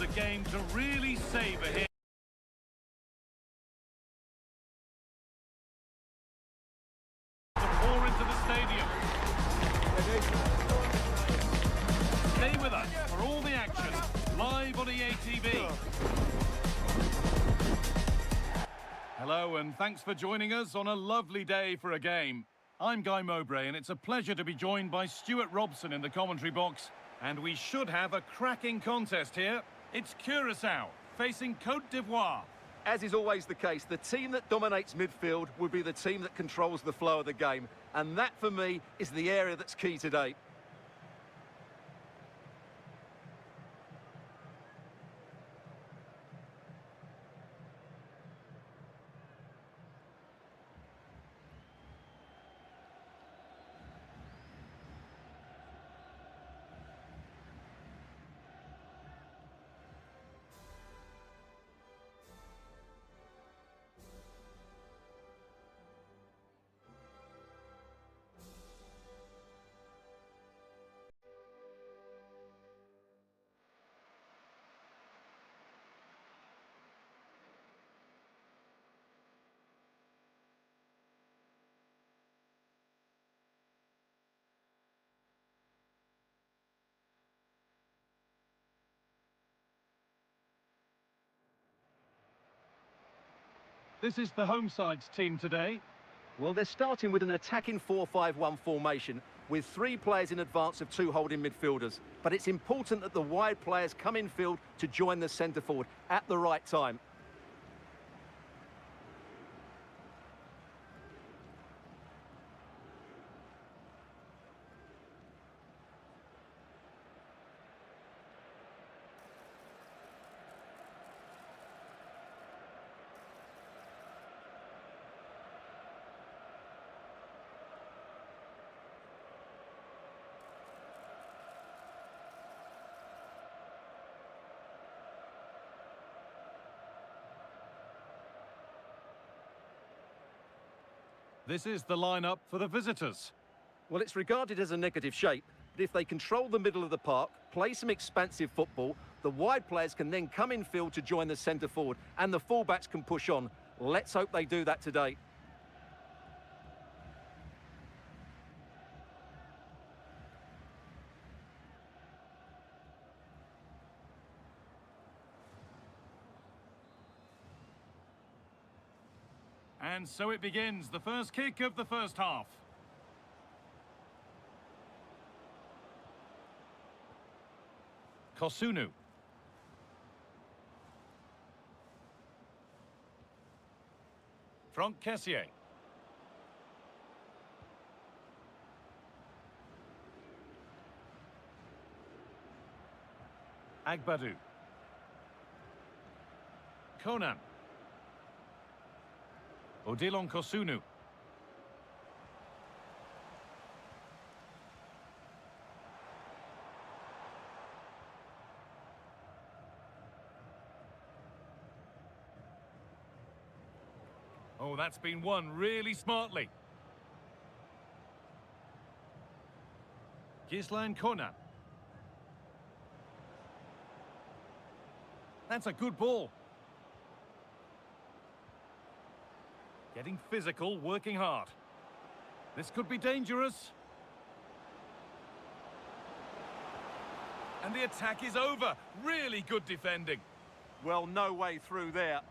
a game to really savour here. To pour into the stadium. Stay with us for all the action, live on EA TV. Hello and thanks for joining us on a lovely day for a game. I'm Guy Mowbray and it's a pleasure to be joined by Stuart Robson in the commentary box. And we should have a cracking contest here. It's Curaçao facing Côte d'Ivoire. As is always the case, the team that dominates midfield will be the team that controls the flow of the game. And that, for me, is the area that's key today. This is the home side's team today. Well, they're starting with an attacking 4-5-1 formation with 3 players in advance of 2 holding midfielders. But it's important that the wide players come in field to join the centre forward at the right time. This is the lineup for the visitors. Well, it's regarded as a negative shape, but if they control the middle of the park, play some expansive football, the wide players can then come in field to join the centre forward and the fullbacks can push on. Let's hope they do that today. And so it begins, the first kick of the first half. Kosunu. Franck Kessié. Agbadou. Conan. Odilon Kosunu. Oh, that's been won really smartly. Gislan Conan. That's a good ball. Getting physical, working hard. This could be dangerous. And the attack is over. Really good defending. Well, no way through there.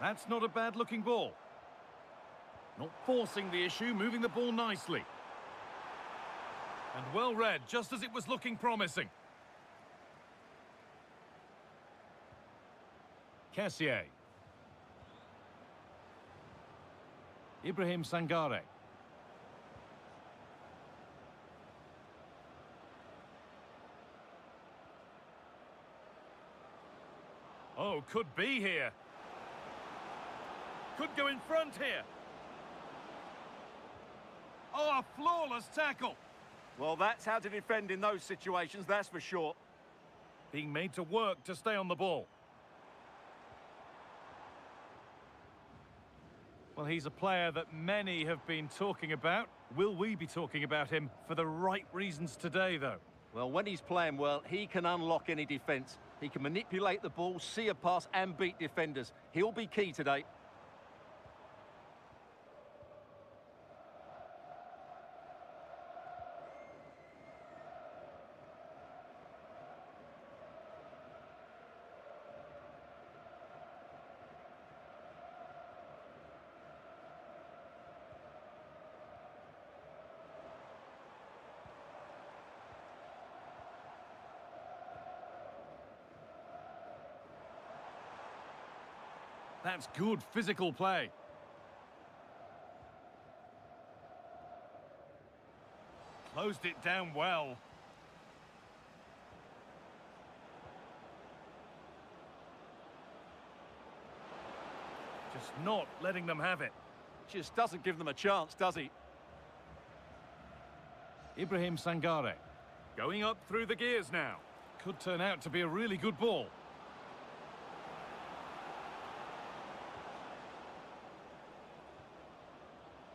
That's not a bad-looking ball. Not forcing the issue, moving the ball nicely. And well read, just as it was looking promising. Kessié. Ibrahim Sangare. Oh, could be here. Could go in front here. Oh, a flawless tackle. Well, that's how to defend in those situations, that's for sure. Being made to work to stay on the ball. Well, he's a player that many have been talking about. Will we be talking about him for the right reasons today, though? Well, when he's playing well, he can unlock any defence. He can manipulate the ball, see a pass and beat defenders. He'll be key today. That's good physical play. Closed it down well. Just not letting them have it. Just doesn't give them a chance, does he? Ibrahim Sangare. Going up through the gears now. Could turn out to be a really good ball.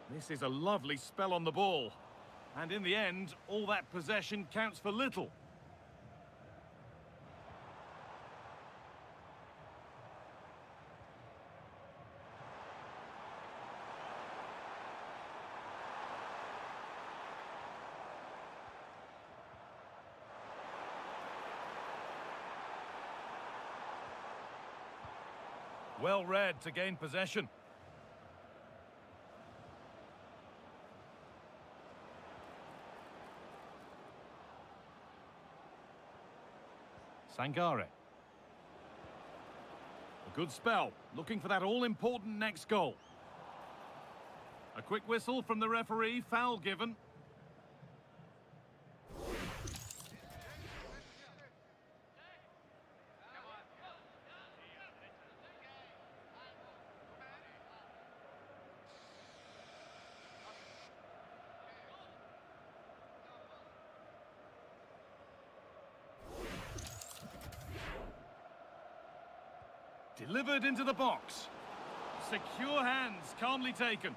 This is a lovely spell on the ball. And in the end, all that possession counts for little. Well read to gain possession. Sangare. A good spell, looking for that all-important next goal. A quick whistle from the referee, foul given. Delivered into the box. Secure hands, calmly taken.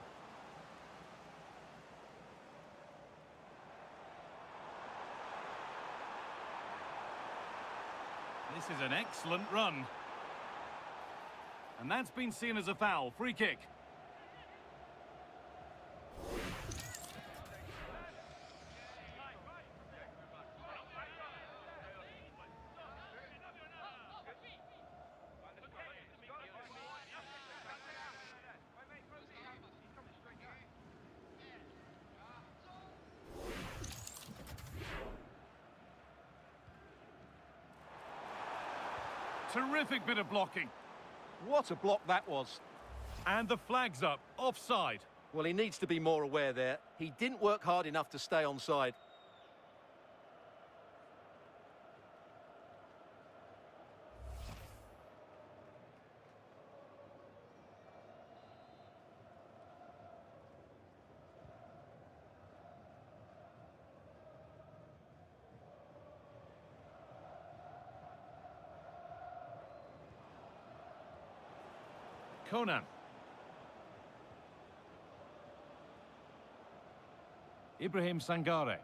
This is an excellent run. And that's been seen as a foul. Free kick. Terrific bit of blocking. What a block that was. And the flag's up, offside. Well, he needs to be more aware there. He didn't work hard enough to stay onside. Conan. Ibrahim Sangare.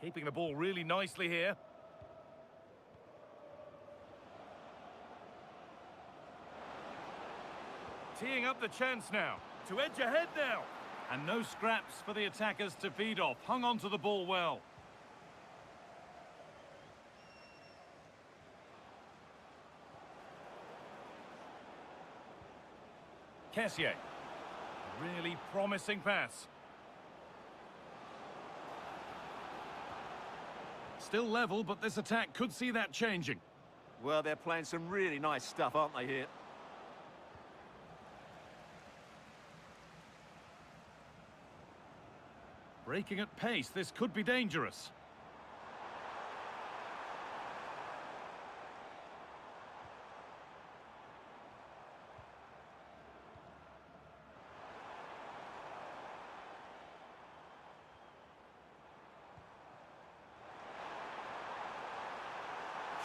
Keeping the ball really nicely here. Teeing up the chance now. To edge ahead now. And no scraps for the attackers to feed off. Hung on to the ball well. Kessié. Really promising pass. Still level, but this attack could see that changing. Well, they're playing some really nice stuff, aren't they, here? Breaking at pace, this could be dangerous.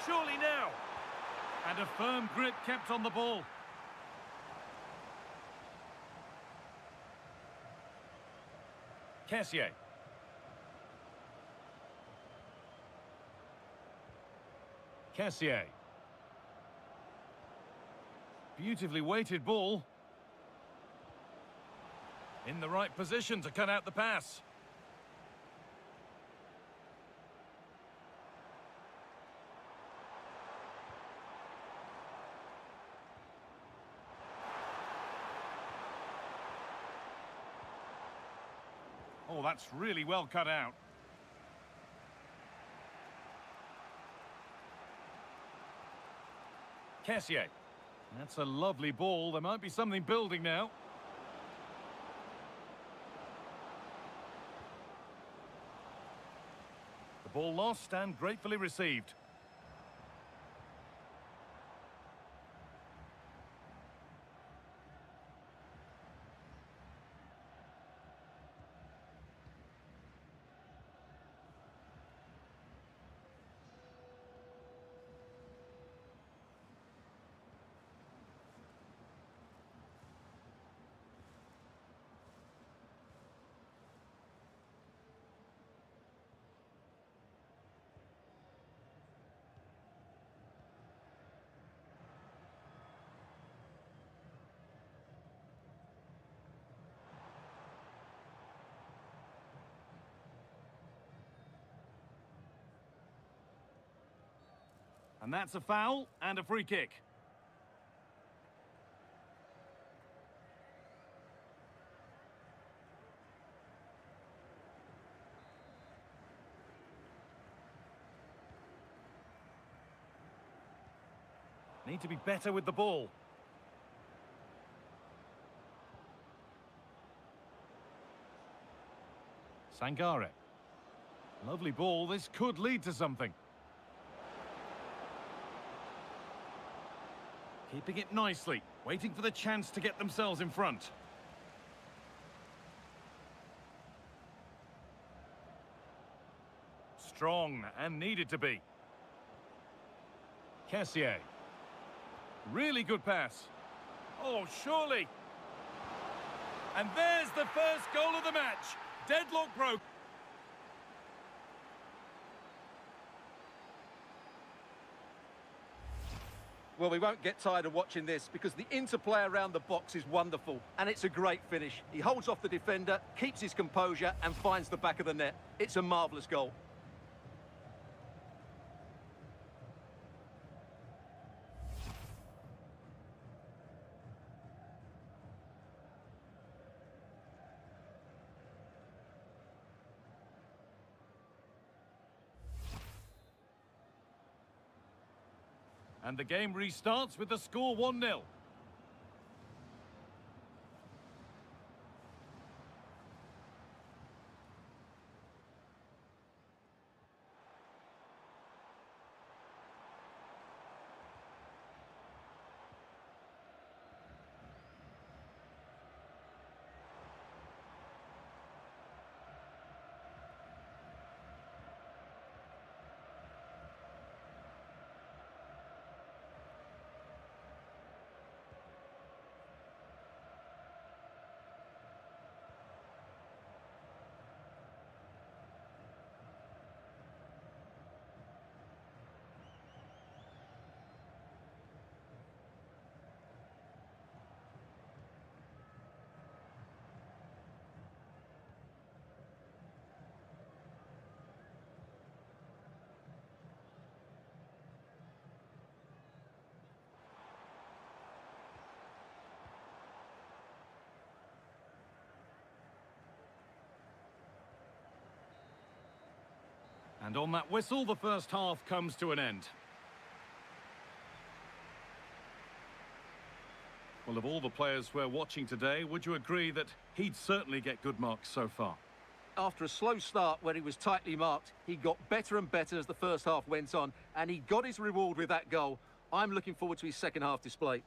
surely now. And a firm grip kept on the ball. Kessié. Kessié. Beautifully weighted ball. In the right position to cut out the pass. Oh, that's really well cut out. Kessié. That's a lovely ball. There might be something building now. The ball lost and gratefully received. And that's a foul and a free kick. Need to be better with the ball. Sangare. Lovely ball. This could lead to something. Keeping it nicely, waiting for the chance to get themselves in front. Strong and needed to be. Kessié. Really good pass. Oh, surely. And there's the first goal of the match. Deadlock broke. Well, we won't get tired of watching this because the interplay around the box is wonderful and it's a great finish. He holds off the defender, keeps his composure and finds the back of the net. It's a marvellous goal. And the game restarts with the score 1-0. And on that whistle, the first half comes to an end. Well, of all the players we're watching today, would you agree that he'd certainly get good marks so far? After a slow start where he was tightly marked, he got better and better as the first half went on, and he got his reward with that goal. I'm looking forward to his second half display.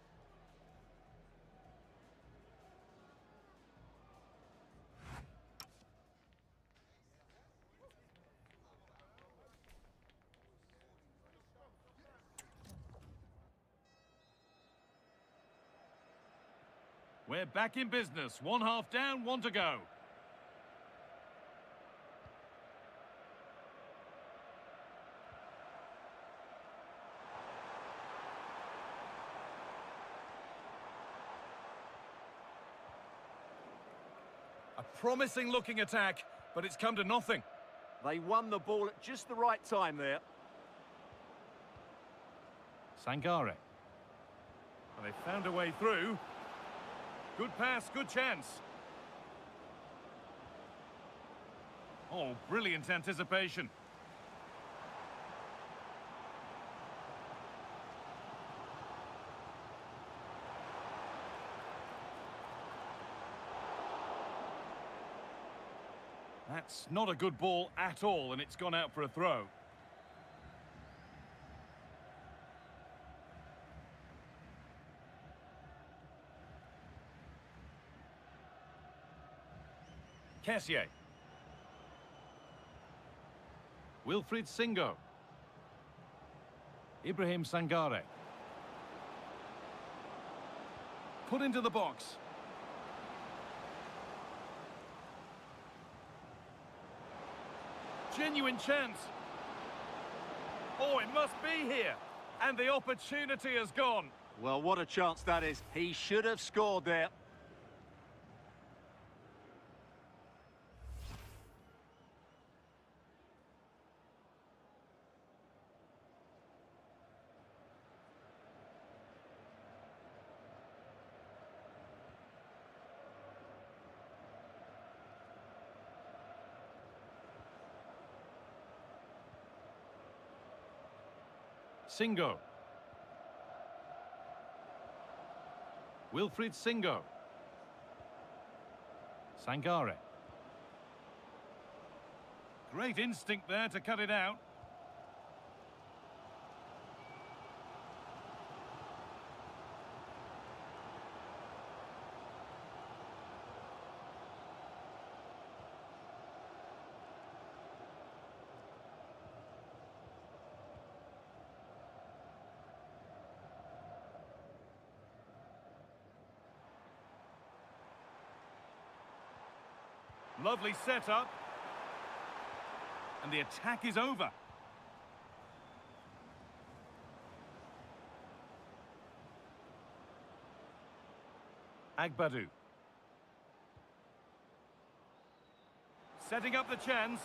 We're back in business. One half down, one to go. A promising looking attack, but it's come to nothing. They won the ball at just the right time there. Sangare. And they found a way through. Good pass, good chance. Oh, brilliant anticipation. That's not a good ball at all, and it's gone out for a throw. Kessié. Wilfried Singo. Ibrahim Sangare. Put into the box. Genuine chance. Oh, it must be here. And the opportunity has gone. Well, what a chance that is. He should have scored there. Singo. Wilfried Singo. Sangare. Great instinct there to cut it out. Lovely setup. And the attack is over. Agbadou. Setting up the chance.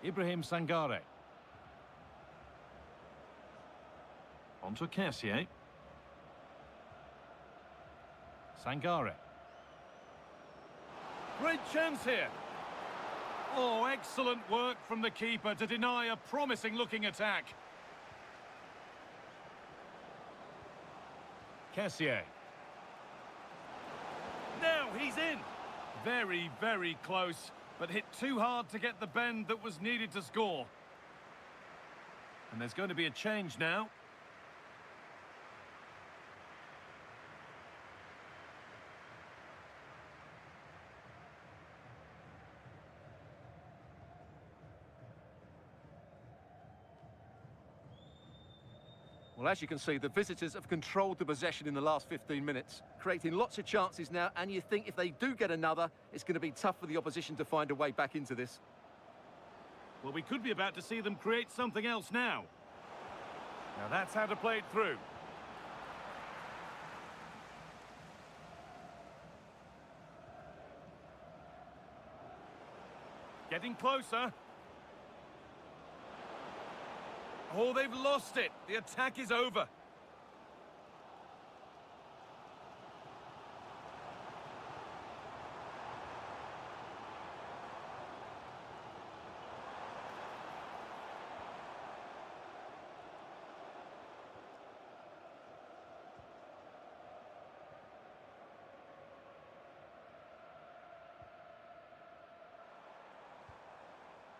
Ibrahim Sangare. On to Kessié. Sangare. Great chance here. Oh, excellent work from the keeper to deny a promising-looking attack. Kessié. Now he's in. Very, very close, but hit too hard to get the bend that was needed to score. And there's going to be a change now. Well, as you can see, the visitors have controlled the possession in the last 15 minutes, creating lots of chances now, and you think if they do get another, it's going to be tough for the opposition to find a way back into this. Well, we could be about to see them create something else now. Now that's how to play it through. Getting closer. Oh, they've lost it. The attack is over.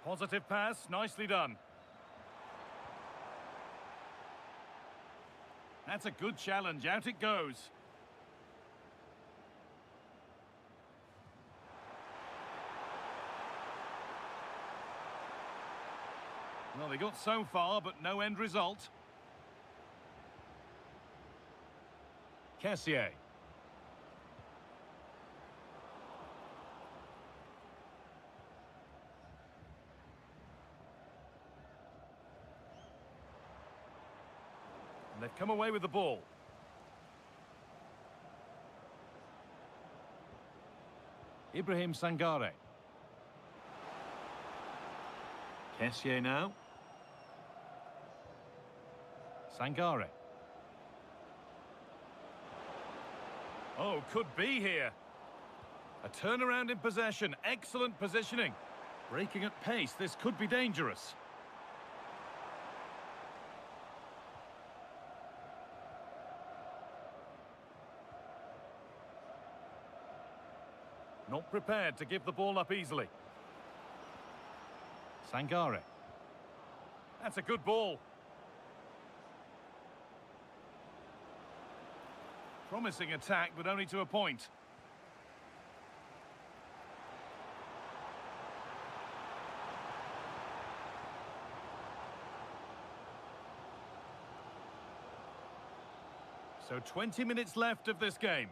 Positive pass, nicely done. That's a good challenge. Out it goes. Well, Well, he got so far, but no end result. Kessié. And they've come away with the ball. Ibrahim Sangare. Kessié now. Sangare. Oh, could be here. A turnaround in possession. Excellent positioning. Breaking at pace. This could be dangerous. Not prepared to give the ball up easily. Sangare. That's a good ball. Promising attack, but only to a point. So 20 minutes left of this game.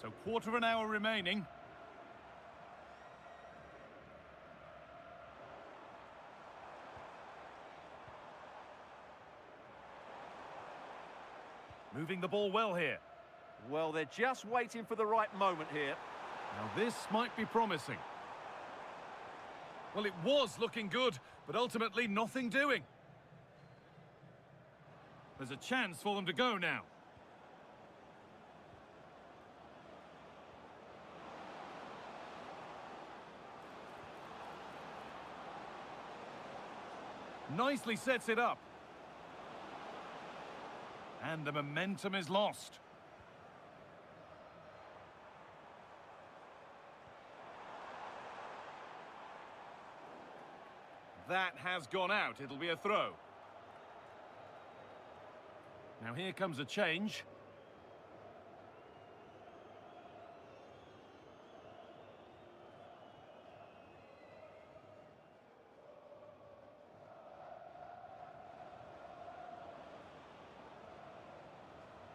So quarter of an hour remaining. Moving the ball well here. Well, they're just waiting for the right moment here. Now this might be promising. Well, it was looking good, but ultimately nothing doing. There's a chance for them to go now. Nicely sets it up. And the momentum is lost. That has gone out. It'll be a throw. Now here comes a change.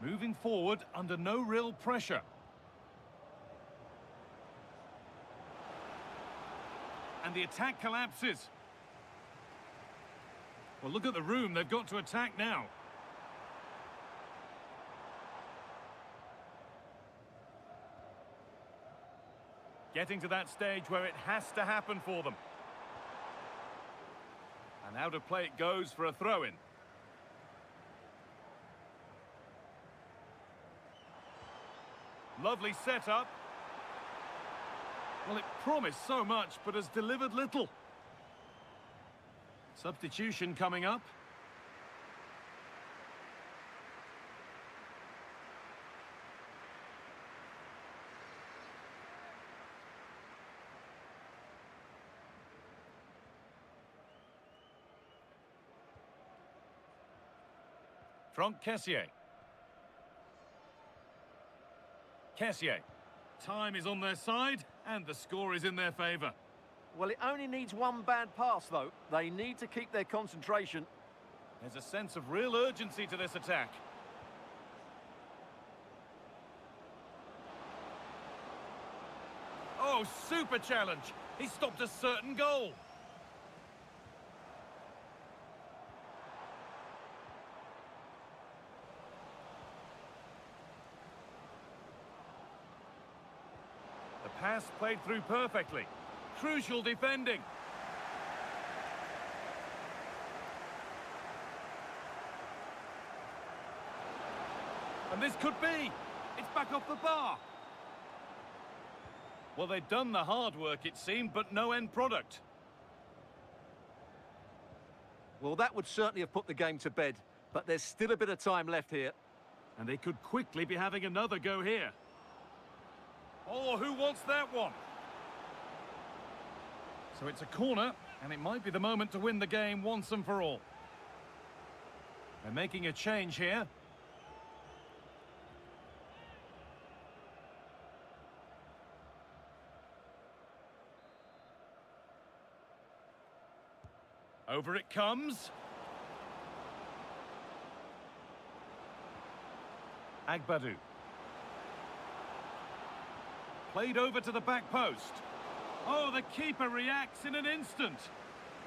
Moving forward under no real pressure. And the attack collapses. Well, look at the room they've got to attack now. Getting to that stage where it has to happen for them. And out of play it goes for a throw-in. Lovely setup. Well, it promised so much, but has delivered little. Substitution coming up. From Kessié. Kessié. Time is on their side, and the score is in their favour. Well, it only needs one bad pass, though. They need to keep their concentration. There's a sense of real urgency to this attack. Oh, Oh, super challenge. He stopped a certain goal. The pass played through perfectly. Crucial defending. And this could be. It's back off the bar. Well, they'd done the hard work, it seemed, but no end product. Well, that would certainly have put the game to bed, but there's still a bit of time left here. And they could quickly be having another go here. Oh, who wants that one? So it's a corner, and it might be the moment to win the game once and for all. They're making a change here. Over it comes. Agbadu. Played over to the back post. Oh, the keeper reacts in an instant.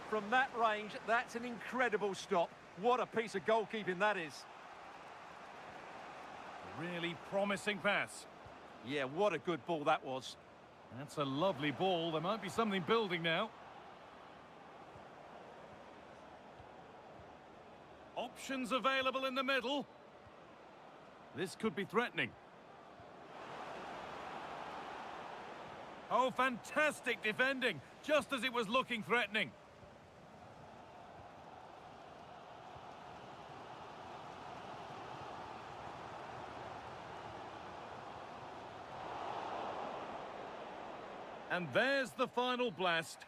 From that range, that's an incredible stop. What a piece of goalkeeping that is. Really promising pass. Yeah, what a good ball that was. That's a lovely ball. There might be something building now. Options available in the middle. This could be threatening. Oh, fantastic defending, just as it was looking threatening. And there's the final blast.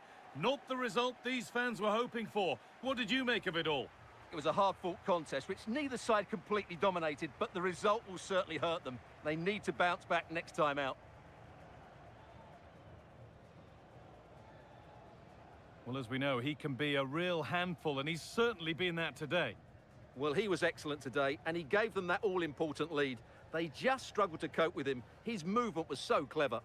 Not the result these fans were hoping for. What did you make of it all? It was a hard-fought contest, which neither side completely dominated, but the result will certainly hurt them. They need to bounce back next time out. Well, as we know, he can be a real handful, and he's certainly been that today. Well, he was excellent today, and he gave them that all-important lead. They just struggled to cope with him. His movement was so clever.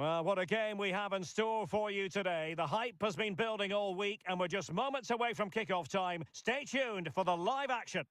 Well, what a game we have in store for you today. The hype has been building all week, and we're just moments away from kickoff time. Stay tuned for the live action.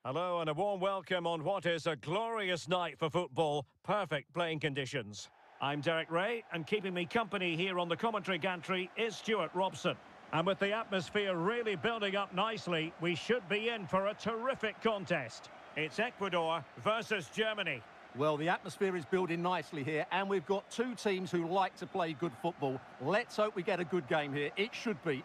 Hello and a warm welcome on what is a glorious night for football. Perfect playing conditions. I'm Derek Ray, and keeping me company here on the commentary gantry is Stuart Robson. And with the atmosphere really building up nicely, we should be in for a terrific contest. It's Ecuador versus Germany. Well, the atmosphere is building nicely here, and we've got two teams who like to play good football. Let's hope we get a good game here. It should be.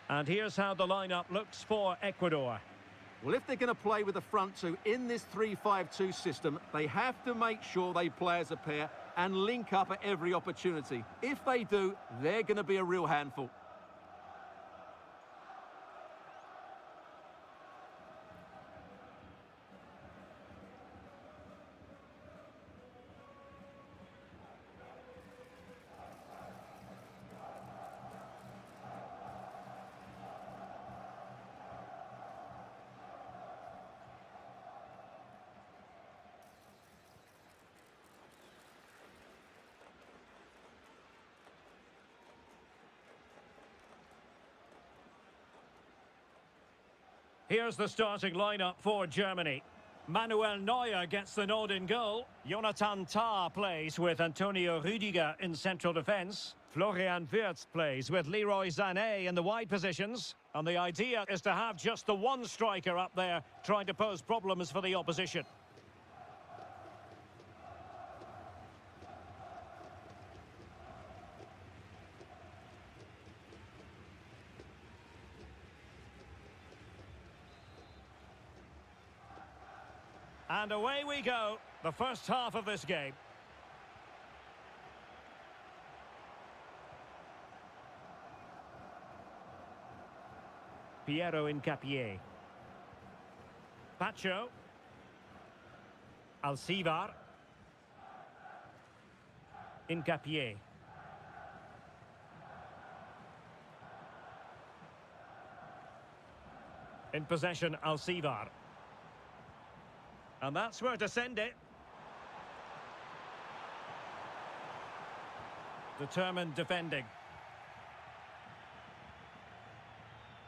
And here's how the lineup looks for Ecuador. Well, if they're going to play with the front two in this 3-5-2 system, they have to make sure they play as a pair and link up at every opportunity. If they do, they're going to be a real handful. Here's the starting lineup for Germany. Manuel Neuer gets the nod in goal. Jonathan Tah plays with Antonio Rüdiger in central defence. Florian Wirtz plays with Leroy Sané in the wide positions. And the idea is to have just the one striker up there trying to pose problems for the opposition. And away we go, the first half of this game. Piero Hincapié. Pacho. Alcivar. Hincapié. In possession, Alcivar. And that's where to send it. Determined defending.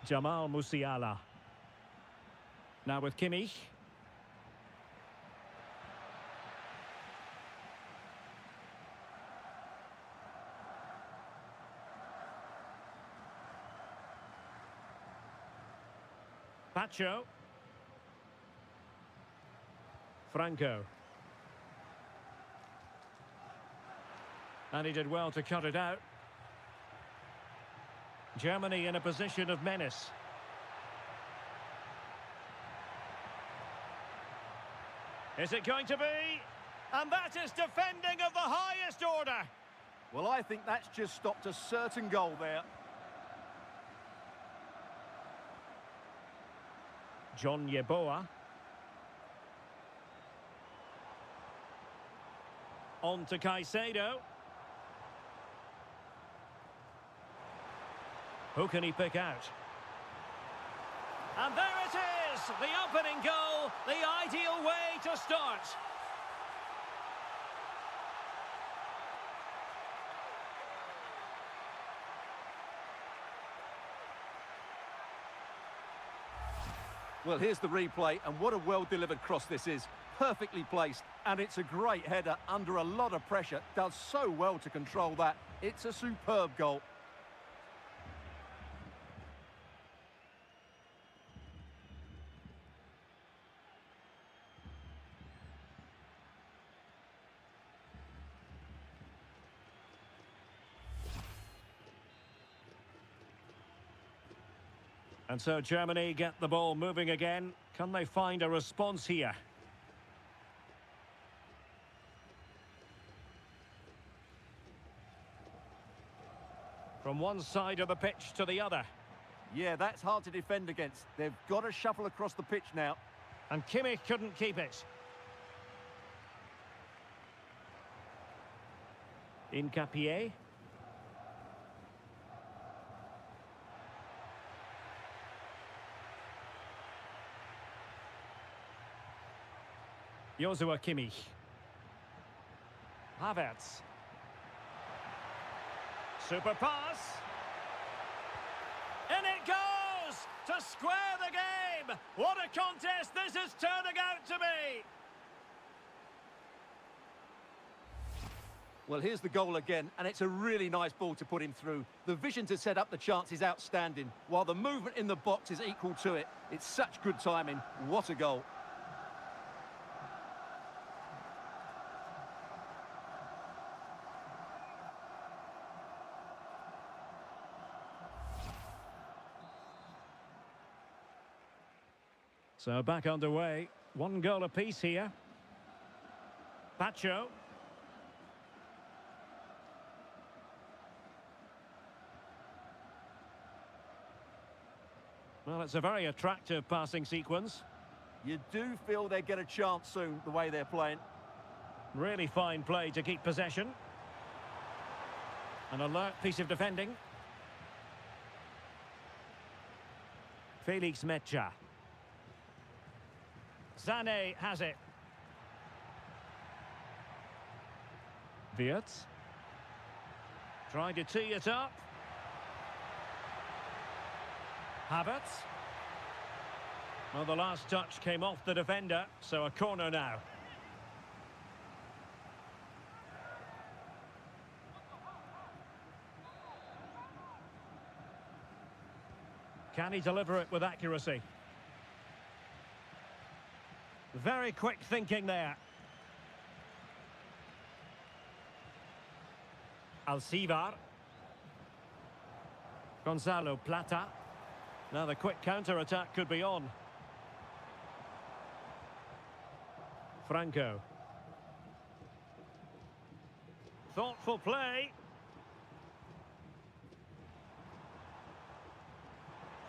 Jamal Musiala. Now with Kimmich. Pacho. Franco. And he did well to cut it out. Germany in a position of menace. Is it going to be? And that is defending of the highest order. Well, I think that's just stopped a certain goal there. John Yeboah. On to Caicedo. Who can he pick out? And there it is! The opening goal, the ideal way to start. Well, here's the replay, and what a well-delivered cross this is. Perfectly placed, and it's a great header under a lot of pressure. Does so well to control that. It's a superb goal. And so Germany get the ball moving again. Can they find a response here? From one side of the pitch to the other. Yeah, that's hard to defend against. They've got to shuffle across the pitch now. And Kimmich couldn't keep it. Hincapié. Joshua Kimmich. Havertz. Super pass. In it goes! To square the game! What a contest this is turning out to be! Well, here's the goal again, and it's a really nice ball to put him through. The vision to set up the chance is outstanding, while the movement in the box is equal to it. It's such good timing. What a goal. So back underway. One goal apiece here. Pacho. Well, it's a very attractive passing sequence. You do feel they get a chance soon, the way they're playing. Really fine play to keep possession. An alert piece of defending. Felix Mecha. Sané has it. Wirtz. Trying to tee it up. Havertz. Well, the last touch came off the defender, so a corner now. Can he deliver it with accuracy? Very quick thinking there. Alcivar. Gonzalo Plata. Now the quick counter-attack could be on. Franco. Thoughtful play.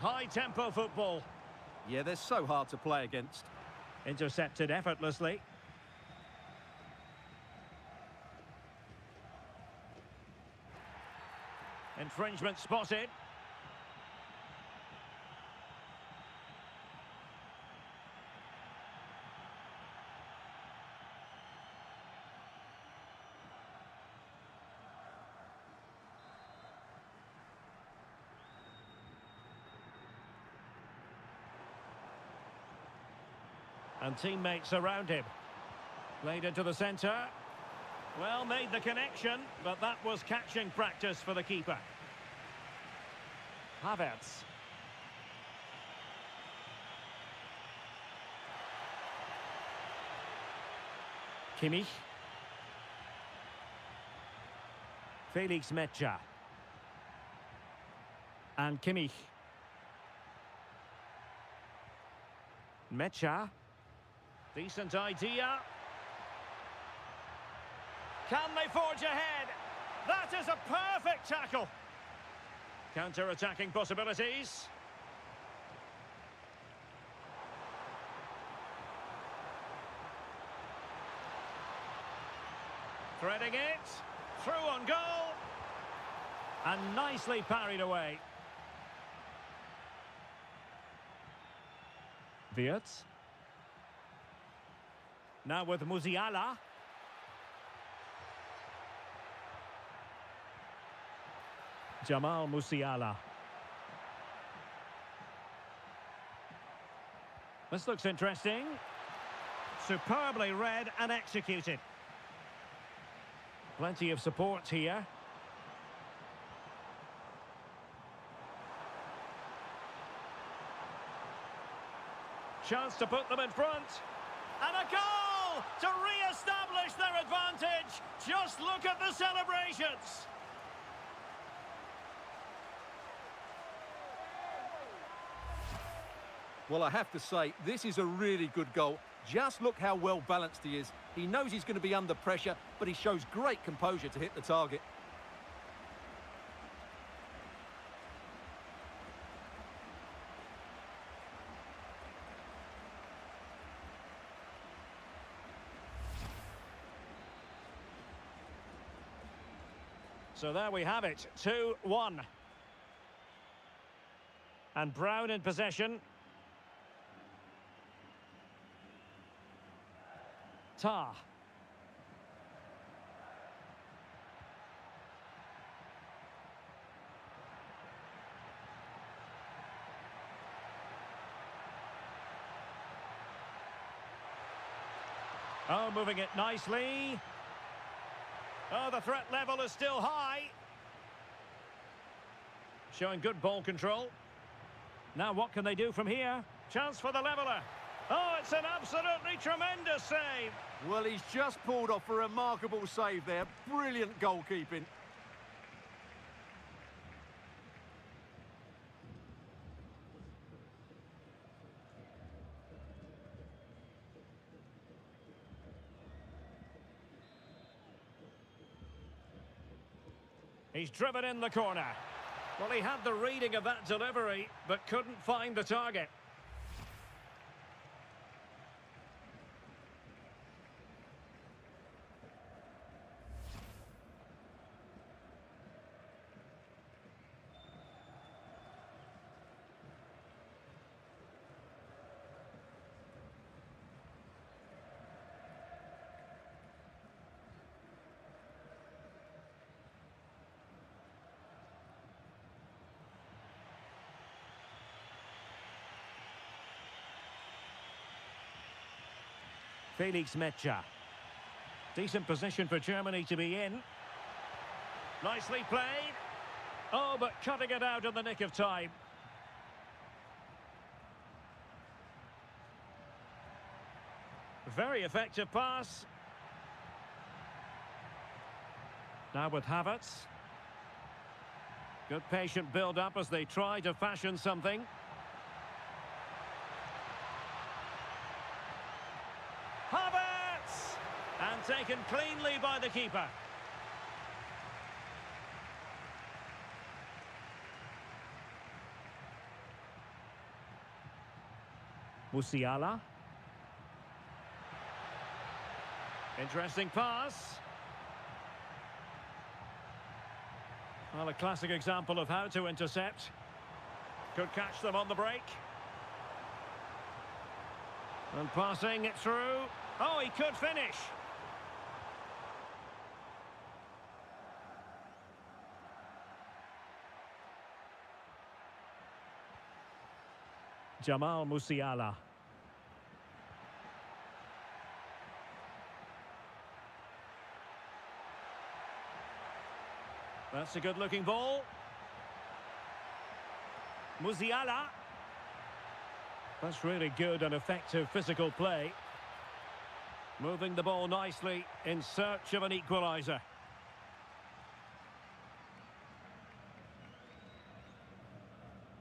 High-tempo football. Yeah, they're so hard to play against. Intercepted effortlessly. Infringement spotted. And teammates around him. Played into the centre. Well, made the connection, but that was catching practice for the keeper. Havertz. Kimmich. Felix Mecha. And Kimmich. Mecha. Decent idea. Can they forge ahead? That is a perfect tackle. Counter-attacking possibilities. Threading it. Through on goal. And nicely parried away. Wirtz. Now with Musiala. Jamal Musiala. This looks interesting. Superbly read and executed. Plenty of support here. Chance to put them in front. And a goal to re-establish their advantage. Just look at the celebrations. Well, I have to say, this is a really good goal. Just look how well balanced he is. He knows he's going to be under pressure, but he shows great composure to hit the target. So there we have it, 2-1. And Brown in possession. Tar. Oh, moving it nicely. Oh, the threat level is still high. Showing good ball control. Now what can they do from here? Chance for the leveller. Oh, it's an absolutely tremendous save. Well, he's just pulled off a remarkable save there. Brilliant goalkeeping. He's driven in the corner. Well, he had the reading of that delivery, but couldn't find the target. Felix Mecha. Decent position for Germany to be in. Nicely played. Oh, but cutting it out in the nick of time. Very effective pass. Now with Havertz. Good patient build-up as they try to fashion something. Havertz! And taken cleanly by the keeper. Musiala. Interesting pass. Well, a classic example of how to intercept. Could catch them on the break. And passing it through. Oh, he could finish. Jamal Musiala. That's a good-looking ball. Musiala. That's really good and effective physical play. Moving the ball nicely in search of an equaliser.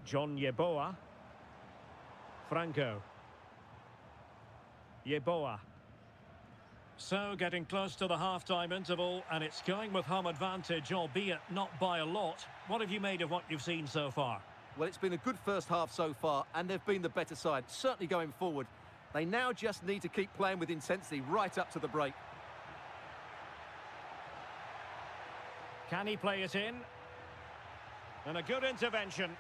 John Yeboah. Franco. Yeboah. So, getting close to the half-time interval, and it's going with home advantage, albeit not by a lot. What have you made of what you've seen so far? Well, it's been a good first half so far, and they've been the better side, certainly going forward. They now just need to keep playing with intensity right up to the break. Can he play it in? And a good intervention.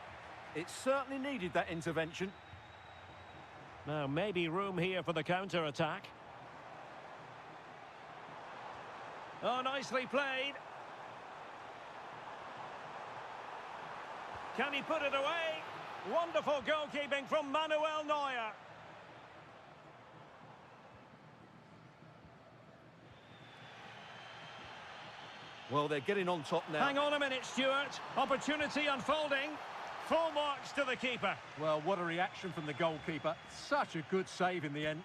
It certainly needed that intervention. Now, maybe room here for the counter-attack. Oh, nicely played. Can he put it away? Wonderful goalkeeping from Manuel Neuer. Well, they're getting on top now. Hang on a minute, Stuart. Opportunity unfolding. Full marks to the keeper. Well, what a reaction from the goalkeeper. Such a good save in the end.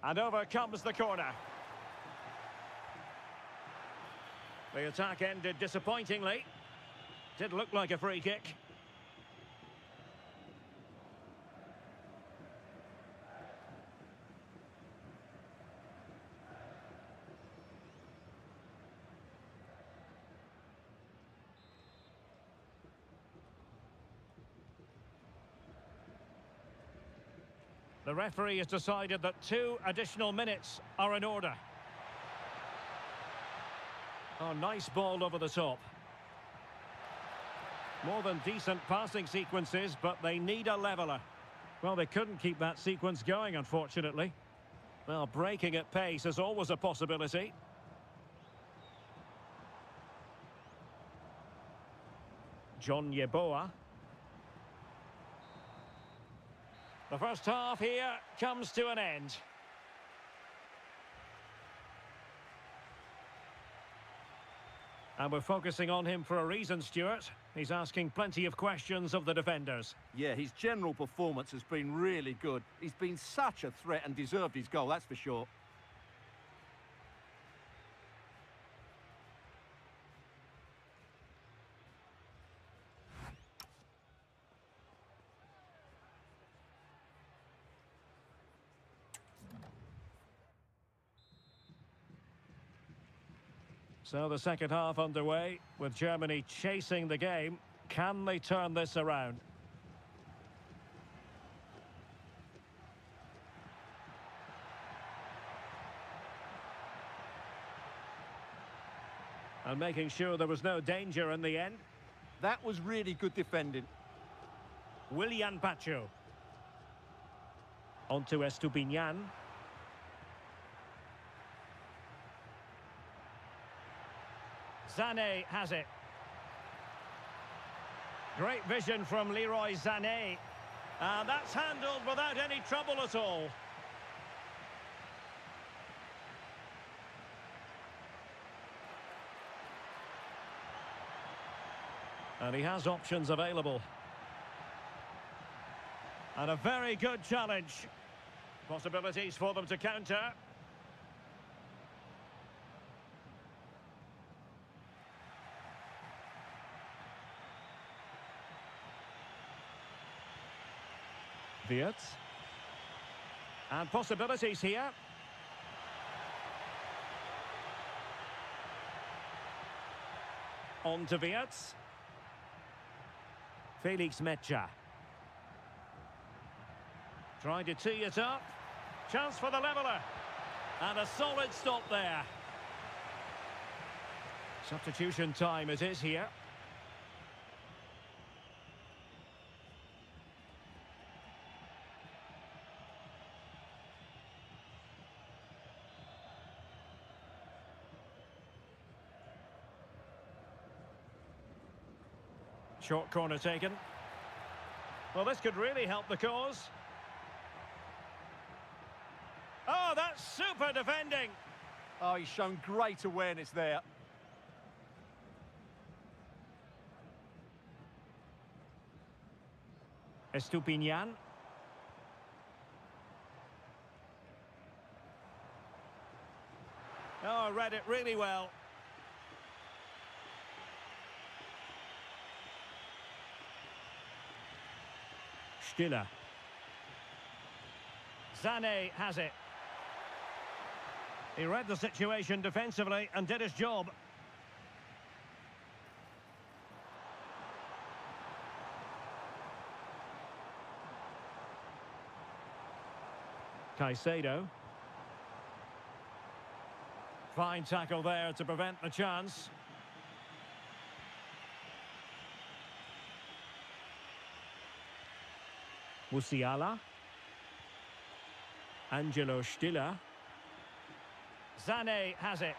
And over comes the corner. The attack ended disappointingly. Did look like a free kick. The referee has decided that 2 additional minutes are in order. Oh, nice ball over the top. More than decent passing sequences, but they need a leveller. Well, they couldn't keep that sequence going, unfortunately. Well, breaking at pace is always a possibility. John Yeboah. The first half here comes to an end. And we're focusing on him for a reason, Stuart. He's asking plenty of questions of the defenders. Yeah, his general performance has been really good. He's been such a threat and deserved his goal, that's for sure. So the second half underway with Germany chasing the game. Can they turn this around? And making sure there was no danger in the end. That was really good defending. Willian Pacho. On to Estupinian. Sané has it. Great vision from Leroy Sané. And that's handled without any trouble at all. And he has options available. And a very good challenge. Possibilities for them to counter. Wirtz. And possibilities here. On to Wirtz. Felix Mecha. Trying to tee it up. Chance for the leveller. And a solid stop there. Substitution time it is here. Short corner taken. Well, this could really help the cause. Oh, that's super defending. Oh, he's shown great awareness there. Estupinian. Oh, read it really well. Stiller. Sané has it. He read the situation defensively and did his job. Caicedo. Fine tackle there to prevent the chance. Musiala. Angelo Stiller. Sané has it.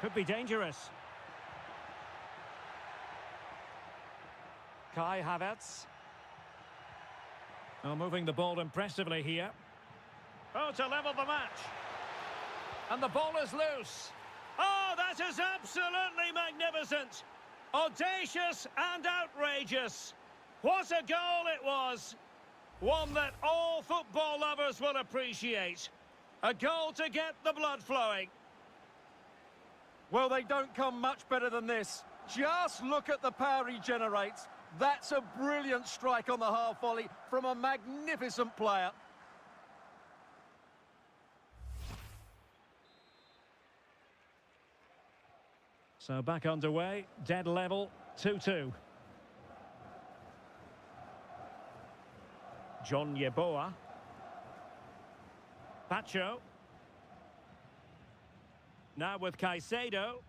Could be dangerous. Kai Havertz. Oh, moving the ball impressively here. Oh, to level the match. And the ball is loose. Oh, that is absolutely magnificent. Audacious and outrageous. What a goal it was. One that all football lovers will appreciate. A goal to get the blood flowing. Well, they don't come much better than this. Just look at the power he generates. That's a brilliant strike on the half volley from a magnificent player. So back underway, dead level, 2-2. John Yeboah. Pacho. Now with Caicedo.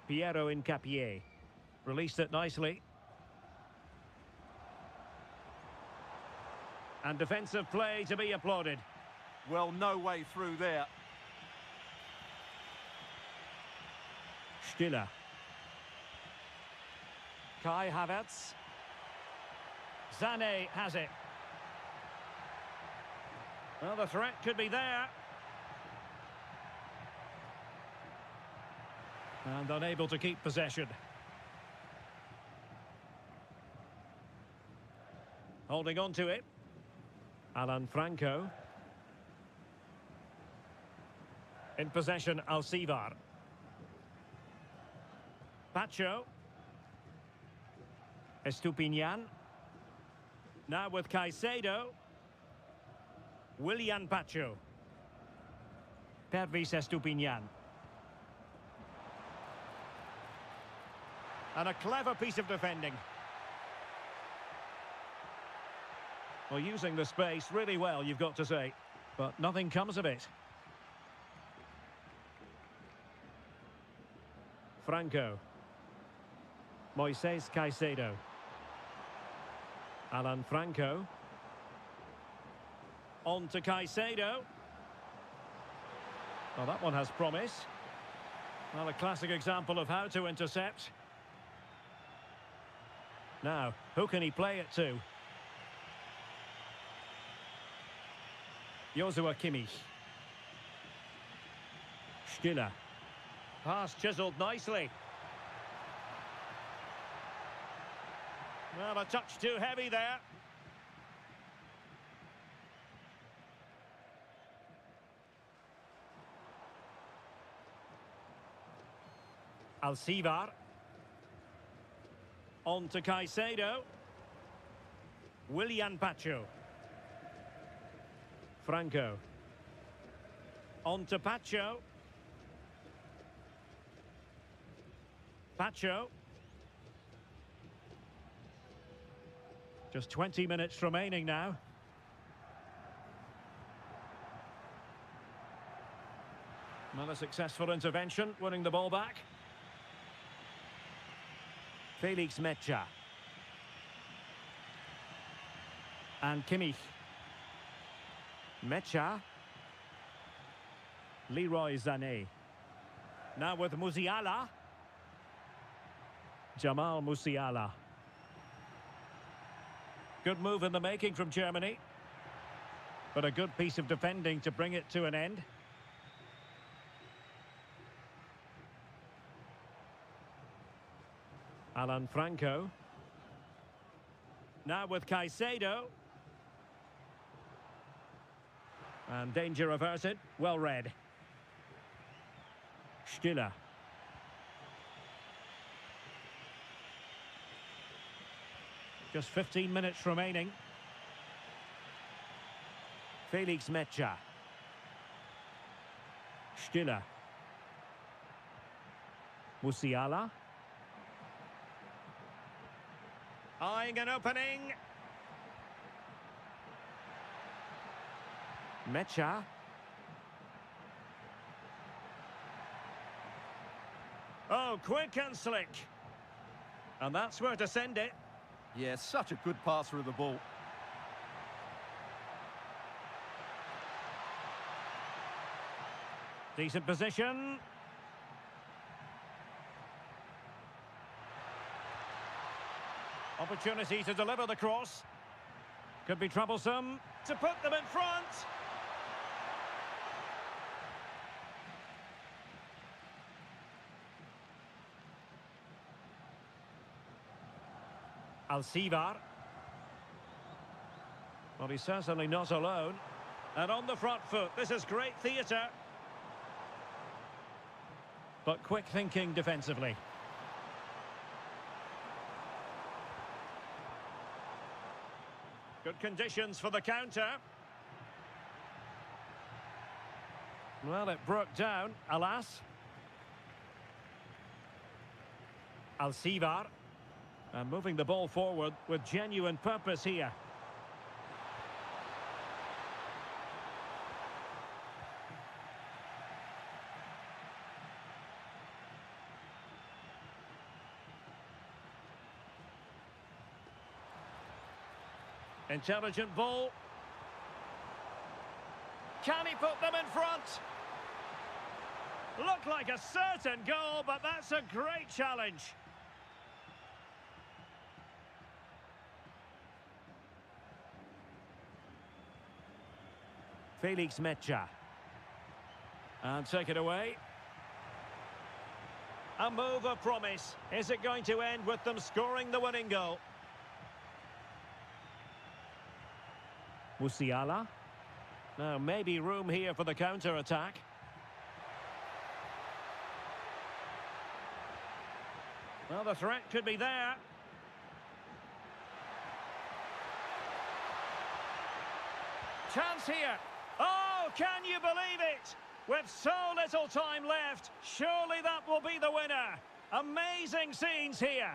Piero Incapié. Released it nicely. And defensive play to be applauded. Well, no way through there. Stiller. Kai Havertz. Sané has it. Well, the threat could be there. And unable to keep possession. Holding on to it. Alan Franco. In possession, Alcivar. Pacho. Estupinian. Now with Caicedo. Willian Pacho. Pervis Estupinian. And a clever piece of defending. Well, using the space really well, you've got to say. But nothing comes of it. Franco. Moises Caicedo. Alan Franco. On to Caicedo. Well, that one has promise. Well, a classic example of how to intercept. Now, who can he play it to? Joshua Kimmich. Stiller. Pass chiselled nicely. Well, a touch too heavy there. Alcivar. On to Caicedo. Willian Pacho. Franco. On to Pacho. Pacho. Just 20 minutes remaining now. Well, a successful intervention, winning the ball back. Felix Mecha. And Kimmich. Mecha. Leroy Sané. Now with Musiala. Jamal Musiala. Good move in the making from Germany. But a good piece of defending to bring it to an end. Alan Franco. Now with Caicedo. And danger averted. Well read. Stiller. Just 15 minutes remaining. Felix Mecha. Stiller. Musiala. Eyeing an opening. Mecha. Oh, quick and slick. And that's where to send it. Yeah, such a good passer of the ball. Decent position. Opportunity to deliver the cross. Could be troublesome. To put them in front. Alcivar. Well, he's certainly not alone. And on the front foot, this is great theatre. But quick thinking defensively. Good conditions for the counter. Well, it broke down, alas. Alcivar. And moving the ball forward with genuine purpose here. Intelligent ball. Can he put them in front? Looked like a certain goal, but that's a great challenge. Felix Mecha. And take it away. A move of promise. Is it going to end with them scoring the winning goal? Musiala. Now, maybe room here for the counter-attack. Well, the threat could be there. Chance here. Oh, can you believe it? With so little time left, surely that will be the winner. Amazing scenes here.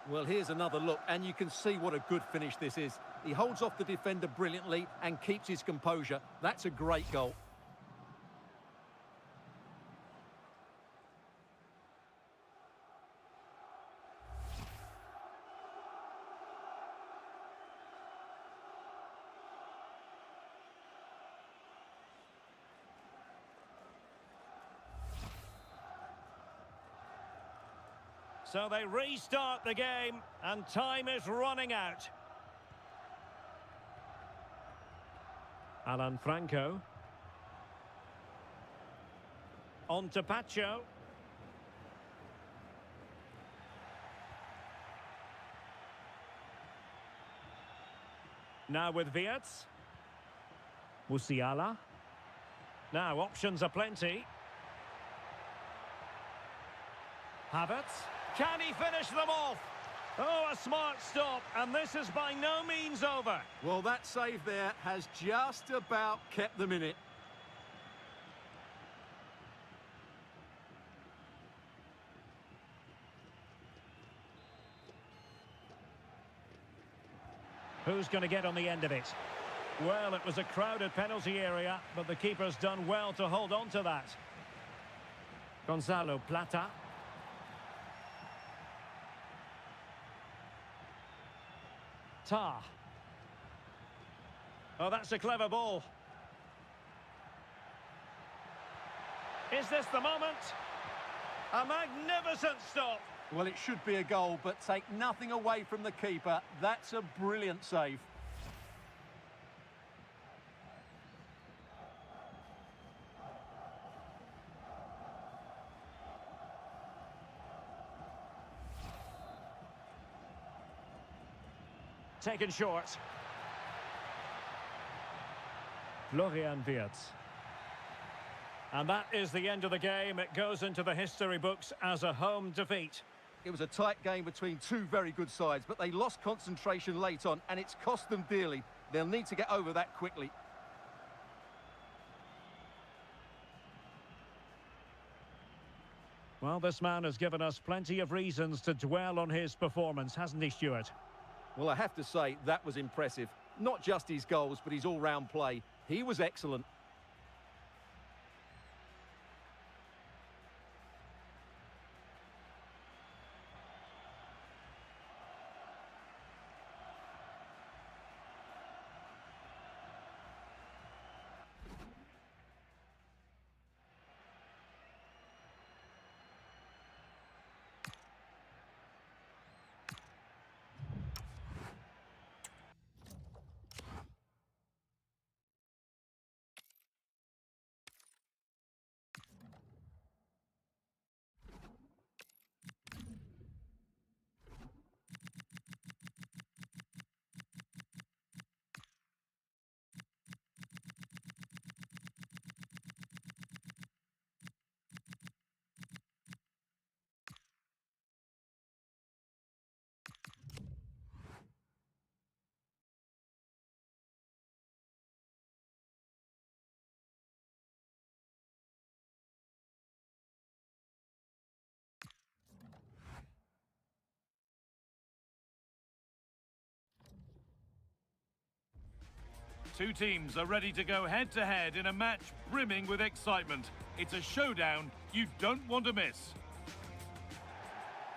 Well, here's another look, and you can see what a good finish this is. He holds off the defender brilliantly and keeps his composure. That's a great goal. So they restart the game, and time is running out. Alan Franco. On to Pacho. Now with Wirtz. Musiala. Now options are plenty. Havertz. Can he finish them off? Oh, a smart stop, and this is by no means over. Well, that save there has just about kept them in it. Who's going to get on the end of it? Well, it was a crowded penalty area, but the keeper's done well to hold on to that. Gonzalo Plata. Tar. Oh, that's a clever ball. Is this the moment? A magnificent stop. Well, it should be a goal, but take nothing away from the keeper. That's a brilliant save. Taken short. Florian Wirtz. And that is the end of the game. It goes into the history books as a home defeat. It was a tight game between two very good sides, but they lost concentration late on, and it's cost them dearly. They'll need to get over that quickly. Well, this man has given us plenty of reasons to dwell on his performance, hasn't he, Stuart? Well, I have to say, that was impressive. Not just his goals, but his all-round play. He was excellent. Two teams are ready to go head-to-head in a match brimming with excitement. It's a showdown you don't want to miss.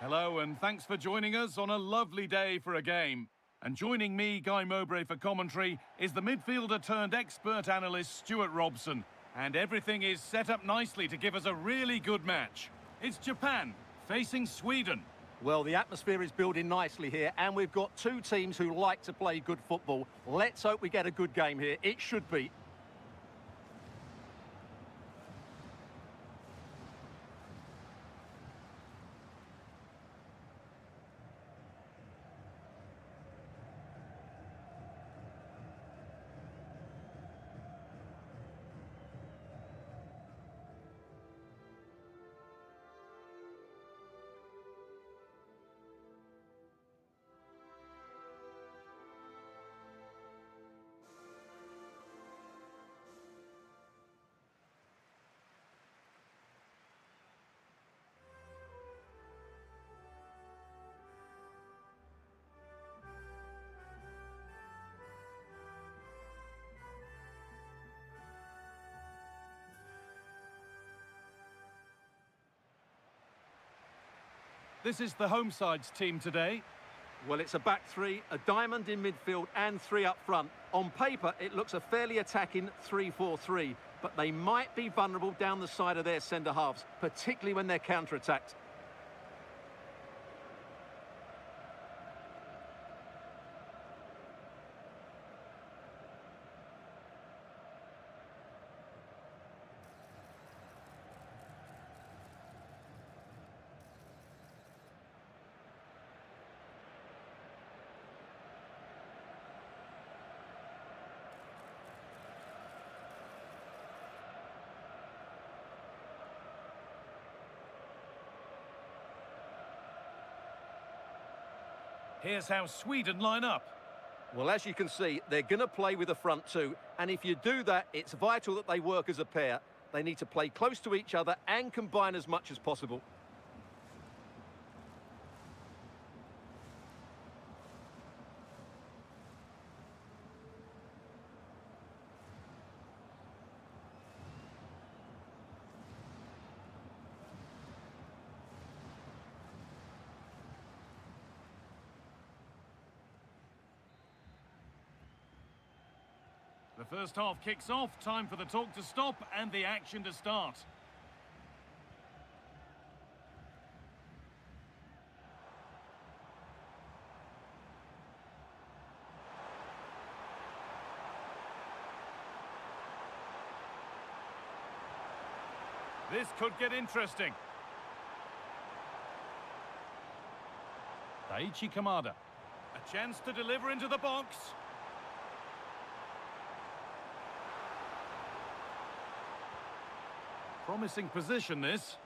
Hello, and thanks for joining us on a lovely day for a game. And joining me, Guy Mowbray, for commentary is the midfielder-turned-expert analyst Stuart Robson. And everything is set up nicely to give us a really good match. It's Japan facing Sweden. Well, the atmosphere is building nicely here, and we've got two teams who like to play good football. Let's hope we get a good game here. It should be. This is the home side's team today. Well, it's a back three, a diamond in midfield and three up front. On paper, it looks a fairly attacking 3-4-3, but they might be vulnerable down the side of their centre halves, particularly when they're counter-attacked. Here's how Sweden line up. Well, as you can see, they're going to play with the front two, and if you do that, it's vital that they work as a pair. They need to play close to each other and combine as much as possible. The first half kicks off, time for the talk to stop and the action to start. This could get interesting. Daichi Kamada. A chance to deliver into the box. Promising position, this.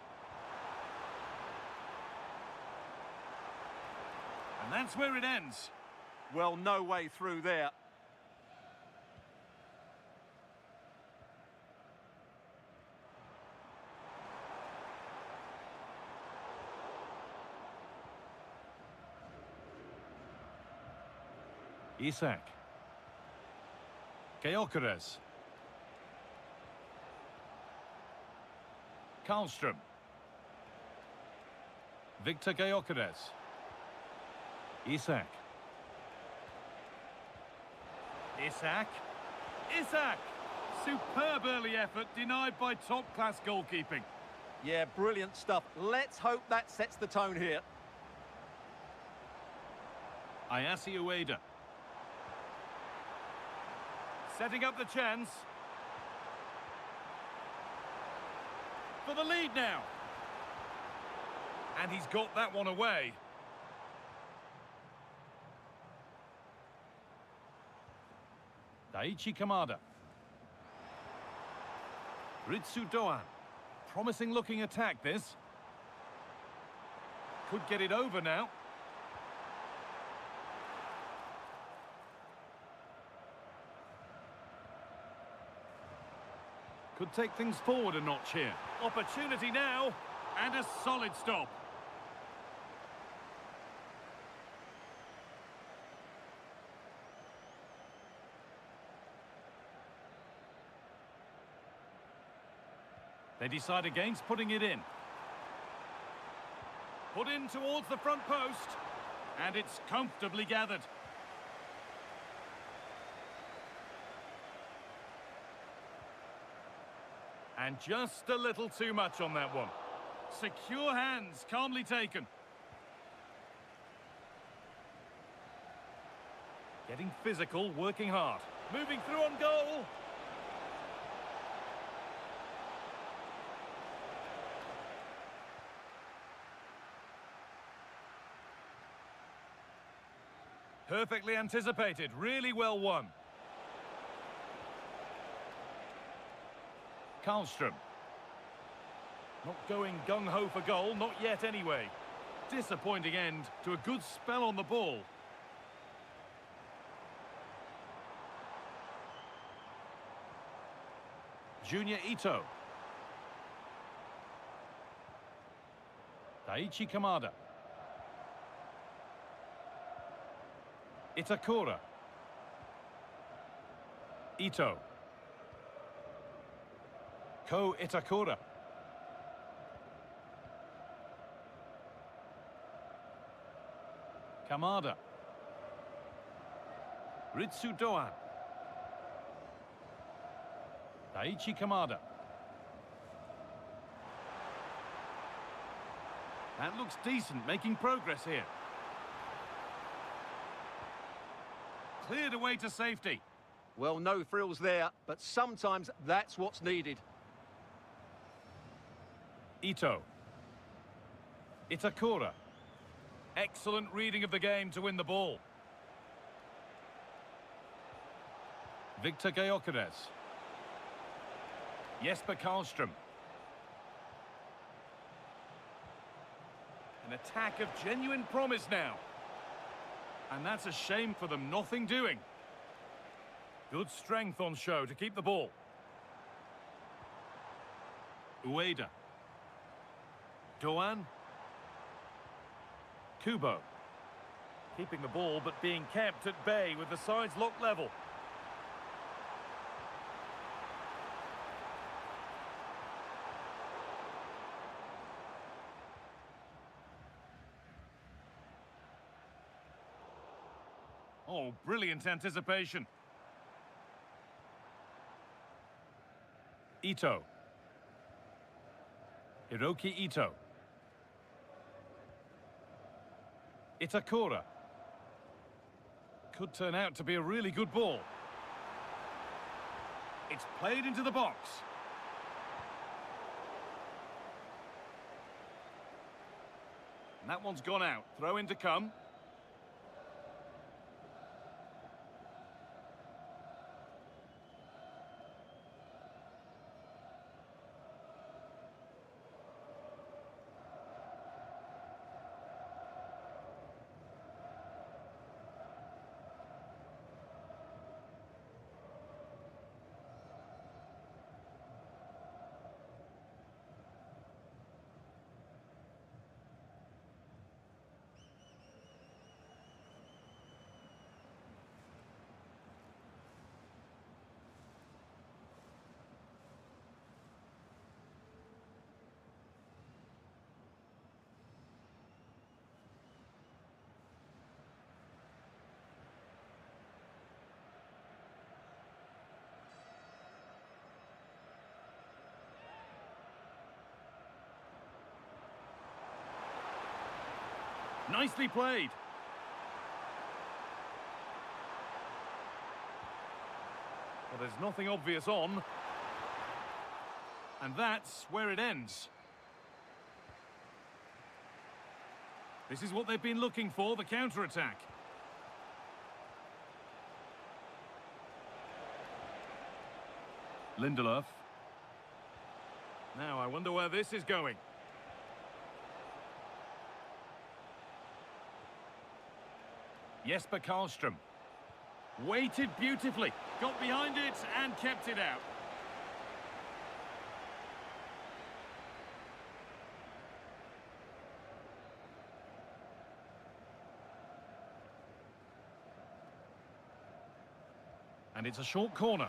And that's where it ends. Well, no way through there. Isak. Gyökeres. Karlström. Victor Gyökeres. Isak. Isak. Isak! Superb early effort, denied by top-class goalkeeping. Yeah, brilliant stuff. Let's hope that sets the tone here. Ayase Ueda. Setting up the chance. For the lead now. And he's got that one away. Daichi Kamada. Ritsu Doan. Promising looking attack, this. Could get it over now. Could take things forward a notch here. Opportunity now, and a solid stop. They decide against putting it in. Put in towards the front post, and it's comfortably gathered. And just a little too much on that one. Secure hands, calmly taken. Getting physical, working hard. Moving through on goal. Perfectly anticipated, really well won. Karlström. Not going gung-ho for goal, not yet anyway. Disappointing end to a good spell on the ball. Junior Ito. Daichi Kamada. Itakura. Ito. Ko Itakura. Kamada. Ritsu Doan. Daichi Kamada. That looks decent, making progress here. Cleared away to safety. Well, no frills there, but sometimes that's what's needed. Ito. Itakura. Excellent reading of the game to win the ball. Victor Gyökeres. Jesper Karlström. An attack of genuine promise now. And that's a shame for them, nothing doing. Good strength on show to keep the ball. Ueda. Doan. Kubo. Keeping the ball but being kept at bay with the sides locked level. Oh, brilliant anticipation. Ito. Hiroki Ito. Itakura. Could turn out to be a really good ball. It's played into the box. And that one's gone out. Throw in to come. Nicely played. Well, there's nothing obvious on. And that's where it ends. This is what they've been looking for, the counter-attack. Lindelof. Now, I wonder where this is going. Jesper Karlström. Waited beautifully. Got behind it and kept it out. And it's a short corner.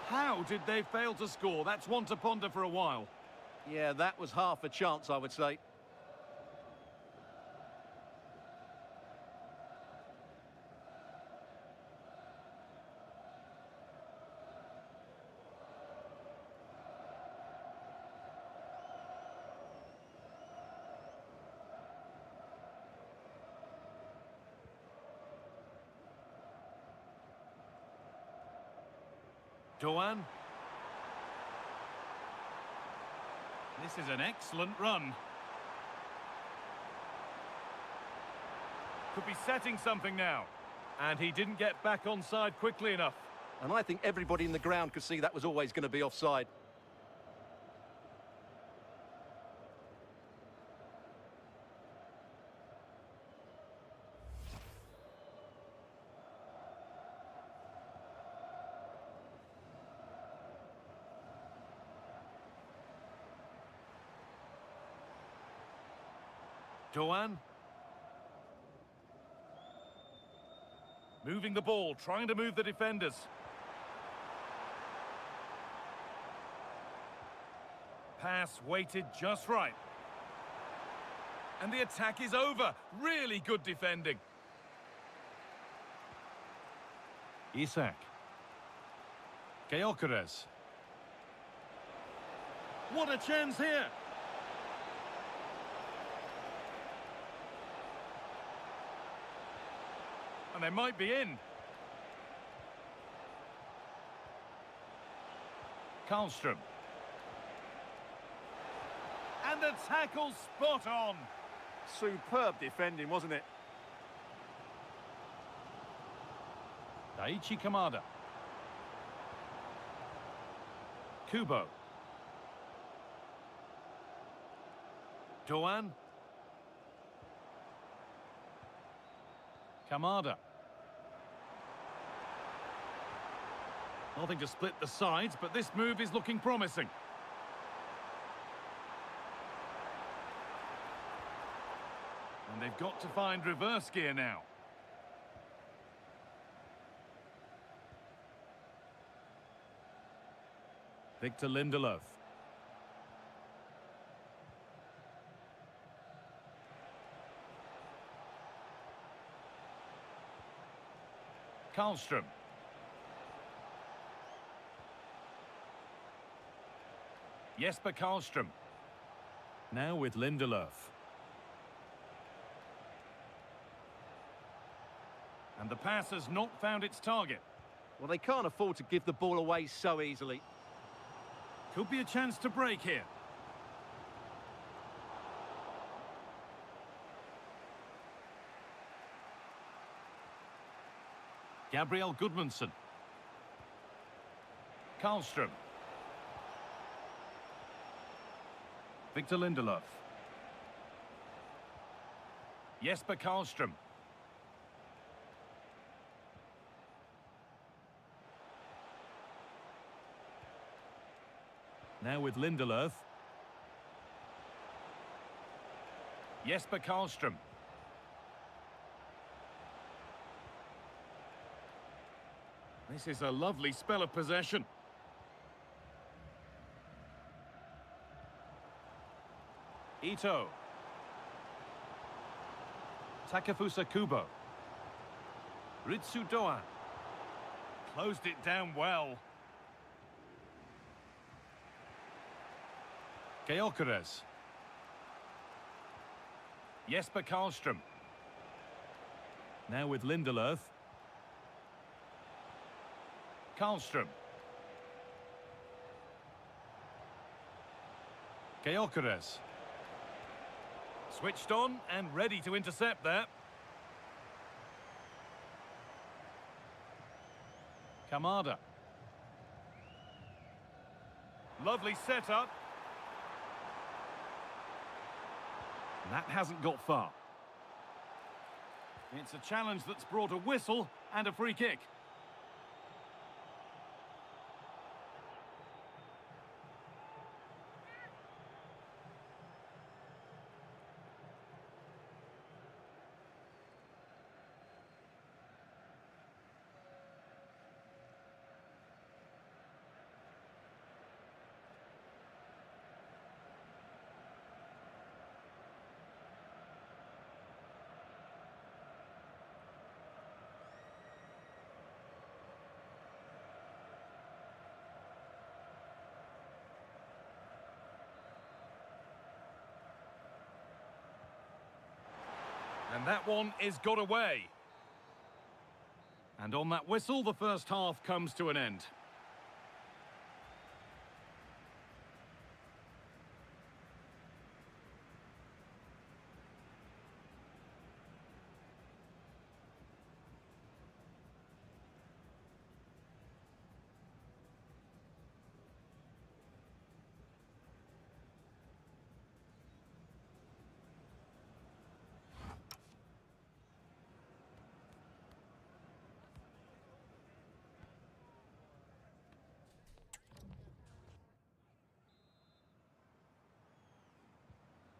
How did they fail to score? That's one to ponder for a while. Yeah, that was half a chance, I would say. Doan. This is an excellent run. Could be setting something now. And he didn't get back onside quickly enough. And I think everybody in the ground could see that was always going to be offside. Doan. Moving the ball, trying to move the defenders. Pass weighted just right. And the attack is over. Really good defending. Isak. Gyökeres. What a chance here. And they might be in. Karlström. And the tackle spot on. Superb defending, wasn't it? Daichi Kamada. Kubo. Doan. Kamada. Nothing to split the sides, but this move is looking promising. And they've got to find reverse gear now. Victor Lindelof. Karlström. Jesper Karlström. Now with Lindelof. And the pass has not found its target. Well, they can't afford to give the ball away so easily. Could be a chance to break here. Gabriel Gudmundsson. Karlström. Victor Lindelof. Jesper Karlström. Now with Lindelof. Jesper Karlström. This is a lovely spell of possession. Ito. Takefusa Kubo. Ritsu Doan. Closed it down well. Gyökeres. Jesper Karlström. Now with Lindelof. Karlström. Gyökeres. Switched on and ready to intercept there. Kamada. Lovely setup. That hasn't got far. It's a challenge that's brought a whistle and a free kick. And that one is got away. And on that whistle, the first half comes to an end.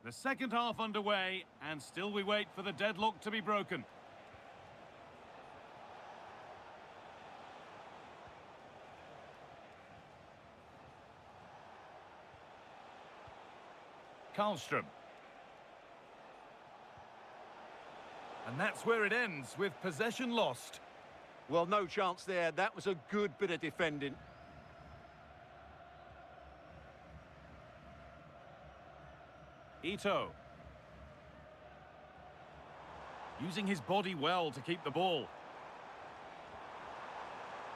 The second half underway, and still we wait for the deadlock to be broken. Karlström. And that's where it ends, with possession lost. Well, no chance there. That was a good bit of defending. Ito. Using his body well to keep the ball.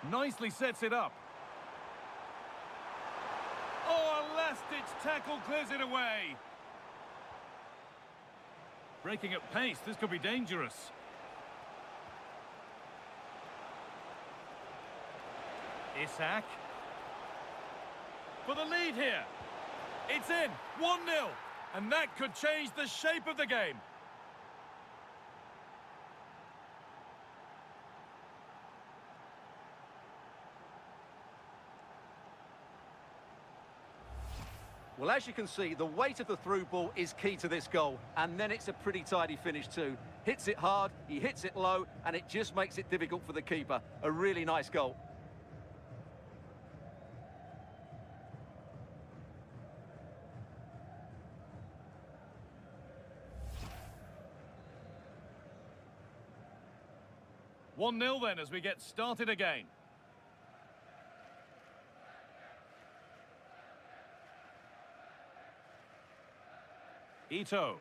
Nicely sets it up. Oh, a last-ditch tackle clears it away. Breaking at pace, this could be dangerous. Isak. For the lead here. It's in, 1-0. And that could change the shape of the game. Well, as you can see, the weight of the through ball is key to this goal. And then it's a pretty tidy finish too. Hits it hard, he hits it low, and it just makes it difficult for the keeper. A really nice goal. One 0 then as we get started again. Ito.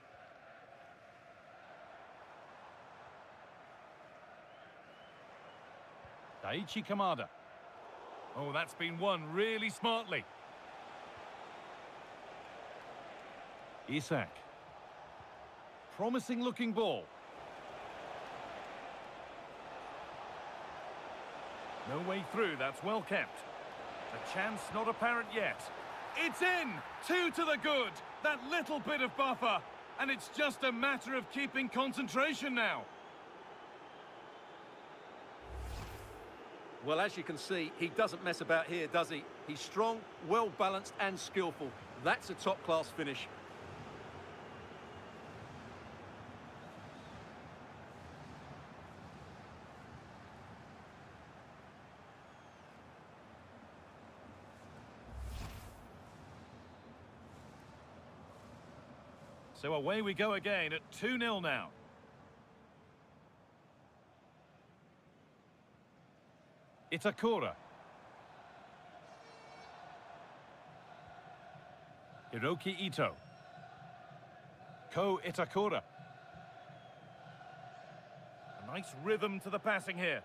Daichi Kamada. Oh, that's been won really smartly. Isak. Promising looking ball. No way through, that's well kept. A chance not apparent yet. It's in! 2 to the good! That little bit of buffer. And it's just a matter of keeping concentration now. Well, as you can see, he doesn't mess about here, does he? He's strong, well-balanced and skillful. That's a top-class finish. So away we go again at 2-0 now. Itakura. Hiroki Ito. Ko Itakura. A nice rhythm to the passing here.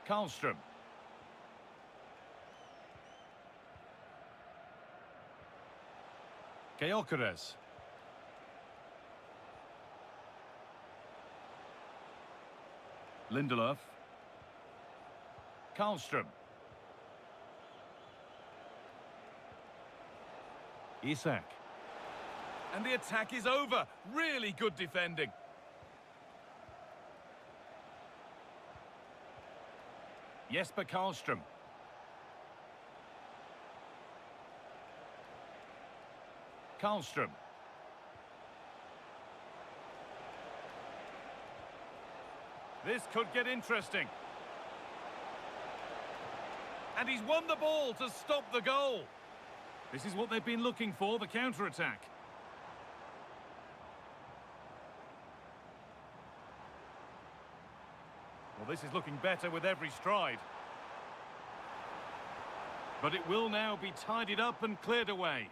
Karlström. Gyökeres. Lindelöf. Karlström. Isak. And the attack is over. Really good defending. Jesper Karlström. Karlström. This could get interesting. And he's won the ball to stop the goal. This is what they've been looking for, the counter-attack. Well, this is looking better with every stride. But it will now be tidied up and cleared away.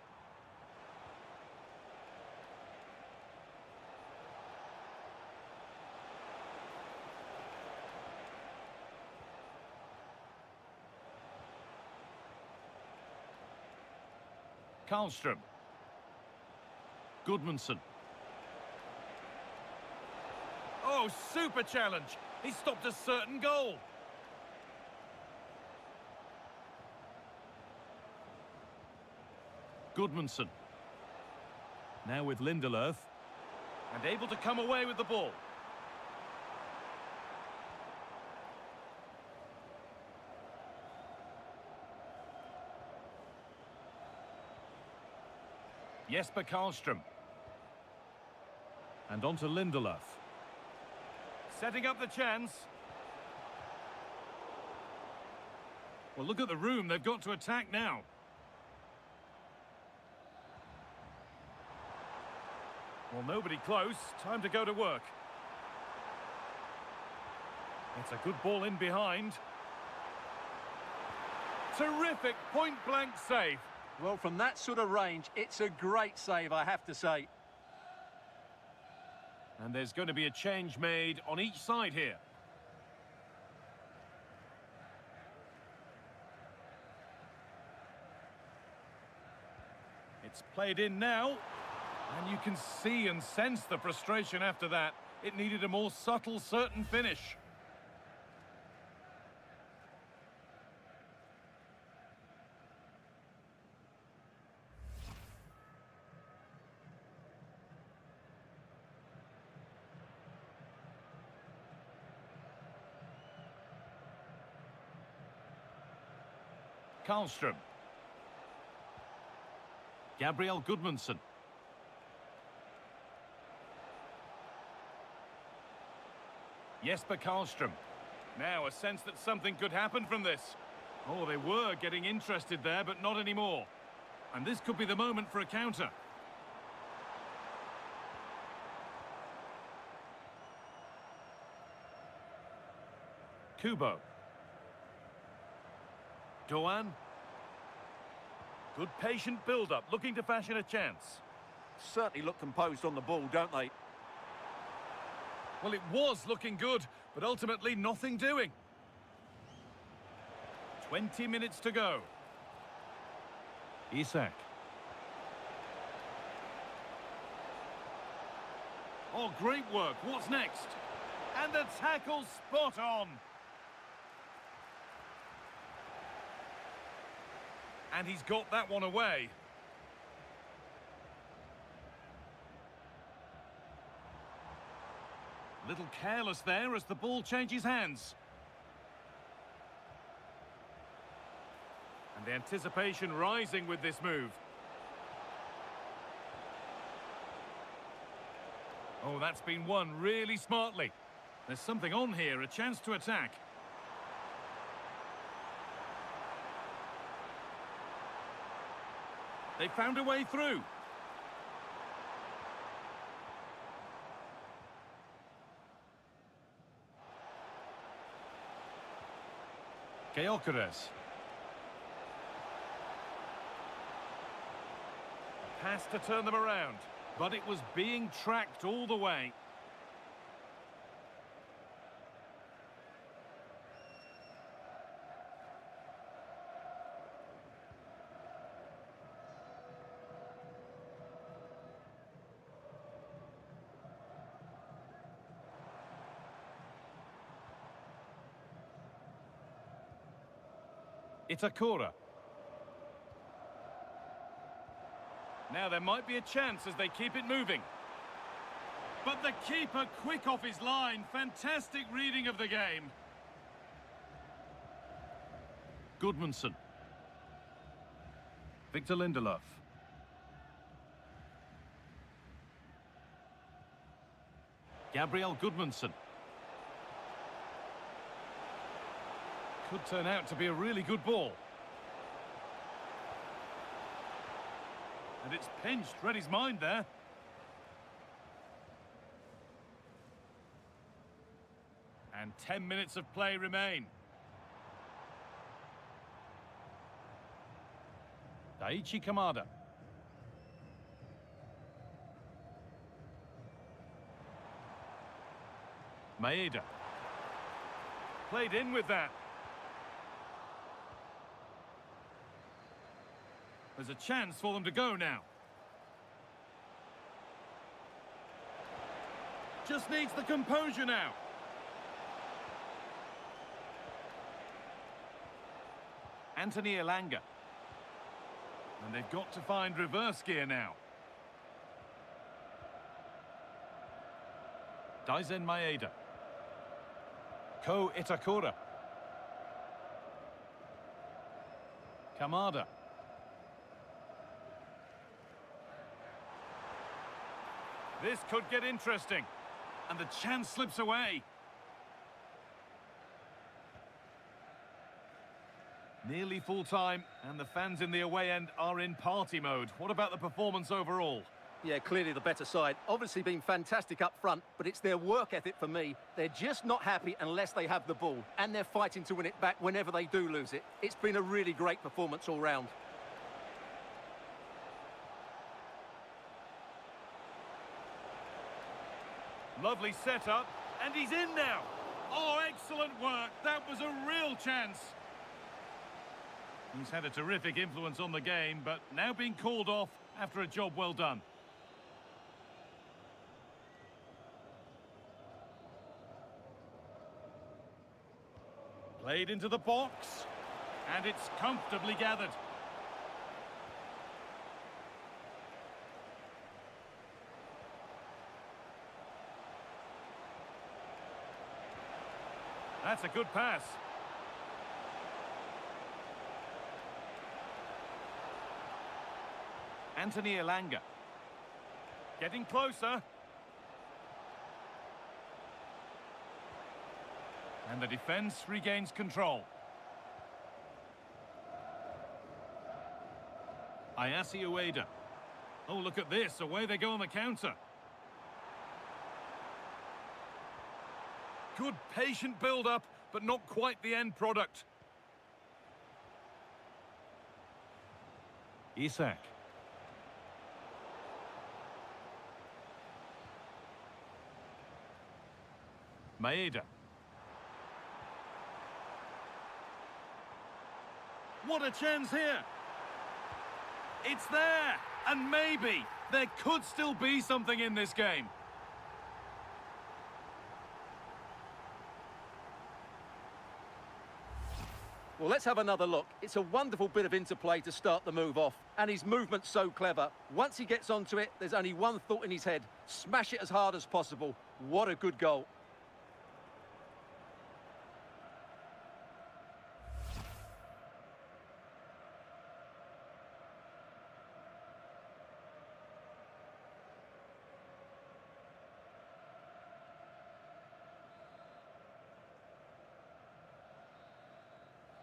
Karlström. Goodmanson. Oh, super challenge. He stopped a certain goal. Goodmanson. Now with Lindelöf. And able to come away with the ball. Jesper Karlström. And on to Lindelöf. Setting up the chance. Well, look at the room. They've got to attack now. Well, nobody close. Time to go to work. It's a good ball in behind. Terrific point-blank save. Well, from that sort of range, it's a great save, I have to say. And there's going to be a change made on each side here. It's played in now. And you can see and sense the frustration after that. It needed a more subtle, certain finish. Karlström. Gabriel Gudmundsson. Jesper Karlström. Now a sense that something could happen from this. Oh, they were getting interested there, but not anymore. And this could be the moment for a counter. Kubo. Doan. Good patient build-up, looking to fashion a chance. Certainly look composed on the ball, don't they? Well, it was looking good, but ultimately nothing doing. 20 minutes to go. Isak. Oh, great work. What's next? And the tackle spot on. And he's got that one away. Little careless there as the ball changes hands. And the anticipation rising with this move. Oh, that's been won really smartly. There's something on here, a chance to attack. They found a way through. Gyökeres. Pass to turn them around, but it was being tracked all the way. Itakura. Now there might be a chance as they keep it moving. But the keeper quick off his line. Fantastic reading of the game. Gudmundsson. Victor Lindelof. Gabriel Gudmundsson. Could turn out to be a really good ball. And it's pinched, read his mind there. And 10 minutes of play remain. Daichi Kamada. Maeda. Played in with that. There's a chance for them to go now. Just needs the composure now. Anthony Elanga. And they've got to find reverse gear now. Daizen Maeda. Ko Itakura. Kamada. This could get interesting. And the chance slips away. Nearly full time, and the fans in the away end are in party mode. What about the performance overall? Yeah, clearly the better side. Obviously been fantastic up front, but it's their work ethic for me. They're just not happy unless they have the ball, and they're fighting to win it back whenever they do lose it. It's been a really great performance all round. Lovely setup, and he's in now. Oh, excellent work. That was a real chance. He's had a terrific influence on the game, but now being called off after a job well done. Played into the box, and it's comfortably gathered. That's a good pass. Anthony Elanga. Getting closer. And the defence regains control. Ayase Ueda. Oh, look at this. Away they go on the counter. Good patient build-up, but not quite the end product. Isak. Maeda. What a chance here! It's there! And maybe there could still be something in this game. Well, let's have another look. It's a wonderful bit of interplay to start the move off, and his movement's so clever. Once he gets onto it, there's only one thought in his head: smash it as hard as possible. What a good goal.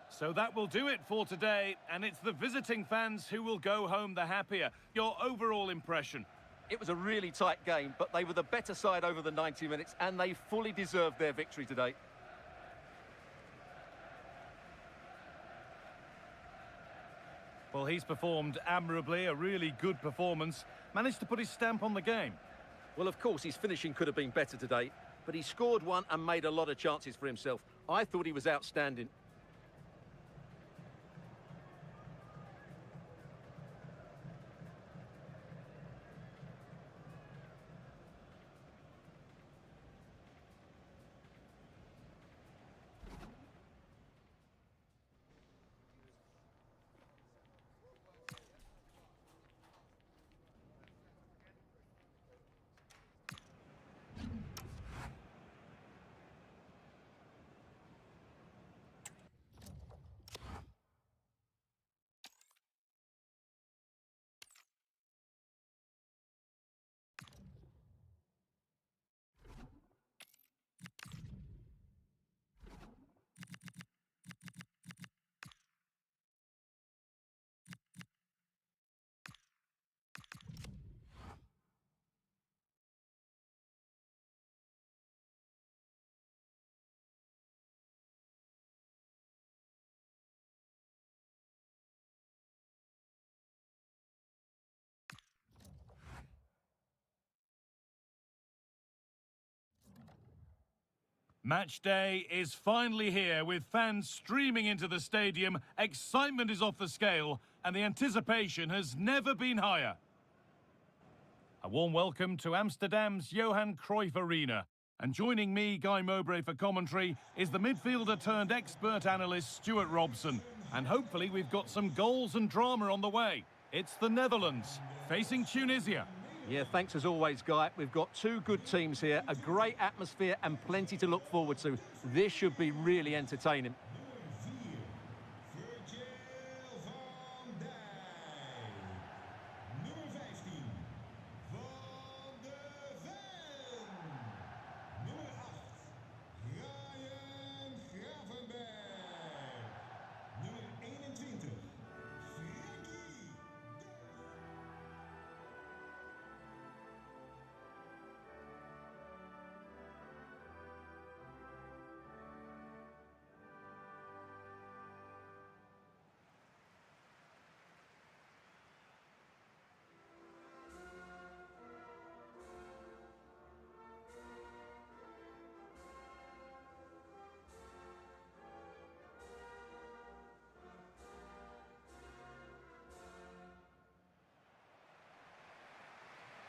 So that will do it for today, and it's the visiting fans who will go home the happier. Your overall impression? It was a really tight game, but they were the better side over the 90 minutes, and they fully deserved their victory today. Well, he's performed admirably, a really good performance. Managed to put his stamp on the game. Well, of course, his finishing could have been better today, but he scored one and made a lot of chances for himself. I thought he was outstanding. Match day is finally here, with fans streaming into the stadium. Excitement is off the scale, and the anticipation has never been higher. A warm welcome to Amsterdam's Johan Cruyff Arena. And joining me, Guy Mowbray, for commentary is the midfielder turned expert analyst Stuart Robson. And hopefully we've got some goals and drama on the way. It's the Netherlands facing Tunisia. Yeah, thanks as always, Guy. We've got two good teams here, a great atmosphere and plenty to look forward to. This should be really entertaining. Nummer 21,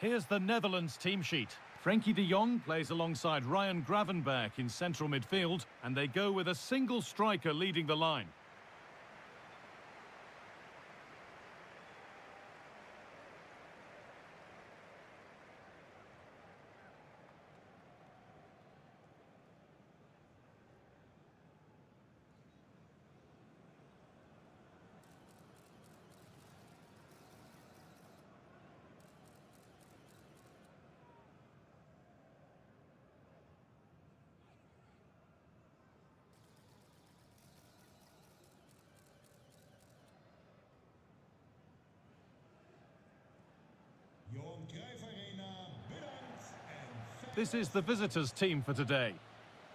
Here's the Netherlands team sheet. Frenkie de Jong plays alongside Ryan Gravenberch in central midfield, and they go with a single striker leading the line. This is the visitors' team for today.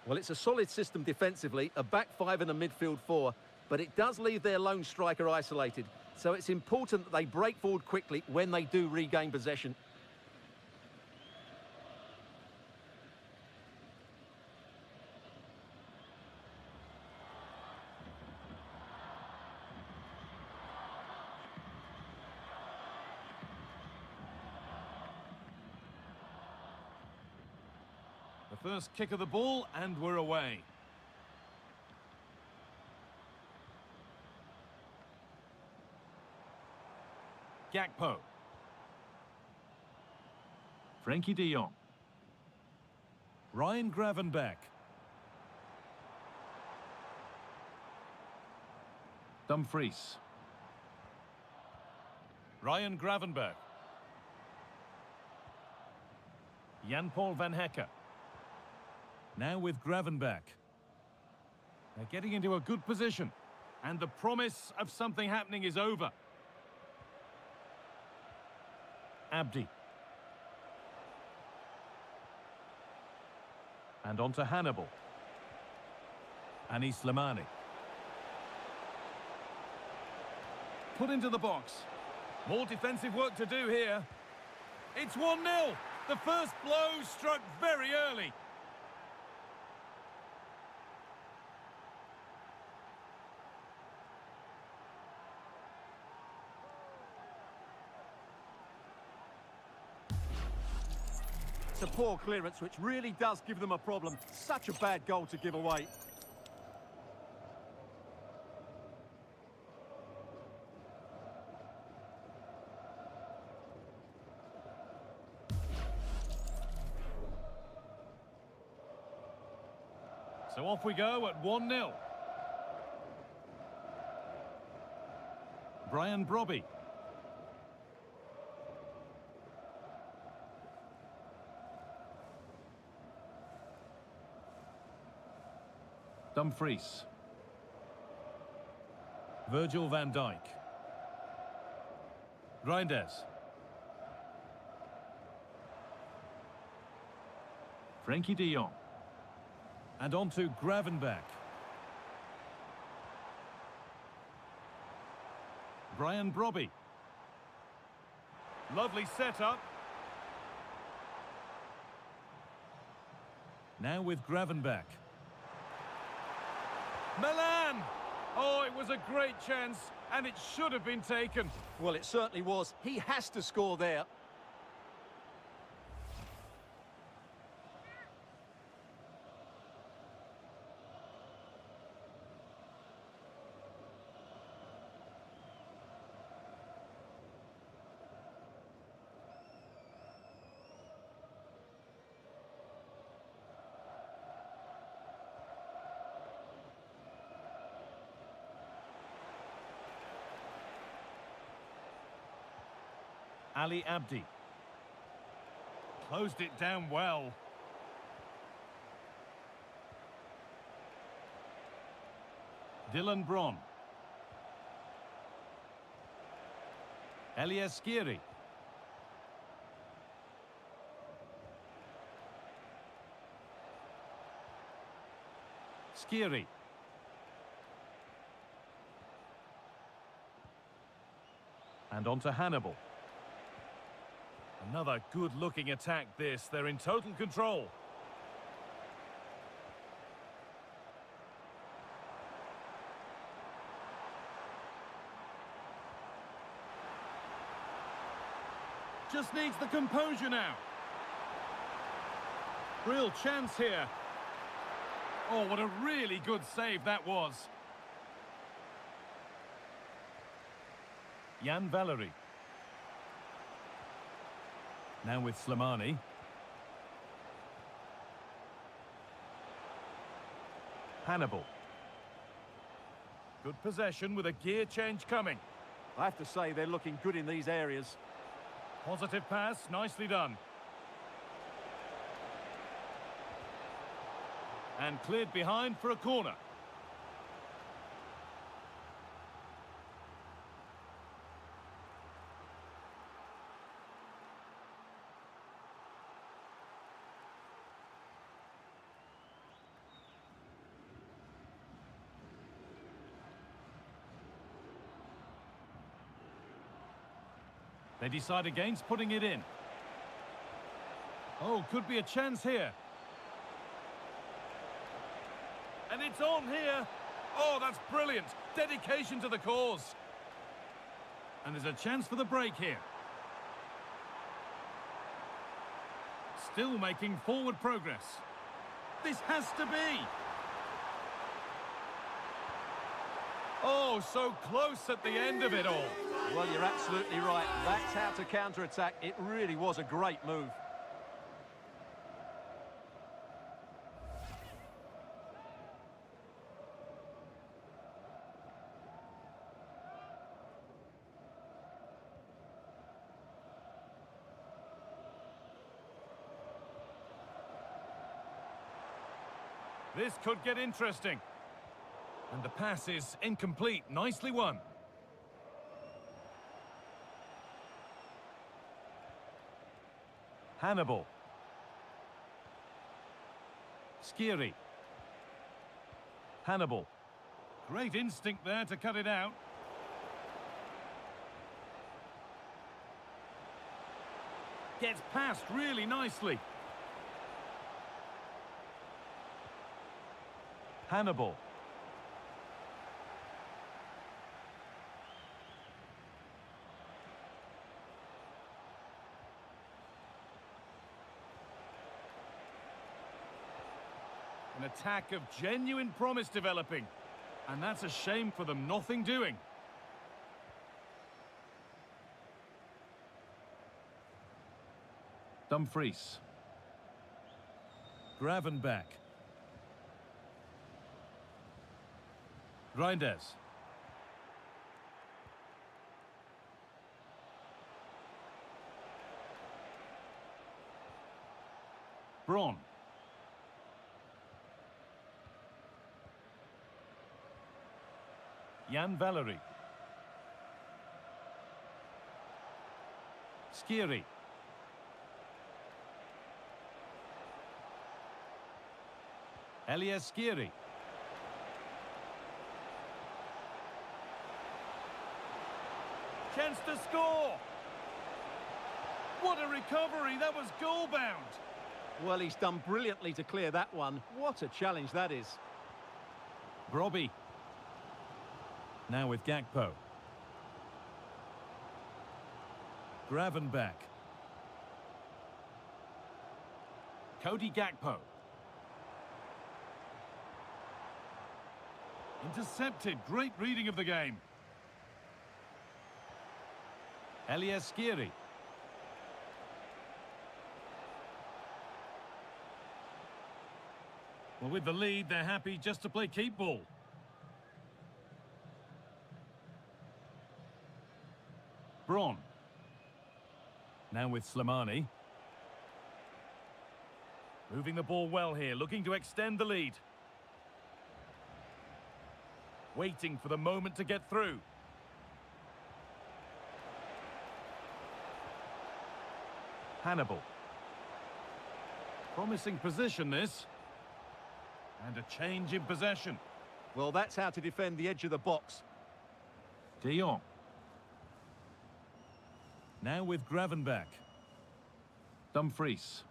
Well, it's a solid system defensively, a back five and a midfield four, but it does leave their lone striker isolated. So it's important that they break forward quickly when they do regain possession. The first kick of the ball, and we're away. Gakpo. Frenkie de Jong. Ryan Gravenberch. Dumfries. Ryan Gravenberch. Jan-Paul van Hecke. Now with Gravenberch. They're getting into a good position. And the promise of something happening is over. Abdi. And on to Hannibal. Anis Slimani. Put into the box. More defensive work to do here. It's 1-0. The first blow struck very early. It's a poor clearance, which really does give them a problem. Such a bad goal to give away. So off we go at 1-0. Brian Brobby. Dumfries. Virgil van Dijk. Reinders. Frenkie de Jong. And on to Gravenberch. Brian Brobby. Lovely setup. Now with Gravenberch. Milan! Oh, it was a great chance, and it should have been taken. Well, it certainly was. He has to score there. Ali Abdi. Closed it down well. Dylan Bron. Elias Skiri. Skiri. And on to Hannibal. Another good-looking attack this. They're in total control. Just needs the composure now. Real chance here. Oh, what a really good save that was. Jan Valery. Now with Slimani. Hannibal. Good possession with a gear change coming. I have to say they're looking good in these areas. Positive pass, nicely done. And cleared behind for a corner. They decide against putting it in. Oh, could be a chance here. And it's on here. Oh, that's brilliant. Dedication to the cause. And there's a chance for the break here. Still making forward progress. This has to be. Oh, so close at the end of it all. Well, you're absolutely right. That's how to counter-attack. It really was a great move. This could get interesting. And the pass is incomplete. Nicely won. Hannibal. Skiri. Hannibal. Great instinct there to cut it out. Gets past really nicely. Hannibal. An attack of genuine promise developing. And that's a shame for them, nothing doing. Dumfries. Gravenberch. Reinders. Braun. Jan Valery. Skiri. Elias Skiri. Chance to score. What a recovery. That was goal bound. Well, he's done brilliantly to clear that one. What a challenge that is. Brobby. Now with Gakpo. Gravenberch. Cody Gakpo. Intercepted. Great reading of the game. Elias Skiri. Well, with the lead, they're happy just to play keep ball. Braun. Now with Slimani. Moving the ball well here, looking to extend the lead. Waiting for the moment to get through. Hannibal. Promising position, this. And a change in possession. Well, that's how to defend the edge of the box. De Jong. Now with Gravenberch. Dumfries.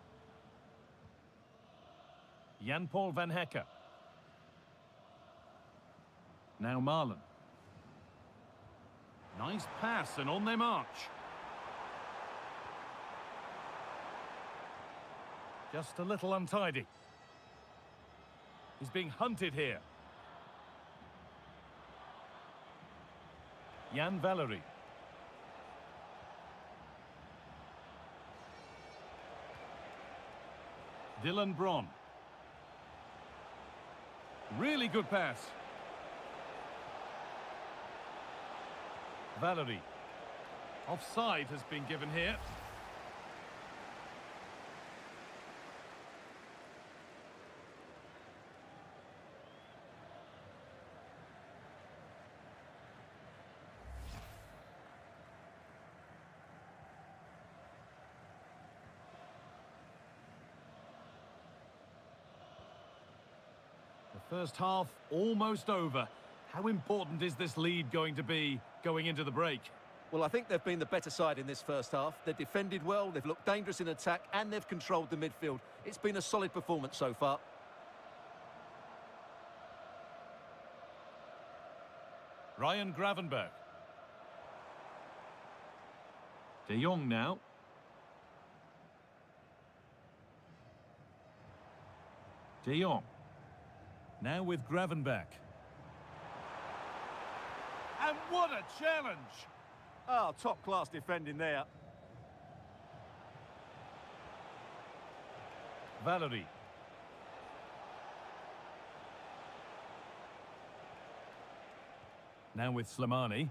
Jan-Paul van Hecke. Now Marlon. Nice pass and on their march. Just a little untidy. He's being hunted here. Jan Valery. Dylan Bron. Really good pass. Valery. Offside has been given here. The first half almost over. How important is this lead going to be going into the break? Well, I think they've been the better side in this first half. They've defended well, they've looked dangerous in attack, and they've controlled the midfield. It's been a solid performance so far. Ryan Gravenberg. De Jong now. De Jong. Now with Gravenberg. And what a challenge! Oh, top-class defending there. Valery. Now with Slimani.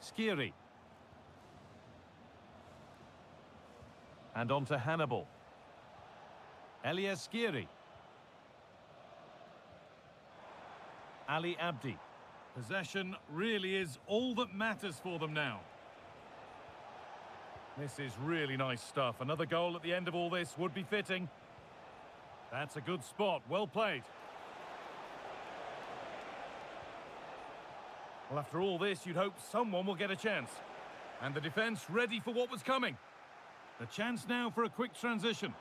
Skiri. And on to Hannibal. Elias Skiri. Ali Abdi. Possession really is all that matters for them now. This is really nice stuff. Another goal at the end of all this would be fitting. That's a good spot. Well played. Well, after all this, you'd hope someone will get a chance. And the defence ready for what was coming. The chance now for a quick transition.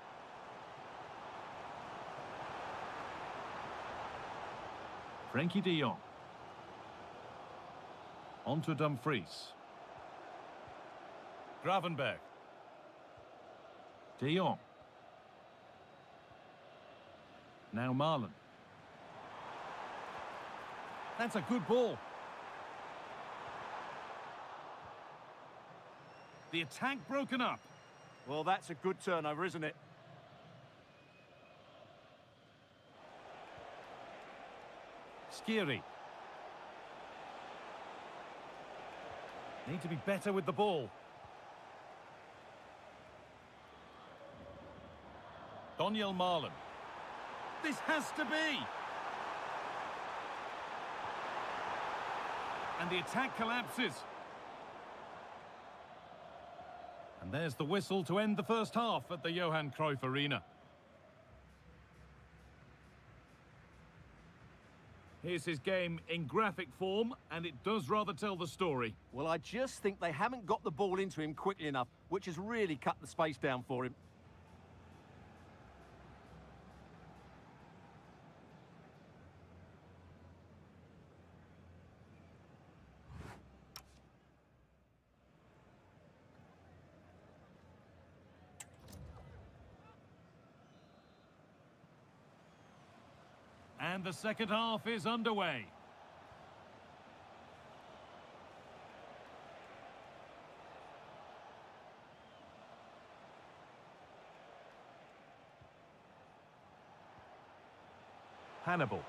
Frankie de Jong. On to Dumfries. Gravenberg. De Jong. Now Marlon. That's a good ball. The attack broken up. Well, that's a good turnover, isn't it? Skiri. Need to be better with the ball. Daniel Marlon. This has to be! And the attack collapses. And there's the whistle to end the first half at the Johan Cruyff Arena. Here's his game in graphic form, and it does rather tell the story. Well, I just think they haven't got the ball into him quickly enough, which has really cut the space down for him. And the second half is underway. Hannibal.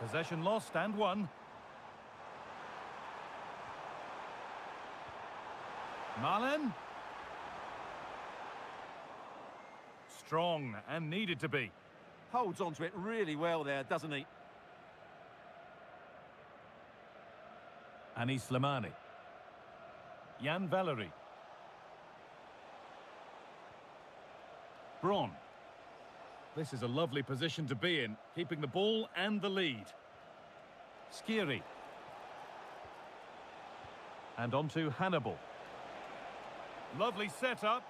Possession lost and won. Marlon. Strong and needed to be. Holds on to it really well there, doesn't he? Anis Slimani. Jan Valery. Bron. This is a lovely position to be in, keeping the ball and the lead. Skiri. And on to Hannibal. Lovely setup.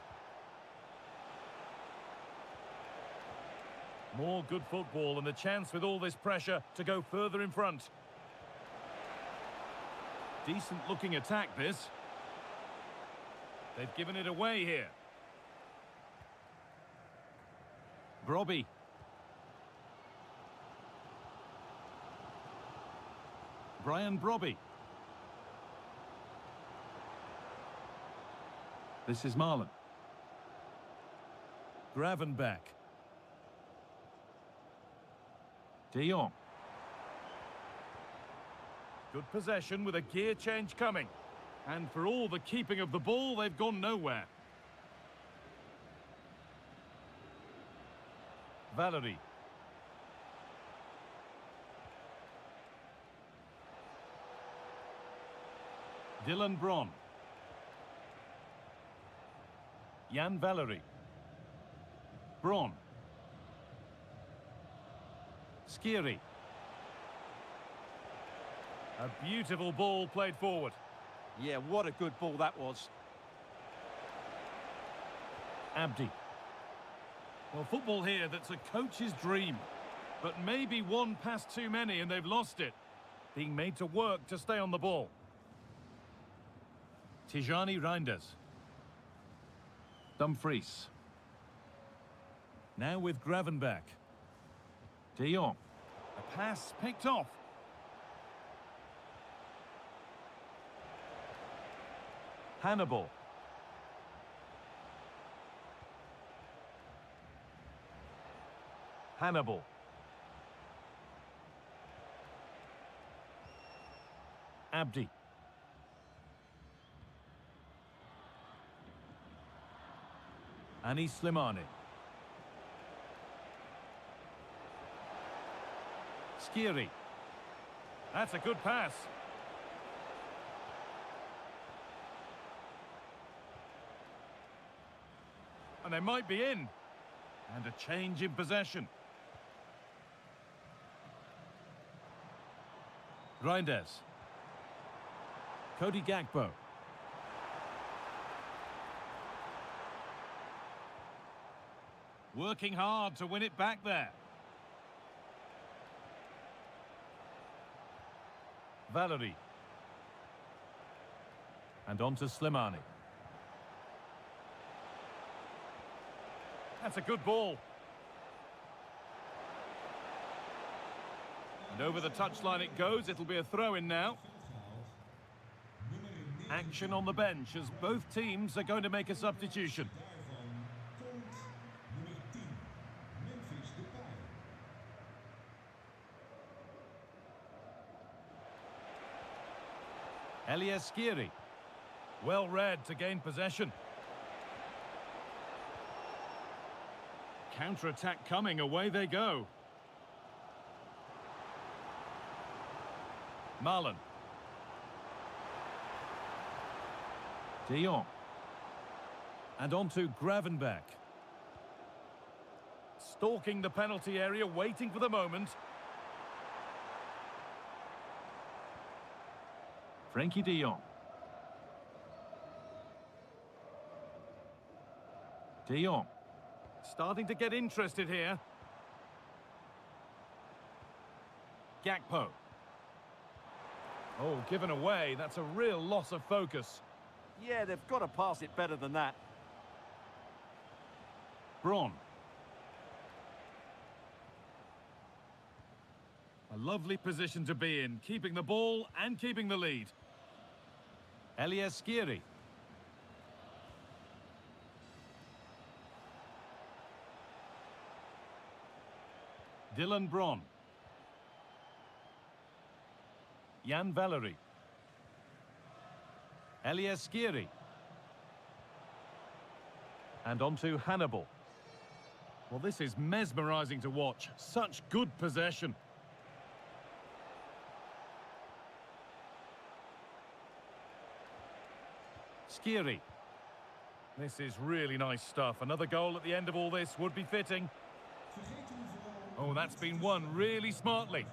More good football and the chance with all this pressure to go further in front. Decent looking attack, this. They've given it away here. Brobby. Brian Brobby. This is Marlon. Gravenbeck. De Jong. Good possession with a gear change coming. And for all the keeping of the ball, they've gone nowhere. Valerie. Dylan Bron. Jan Valerie. Bron. Skiri. A beautiful ball played forward. Yeah, what a good ball that was. Abdi. Well, football here, that's a coach's dream. But maybe one pass too many and they've lost it. Being made to work to stay on the ball. Tijani Reinders. Dumfries. Now with Gravenbeck. De Jong. A pass picked off. Hannibal. Hannibal. Abdi. Anis Slimani. Skiri. That's a good pass. And they might be in. And a change in possession. Reinders. Cody Gakpo. Working hard to win it back there. Valerie. And on to Slimani. That's a good ball. And over the touchline it goes. It'll be a throw-in now. Action on the bench as both teams are going to make a substitution. Elias Skiri. Well read to gain possession. Counter-attack coming, away they go. Marlon. De Jong. And on to Gravenbeck. Stalking the penalty area, waiting for the moment. Frankie de Jong. De Jong. Starting to get interested here. Gakpo. Oh, given away. That's a real loss of focus. Yeah, they've got to pass it better than that. Bron. A lovely position to be in, keeping the ball and keeping the lead. Elias Skiri. Dylan Bron. Jan Valerie. Elias Skiri. And on to Hannibal. Well, this is mesmerising to watch. Such good possession. Skiri. This is really nice stuff. Another goal at the end of all this would be fitting. Oh, that's been won really smartly.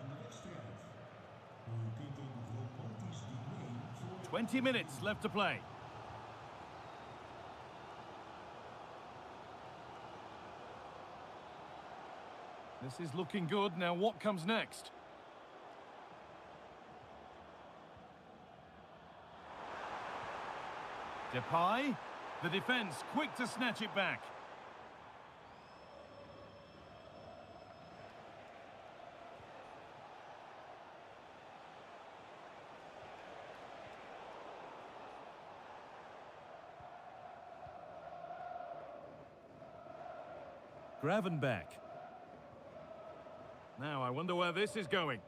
20 minutes left to play. This is looking good. Now what comes next? Depay, the defence quick to snatch it back. Gravenberch. Now I wonder where this is going.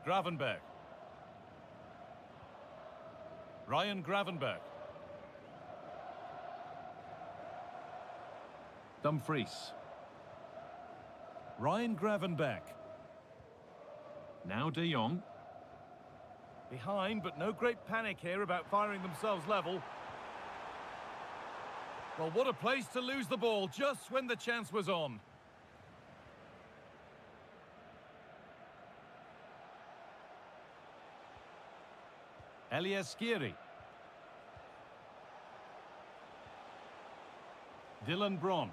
Gravenberch. Ryan Gravenberch. Dumfries. Ryan Gravenberch. Now De Jong. Behind, but no great panic here about firing themselves level. Well, what a place to lose the ball just when the chance was on. Elias Skiri. Dylan Bron.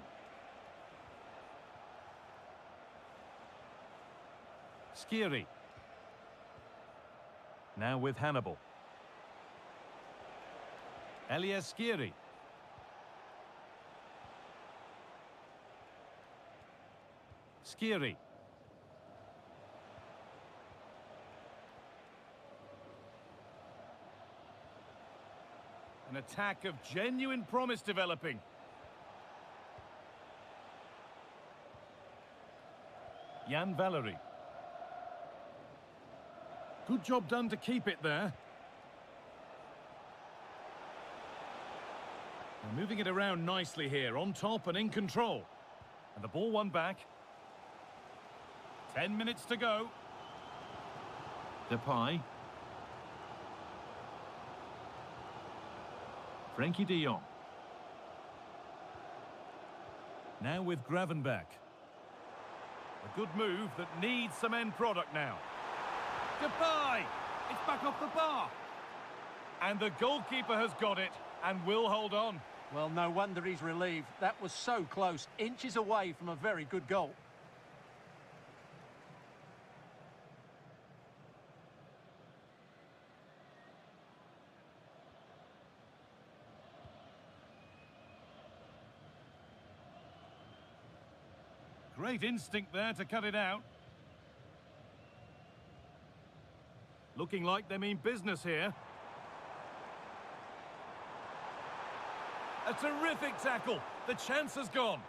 Skiri. Now with Hannibal. Elias Skiri. Skiri. An attack of genuine promise developing. Jan Valery. Good job done to keep it there. They're moving it around nicely here, on top and in control. And the ball won back. 10 minutes to go. Depay. Frankie de Jong. Now with Gravenberch. A good move that needs some end product now. Depay! It's back off the bar. And the goalkeeper has got it and will hold on. Well, no wonder he's relieved. That was so close, inches away from a very good goal. Great instinct there to cut it out. Looking like they mean business here. A terrific tackle. The chance has gone.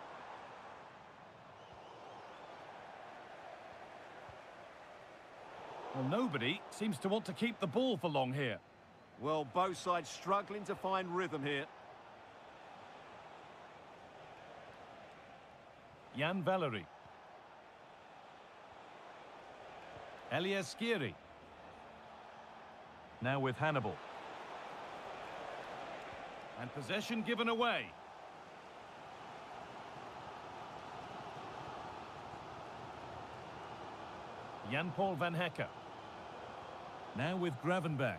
Well, nobody seems to want to keep the ball for long here. Well, both sides struggling to find rhythm here. Jan Valery. Elias Skiri. Now with Hannibal. And possession given away. Jan-Paul van Hecke. Now with Gravenberch.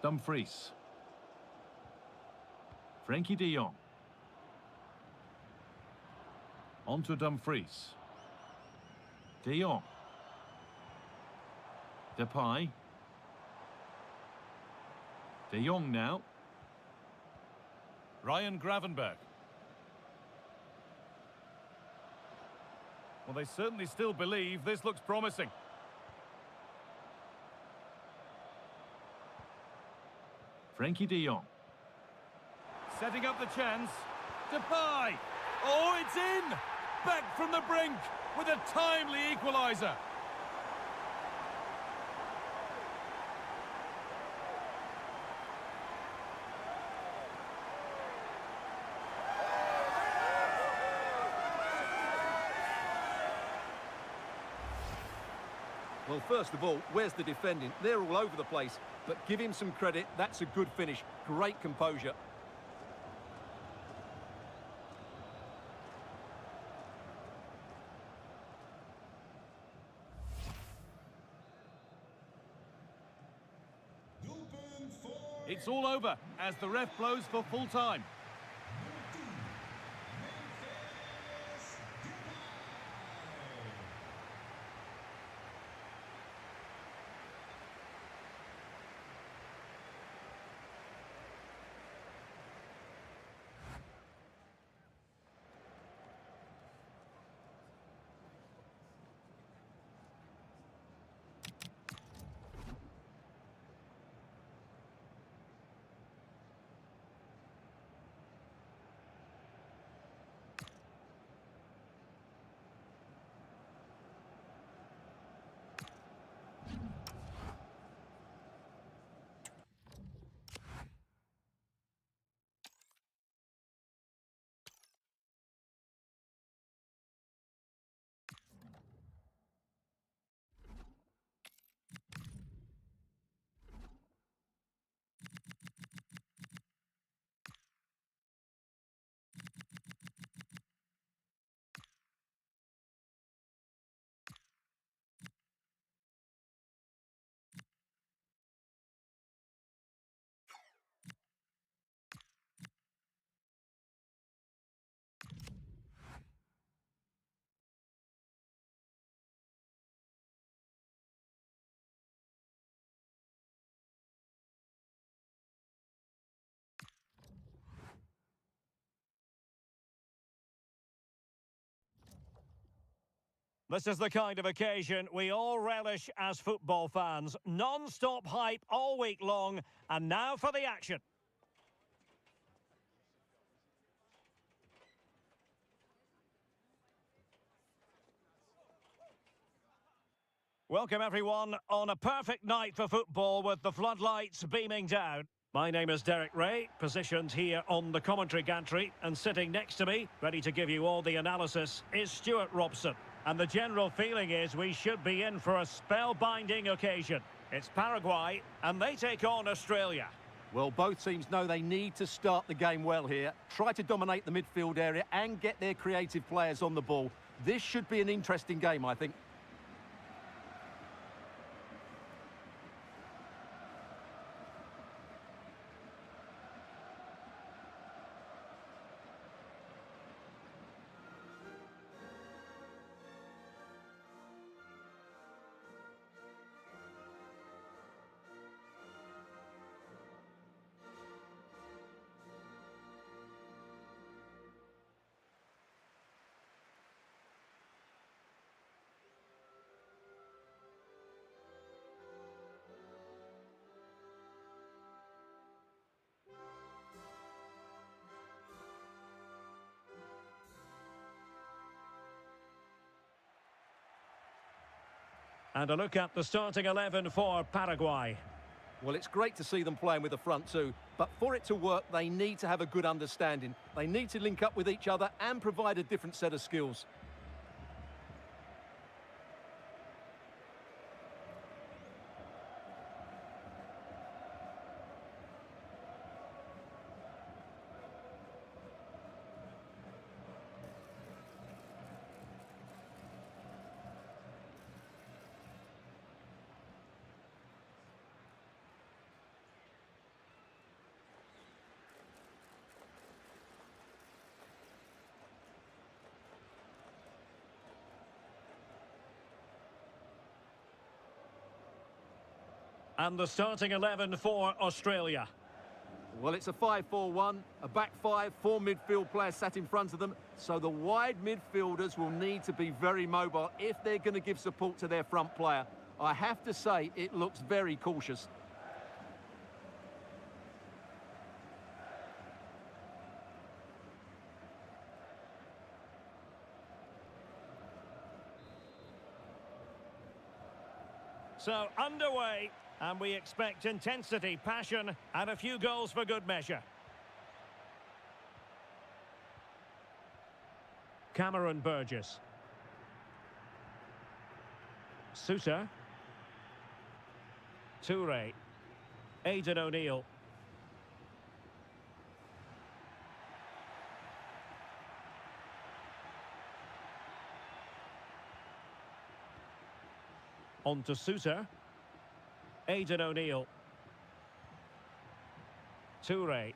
Dumfries. Frankie de Jong. On to Dumfries. De Jong. Depay. De Jong now. Ryan Gravenberch. Well, they certainly still believe this looks promising. Frankie de Jong. Setting up the chance. Depay. Oh, it's in! Back from the brink with a timely equaliser. Well, first of all, where's the defending? They're all over the place, but give him some credit. That's a good finish. Great composure. It's all over as the ref blows for full time. This is the kind of occasion we all relish as football fans. Non-stop hype all week long, and now for the action. Welcome everyone on a perfect night for football with the floodlights beaming down. My name is Derek Ray, positioned here on the commentary gantry, and sitting next to me, ready to give you all the analysis, is Stuart Robson. And the general feeling is we should be in for a spellbinding occasion. It's Paraguay, and they take on Australia. Well, both teams know they need to start the game well here, try to dominate the midfield area and get their creative players on the ball. This should be an interesting game, I think. And a look at the starting 11 for Paraguay. Well, it's great to see them playing with the front two, but for it to work, they need to have a good understanding. They need to link up with each other and provide a different set of skills. And the starting 11 for Australia. Well, it's a 5-4-1, a back five, four midfield players sat in front of them, so the wide midfielders will need to be very mobile if they're going to give support to their front player. I have to say, it looks very cautious. So, underway. And we expect intensity, passion, and a few goals for good measure. Cameron Burgess. Sousa. Toure. Aidan O'Neill. On to Sousa. Aidan O'Neill. Toure.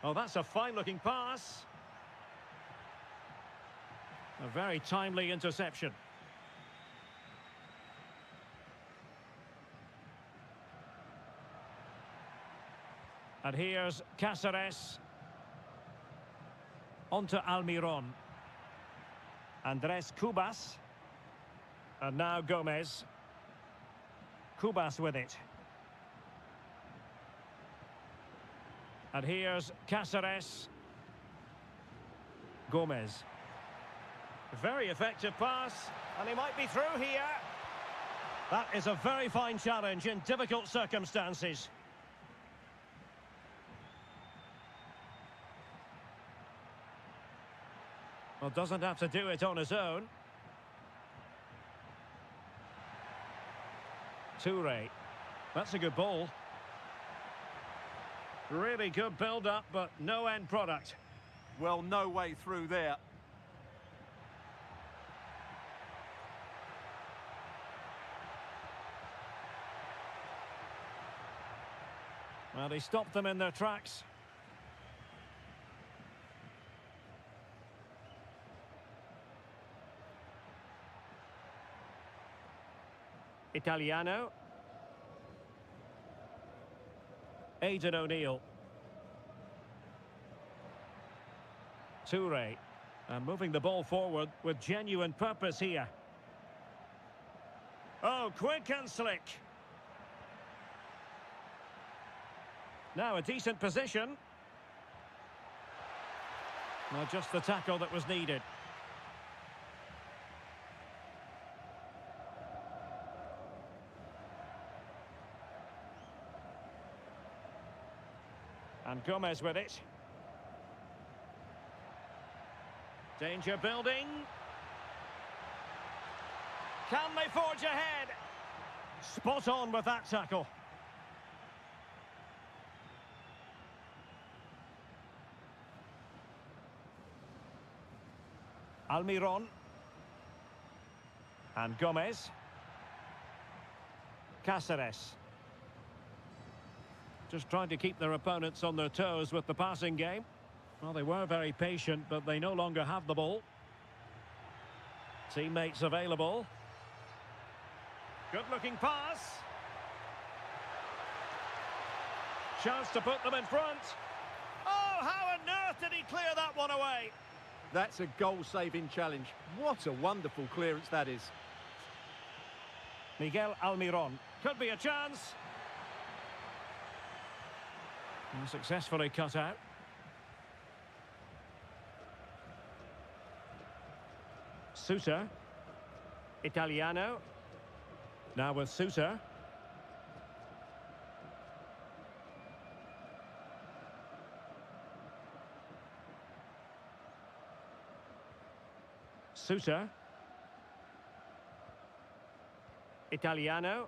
Oh, that's a fine-looking pass. A very timely interception. And here's Cáceres. On to Almiron. Andrés Cubas. And now Gomez. Cubas with it. And here's Cáceres. Gomez. Very effective pass, and he might be through here. That is a very fine challenge in difficult circumstances. Well, doesn't have to do it on his own. Toure. That's a good ball. Really good build-up, but no end product. Well, no way through there. Well, he stopped them in their tracks. Italiano. Aidan O'Neill. Toure. And moving the ball forward with genuine purpose here. Oh, quick and slick. Now a decent position. Well, just the tackle that was needed. And Gomez with it. Danger building. Can they forge ahead? Spot on with that tackle. Almiron. And Gomez. Cáceres. Just trying to keep their opponents on their toes with the passing game. Well, they were very patient, but they no longer have the ball. Teammates available. Good-looking pass. Chance to put them in front. Oh, how on earth did he clear that one away? That's a goal-saving challenge. What a wonderful clearance that is. Miguel Almiron. Could be a chance. And successfully cut out. Sousa. Italiano. Now with Sousa. Sousa. Italiano.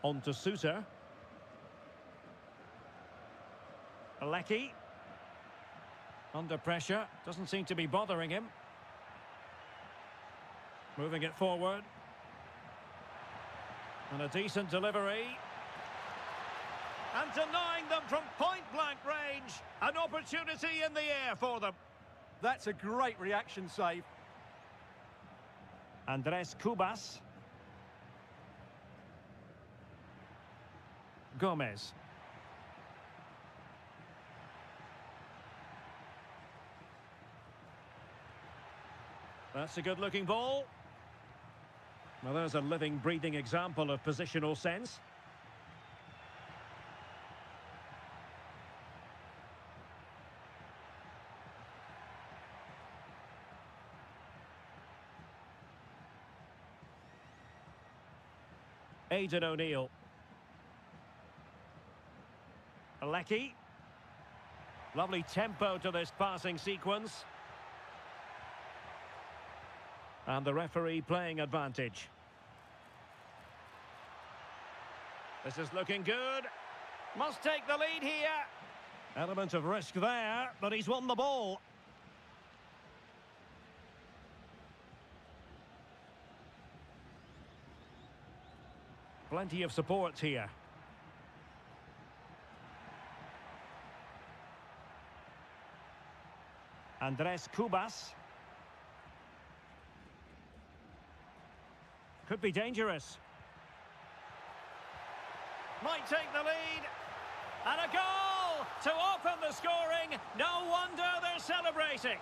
On to Sousa. Alecki. Under pressure. Doesn't seem to be bothering him. Moving it forward. And a decent delivery. And denying them from point-blank range. An opportunity in the air for them. That's a great reaction save. Andres Cubas. Gomez. That's a good-looking ball. Well, there's a living, breathing example of positional sense. Aidan O'Neill. Alecki. Lovely tempo to this passing sequence. And the referee playing advantage. This is looking good. Must take the lead here. Element of risk there, but he's won the ball. Plenty of support here. Andres Cubas. Could be dangerous. Might take the lead. And a goal to open the scoring. No wonder they're celebrating.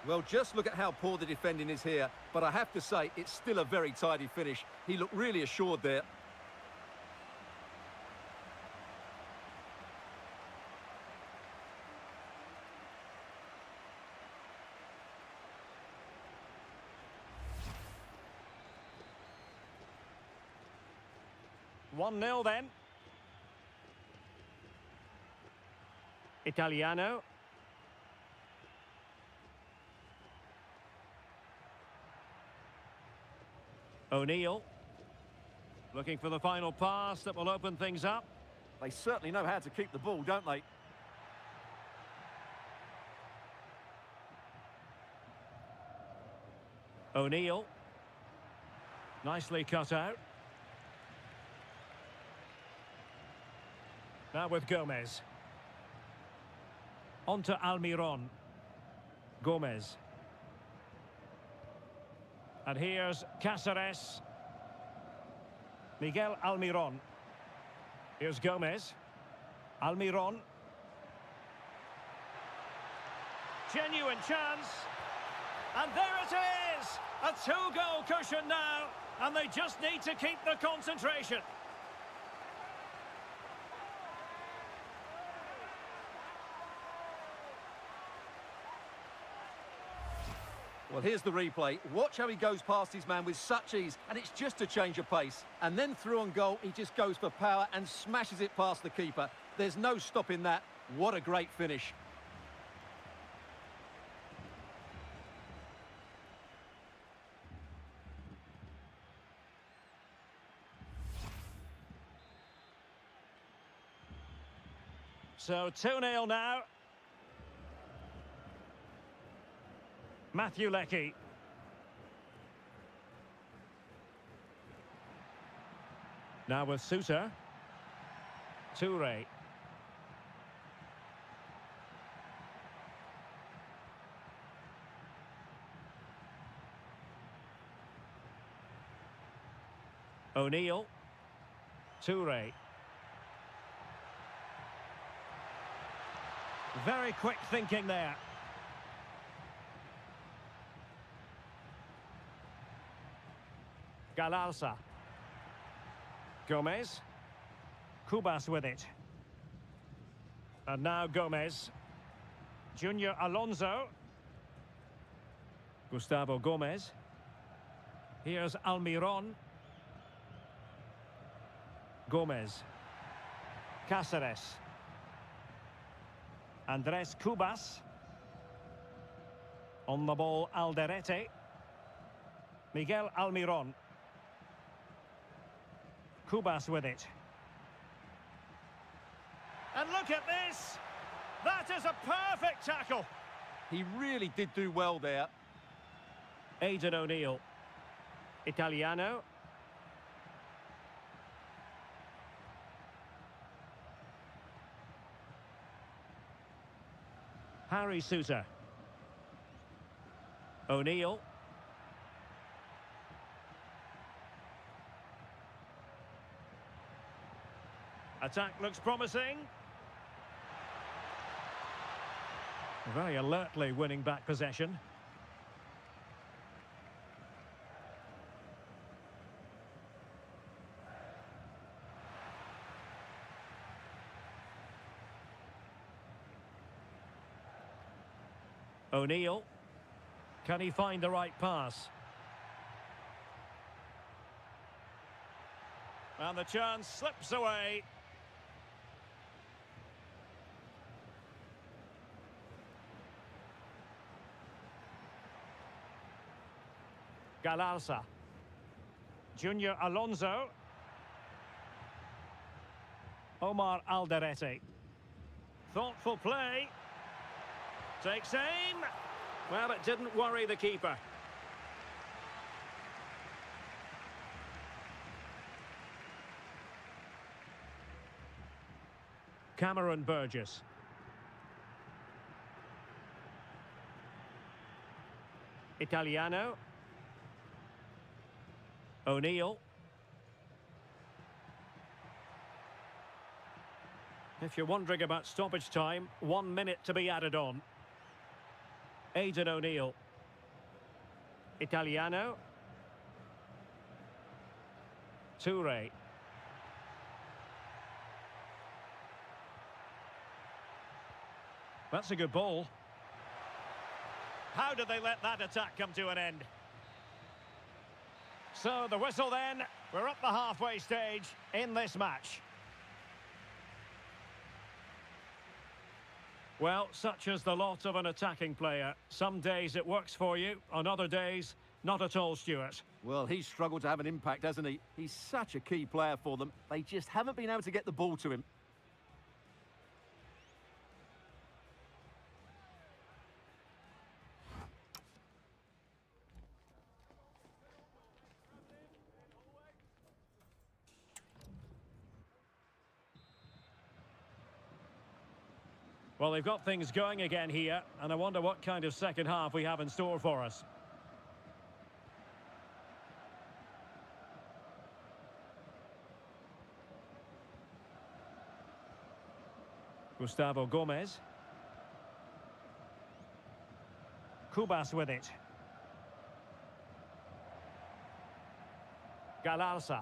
Well, just look at how poor the defending is here. But I have to say, it's still a very tidy finish. He looked really assured there. One 0 then. Italiano. O'Neill. Looking for the final pass that will open things up. They certainly know how to keep the ball, don't they? O'Neill. Nicely cut out. Now with Gomez. On to Almiron. Gomez. And here's Cáceres. Miguel Almiron. Here's Gomez. Almiron. Genuine chance. And there it is! A two-goal cushion now. And they just need to keep the concentration. Well, here's the replay. Watch how he goes past his man with such ease, and it's just a change of pace. And then through on goal, he just goes for power and smashes it past the keeper. There's no stopping that. What a great finish. So 2-0 now. Matthew Leckie. Now with Sousa. Toure. O'Neill. Toure. Very quick thinking there. Galarza. Gomez. Cubas with it. And now Gomez. Junior Alonso. Gustavo Gomez. Here's Almiron. Gomez. Cáceres. Andres Cubas. On the ball, Alderete. Miguel Almiron. Cubas with it. And look at this! That is a perfect tackle! He really did do well there. Aidan O'Neill. Italiano. Harry Sousa. O'Neill. Attack looks promising. Very alertly winning back possession. O'Neill. Can he find the right pass? And the chance slips away. Galarza. Junior Alonso. Omar Alderete. Thoughtful play. Takes aim. Well, it didn't worry the keeper. Cameron Burgess. Italiano. O'Neill. If you're wondering about stoppage time, 1 minute to be added on. Aidan O'Neill. Italiano. Toure. That's a good ball. How did they let that attack come to an end? So the whistle then, we're up the halfway stage in this match. Well, such is the lot of an attacking player. Some days it works for you, on other days, not at all, Stuart. Well, he's struggled to have an impact, hasn't he? He's such a key player for them. They just haven't been able to get the ball to him. Well, they've got things going again here, and I wonder what kind of second half we have in store for us. Gustavo Gomez. Kubas with it. Galarza.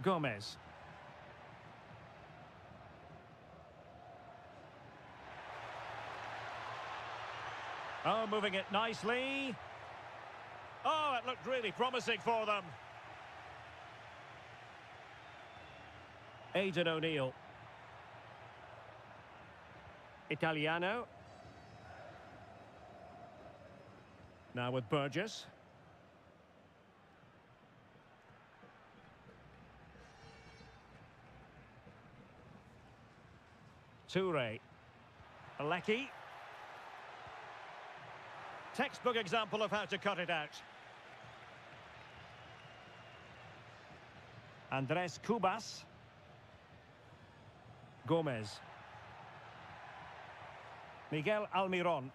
Gomez. Oh, moving it nicely. Oh, it looked really promising for them. Aidan O'Neill. Italiano. Now with Burgess. Toure. Alecki. Textbook example of how to cut it out. Andres Kubas. Gomez. Miguel Almiron.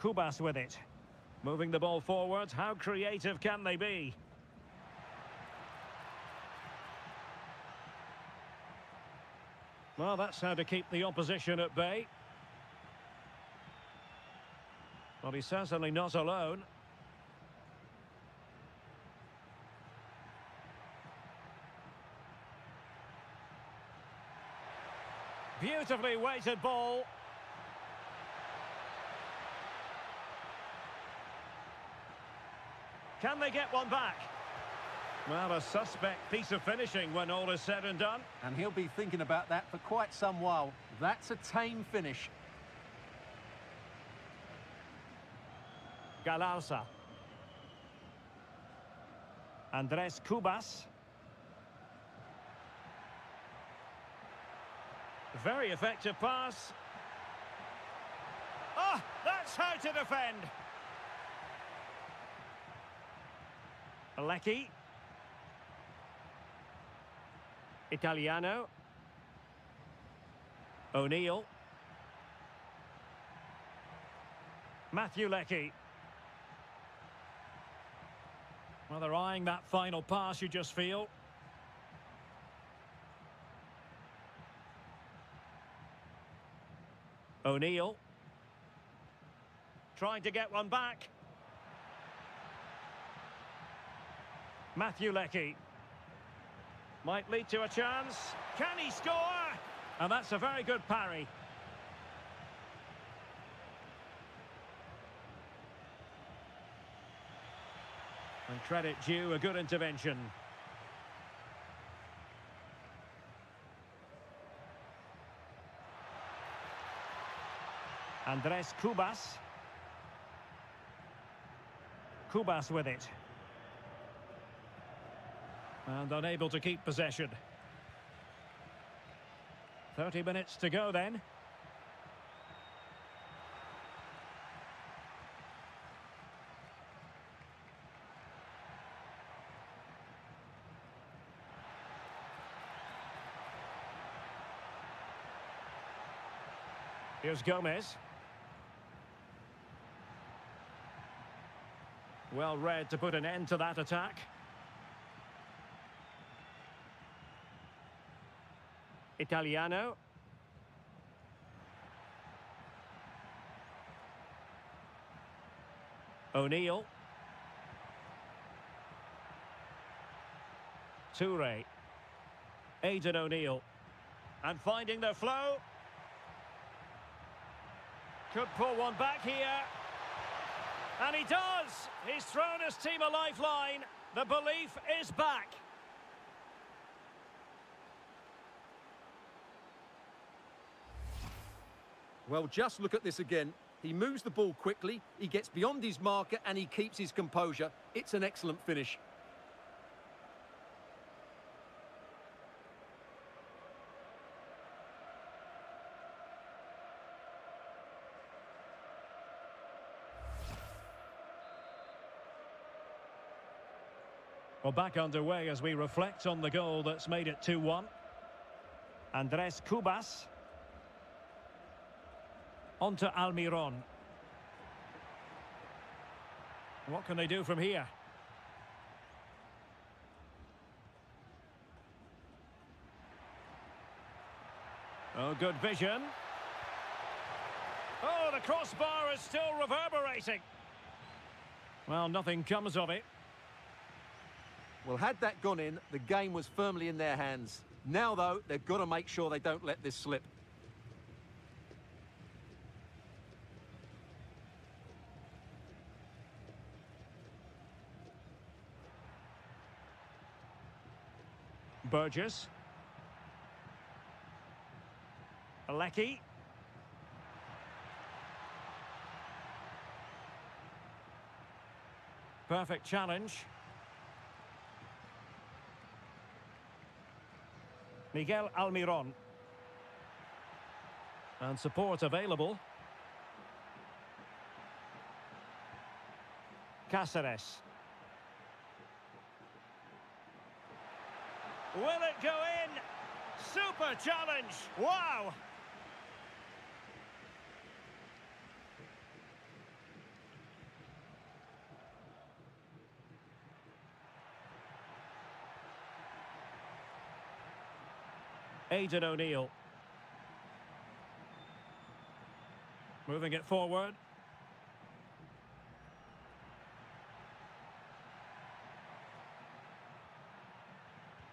Kubas with it. Moving the ball forwards. How creative can they be? Well, that's how to keep the opposition at bay. Well, he's certainly not alone. Beautifully weighted ball. Can they get one back? Well, a suspect piece of finishing when all is said and done. And he'll be thinking about that for quite some while. That's a tame finish. Galarza. Andres Kubas. Very effective pass. Oh, that's how to defend. Alecki. Italiano. O'Neill. Matthew Leckie. Well, they're eyeing that final pass, you just feel. O'Neill. Trying to get one back. Matthew Leckie. Might lead to a chance. Can he score? And that's a very good parry. And credit due, a good intervention. Andres Kubas. Kubas with it. And unable to keep possession. 30 minutes to go then. Here's Gomez. Well read to put an end to that attack. Italiano. O'Neill. Toure. Aidan O'Neill. And finding the flow. Could pull one back here. And he does! He's thrown his team a lifeline. The belief is back. Well, just look at this again. He moves the ball quickly, he gets beyond his marker and he keeps his composure. It's an excellent finish. Well, back underway as we reflect on the goal that's made it 2-1. Andres Kubas. On to Almiron. What can they do from here? Oh, good vision. Oh, the crossbar is still reverberating. Well, nothing comes of it. Well, had that gone in, the game was firmly in their hands. Now, though, they've got to make sure they don't let this slip. Burgess. Alecki. Perfect challenge. Miguel Almiron. And support available. Cáceres. Will it go in? Super challenge! Wow! Aidan O'Neill. Moving it forward.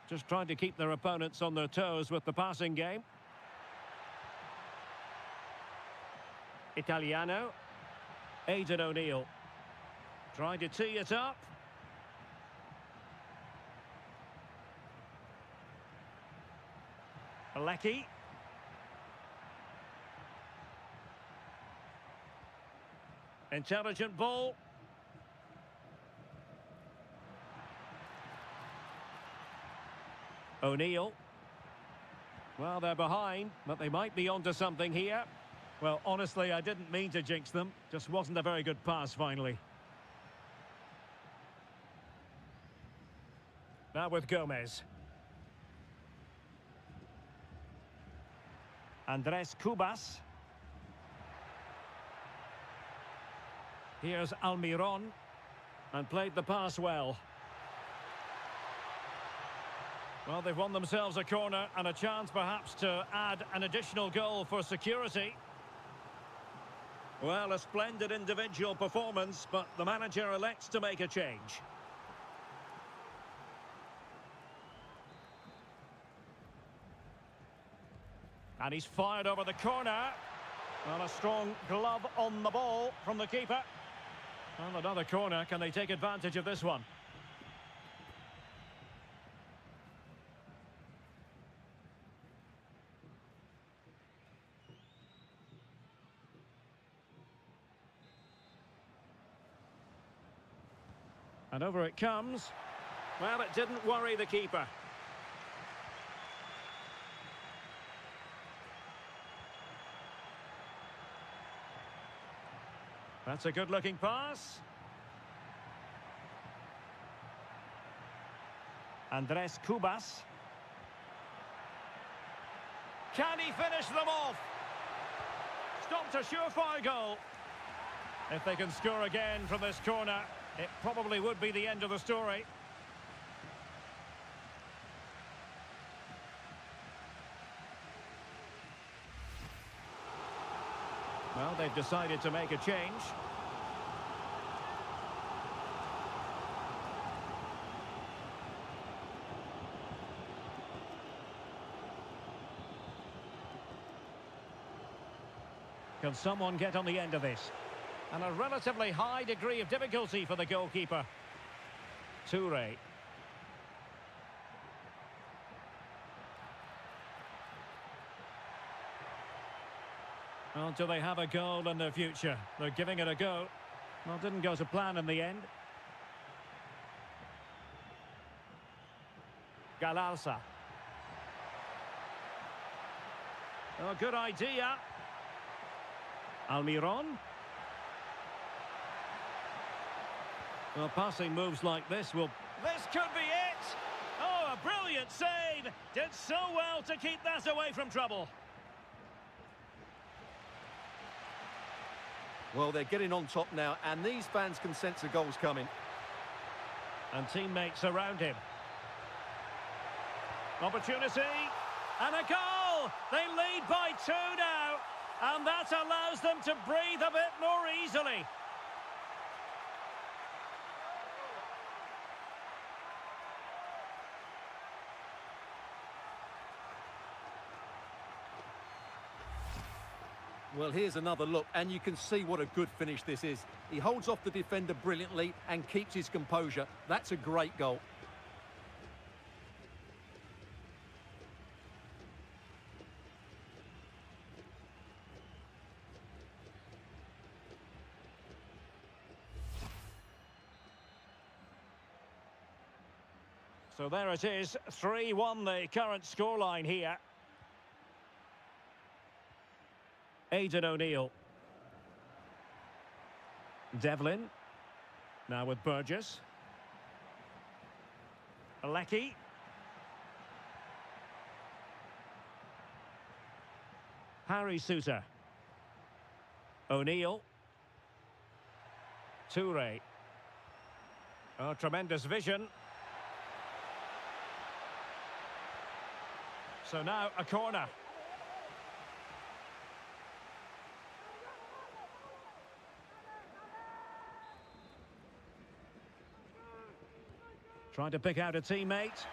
Just trying to keep their opponents on their toes with the passing game. Italiano. Aidan O'Neill. Trying to tee it up. Alecki. Intelligent ball. O'Neill. Well, they're behind, but they might be onto something here. Well, honestly, I didn't mean to jinx them. Just wasn't a very good pass, finally. Now with Gomez. Andres Cubas. Here's Almiron. And played the pass well. Well, they've won themselves a corner and a chance perhaps to add an additional goal for security. Well, a splendid individual performance, but the manager elects to make a change. And he's fired over the corner. Well, a strong glove on the ball from the keeper. Well, another corner. Can they take advantage of this one? And over it comes. Well, it didn't worry the keeper. That's a good-looking pass. Andres Cubas. Can he finish them off? Stopped a surefire goal. If they can score again from this corner, it probably would be the end of the story. Well, they've decided to make a change. Can someone get on the end of this? And a relatively high degree of difficulty for the goalkeeper. Toure. Well, do they have a goal in their future? They're giving it a go. Well, didn't go to plan in the end. Galarza. Oh, good idea. Almiron. Well, passing moves like this will... This could be it! Oh, a brilliant save! Did so well to keep that away from trouble. Well, they're getting on top now, and these fans can sense a goal's coming. And teammates around him. Opportunity, and a goal! O'Neill. They lead by 2 now, and that allows them to breathe a bit more easily. Well, here's another look, and you can see what a good finish this is. He holds off the defender brilliantly and keeps his composure. That's a great goal. So there it is, 3-1 the current scoreline here. Aidan O'Neill. Devlin. Now with Burgess. Alecki. Harry Souttar. O'Neill. Toure. Oh, tremendous vision. So now a corner. Trying to pick out a teammate.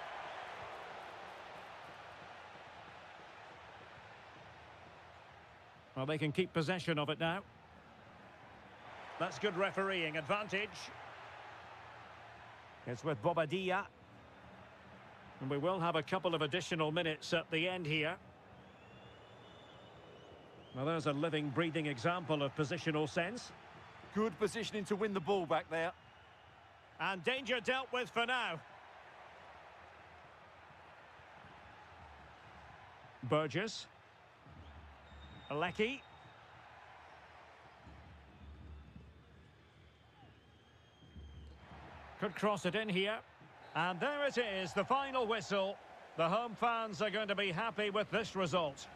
Well, they can keep possession of it now. That's good refereeing advantage. It's with Bobadilla. And we will have a couple of additional minutes at the end here. Well, there's a living, breathing example of positional sense. Good positioning to win the ball back there. And danger dealt with for now. Burgess. Alecki. Could cross it in here. And there it is, the final whistle. The home fans are going to be happy with this result.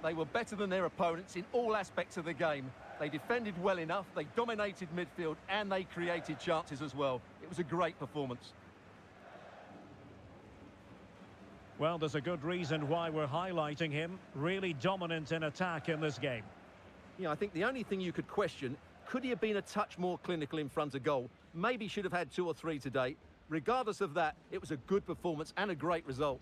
They were better than their opponents in all aspects of the game. They defended well enough, they dominated midfield, and they created chances as well. It was a great performance. Well, there's a good reason why we're highlighting him. Really dominant in attack in this game. Yeah, I think the only thing you could question, could he have been a touch more clinical in front of goal? Maybe should have had 2 or 3 today. Regardless of that, it was a good performance and a great result.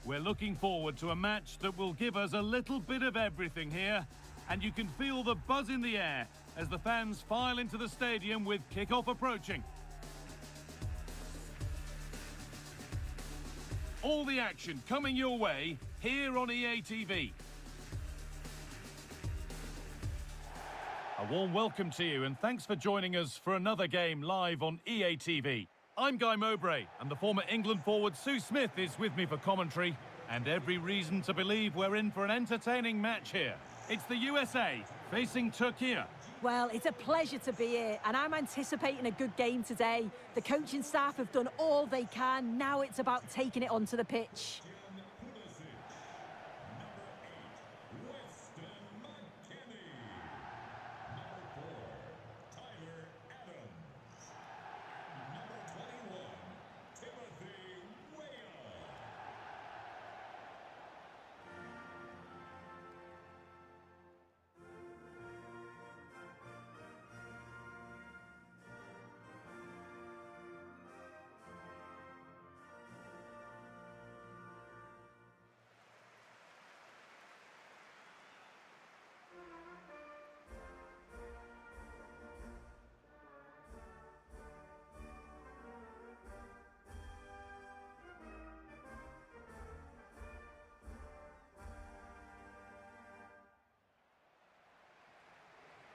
We're looking forward to a match that will give us a little bit of everything here. And you can feel the buzz in the air as the fans file into the stadium with kick-off approaching. All the action coming your way here on EA TV. A warm welcome to you and thanks for joining us for another game live on EA TV. I'm Guy Mowbray and the former England forward Sue Smith is with me for commentary, and every reason to believe we're in for an entertaining match here. It's the USA facing Turkey. Well, it's a pleasure to be here, and I'm anticipating a good game today. The coaching staff have done all they can. Now it's about taking it onto the pitch.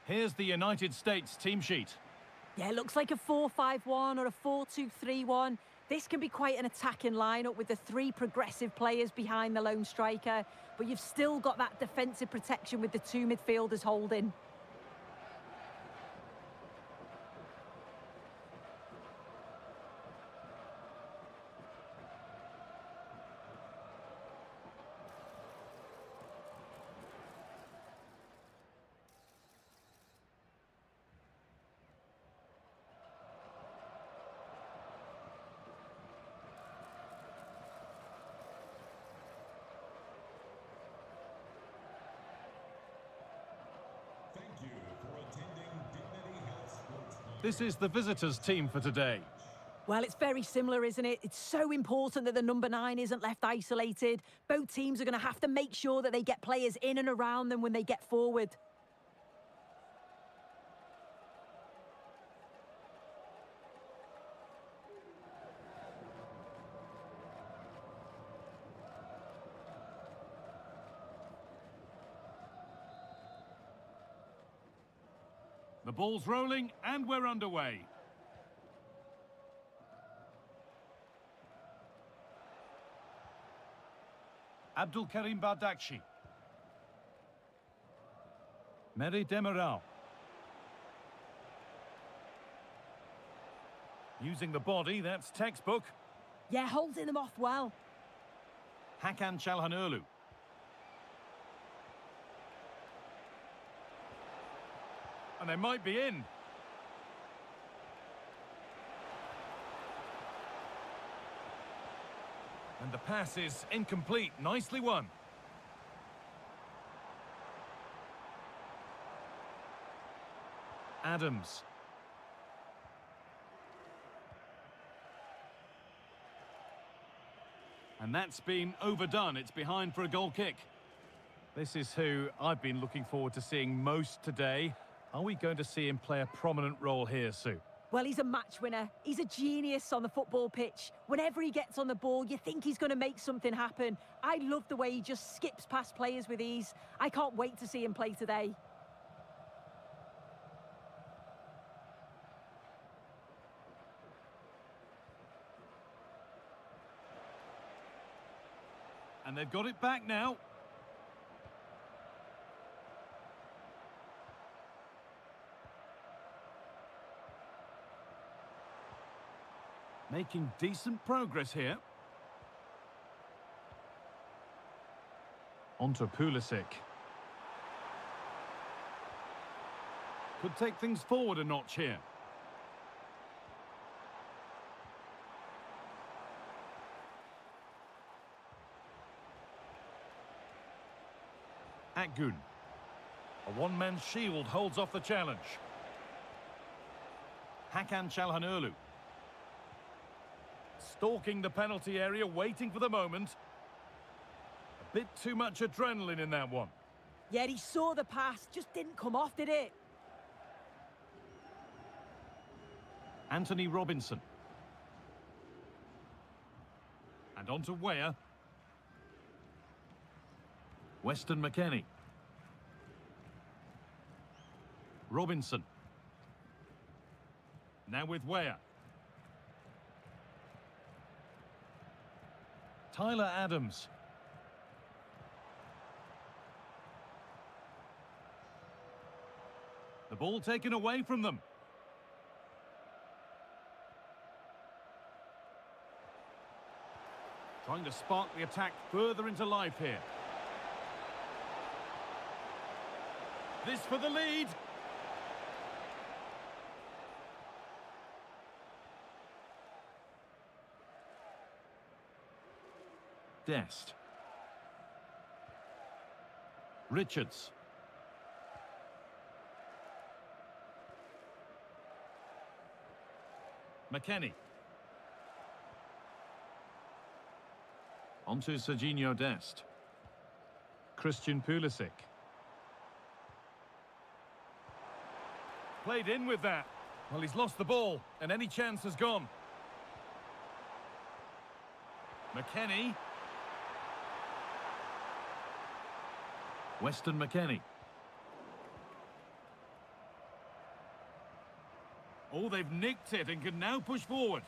Here's the United States team sheet. Yeah, it looks like a 4-5-1 or a 4-2-3-1. This can be quite an attacking lineup with the three progressive players behind the lone striker, but you've still got that defensive protection with the two midfielders holding. This is the visitors' team for today. Well, it's very similar, isn't it? It's so important that the number 9 isn't left isolated. Both teams are going to have to make sure that they get players in and around them when they get forward. The ball's rolling and we're underway. Abdul Karim Bardakshi. Meri Demiral. Using the body, that's textbook. Yeah, holding them off well. Hakan Çalhanoğlu. And they might be in. And the pass is incomplete. Nicely won. Adams. And that's been overdone. It's behind for a goal kick. This is who I've been looking forward to seeing most today. Are we going to see him play a prominent role here, Sue? Well, he's a match winner. He's a genius on the football pitch. Whenever he gets on the ball, you think he's going to make something happen. I love the way he just skips past players with ease. I can't wait to see him play today. And they've got it back now. Making decent progress here. Onto Pulisic. Could take things forward a notch here. Akgün. A one-man shield holds off the challenge. Hakan Çalhanoğlu. Stalking the penalty area, waiting for the moment. A bit too much adrenaline in that one. Yeah, he saw the pass, just didn't come off, did it? Anthony Robinson. And on to Weah. Weston McKennie. Robinson. Now with Weah. Tyler Adams. The ball taken away from them. Trying to spark the attack further into life here. This for the lead. Dest. Richards. McKennie. Onto Serginho Dest. Christian Pulisic. Played in with that. Well, he's lost the ball, and any chance has gone. McKennie. Weston McKennie. Oh, they've nicked it and can now push forward.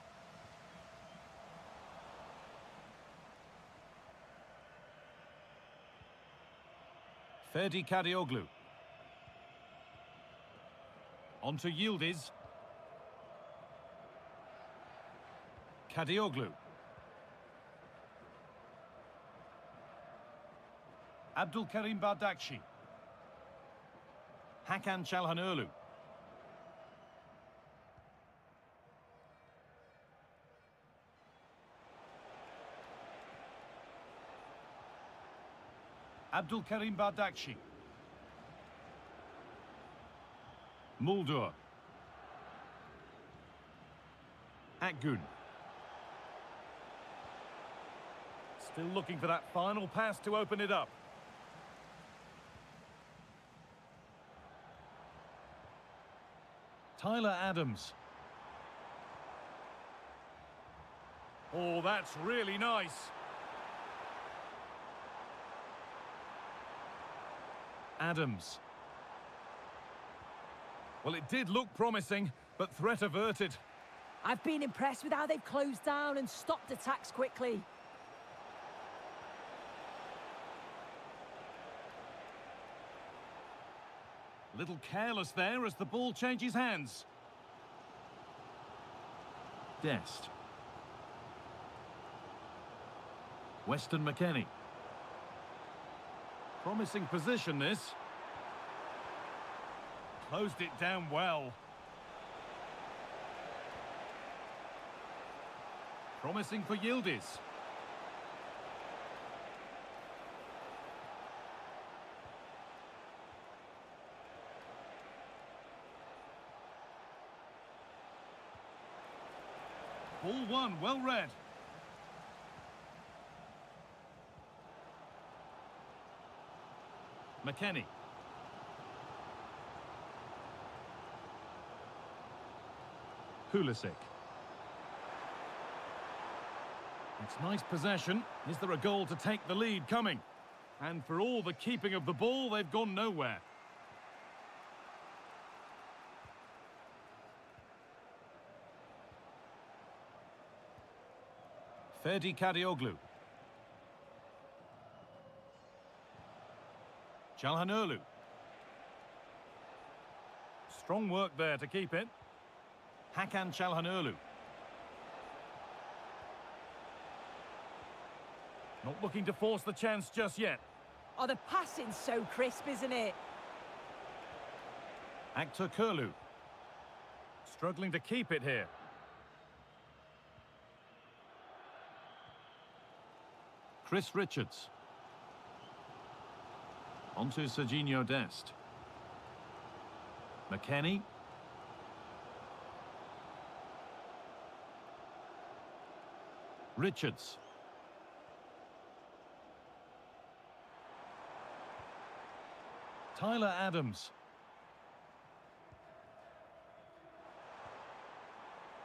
Ferdi Kadioglu. On to Yildiz. Kadioglu. Abdul Karim Bardakshi. Hakan Çalhanoğlu. Abdul Karim Bardakshi. Muldur. Akgün. Still looking for that final pass to open it up. Tyler Adams. Oh, that's really nice. Adams. Well, it did look promising, but threat averted. I've been impressed with how they've closed down and stopped attacks quickly. A little careless there as the ball changes hands. Dest. Weston McKennie. Promising position, this. Closed it down well. Promising for Yildiz. Ball one, well read. McKennie. Pulisic. It's nice possession. Is there a goal to take the lead coming? And for all the keeping of the ball, they've gone nowhere. Ferdi Kadioglu. Çalhanoğlu. Strong work there to keep it. Hakan Çalhanoğlu. Not looking to force the chance just yet. Oh, the passing's so crisp, isn't it? Aktürkoğlu. Struggling to keep it here. Chris Richards. Onto Serginho Dest. McKennie. Richards. Tyler Adams.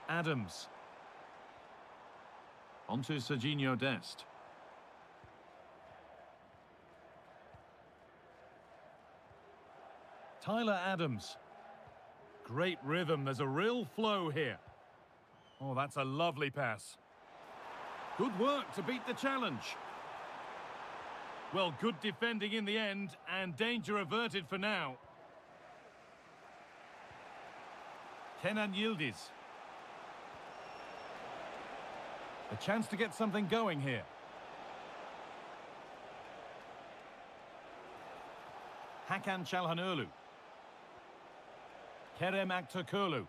Adams. Onto Serginho Dest. Tyler Adams. Great rhythm. There's a real flow here. Oh, that's a lovely pass. Good work to beat the challenge. Well, good defending in the end, and danger averted for now. Kenan Yildiz. A chance to get something going here. Hakan Çalhanoğlu. Kerem Aktürkoğlu.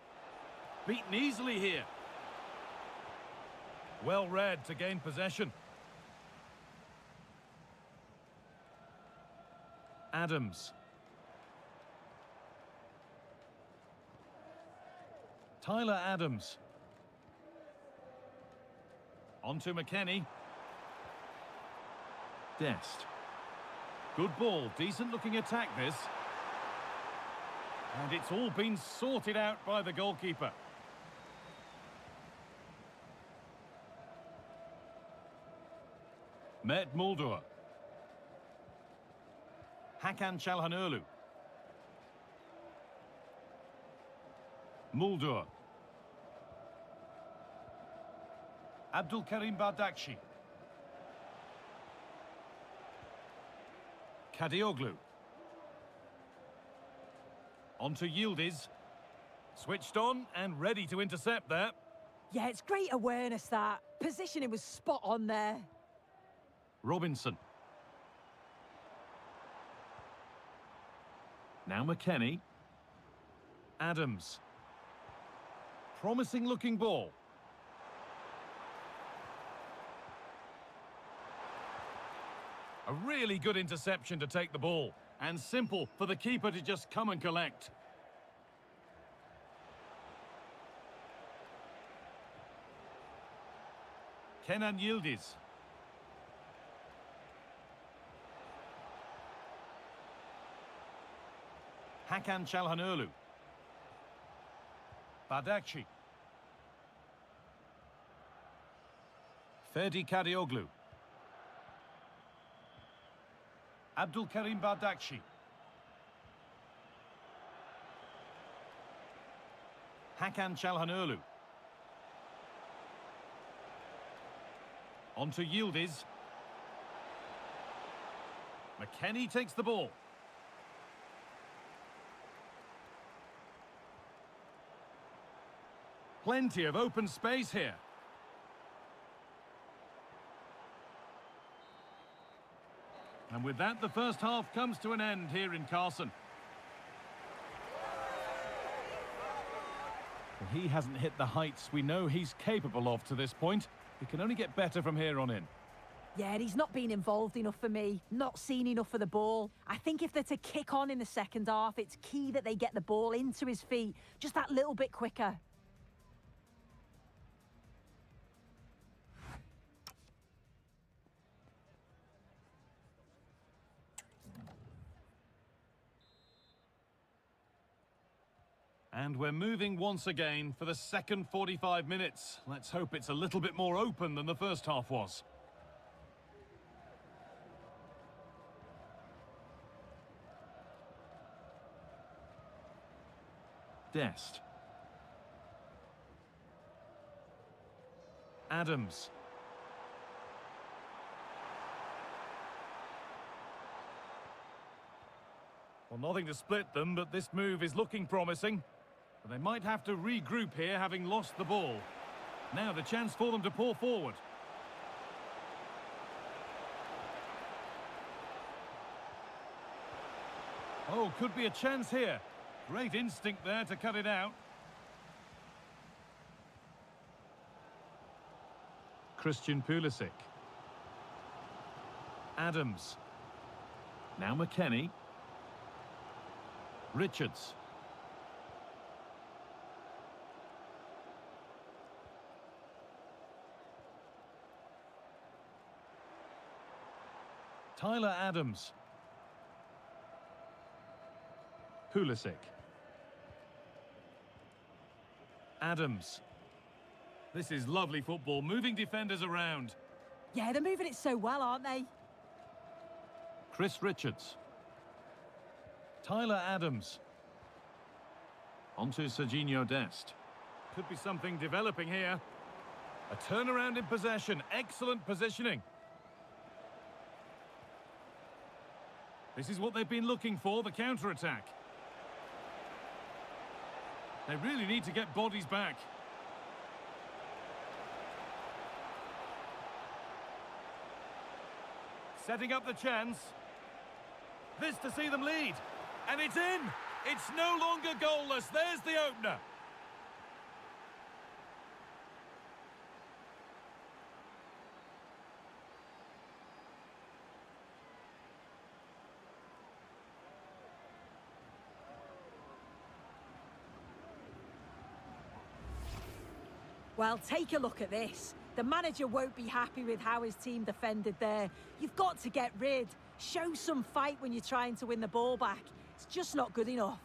Beaten easily here. Well read to gain possession. Adams. Tyler Adams. Onto McKennie. Dest. Good ball, decent looking attack this. And it's all been sorted out by the goalkeeper. Mert Muldur. Hakan Çalhanoğlu. Muldur. Abdul Karim Bardakci. Kadioglu. On to Yildiz. Switched on and ready to intercept there. Yeah, it's great awareness, that. Positioning was spot on there. Robinson. Now McKennie. Adams. Promising looking ball. A really good interception to take the ball. And simple for the keeper to just come and collect. Kenan Yildiz. Hakan Çalhanoğlu. Bardakci. Ferdi Kadioglu. Abdulkarim Bardakci. Hakan Çalhanoğlu. On to Yildiz. McKennie takes the ball. Plenty of open space here. And with that, the first half comes to an end here in Carson. Well, he hasn't hit the heights we know he's capable of to this point. He can only get better from here on in. Yeah, he's not been involved enough for me, not seen enough of the ball. I think if they're to kick on in the second half, it's key that they get the ball into his feet just that little bit quicker. And we're moving once again for the second 45 minutes. Let's hope it's a little bit more open than the first half was. Dest. Adams. Well, nothing to split them, but this move is looking promising. They might have to regroup here, having lost the ball. Now the chance for them to pour forward. Oh, could be a chance here. Great instinct there to cut it out. Christian Pulisic. Adams. Now McKennie. Richards. Tyler Adams. Pulisic. Adams. This is lovely football, moving defenders around. Yeah, they're moving it so well, aren't they? Chris Richards. Tyler Adams. Onto Serginho Dest. Could be something developing here. A turnaround in possession, excellent positioning. This is what they've been looking for, the counter-attack. They really need to get bodies back. Setting up the chance. This to see them lead. And it's in! It's no longer goalless. There's the opener. Well, take a look at this. The manager won't be happy with how his team defended there. You've got to get rid. Show some fight when you're trying to win the ball back. It's just not good enough.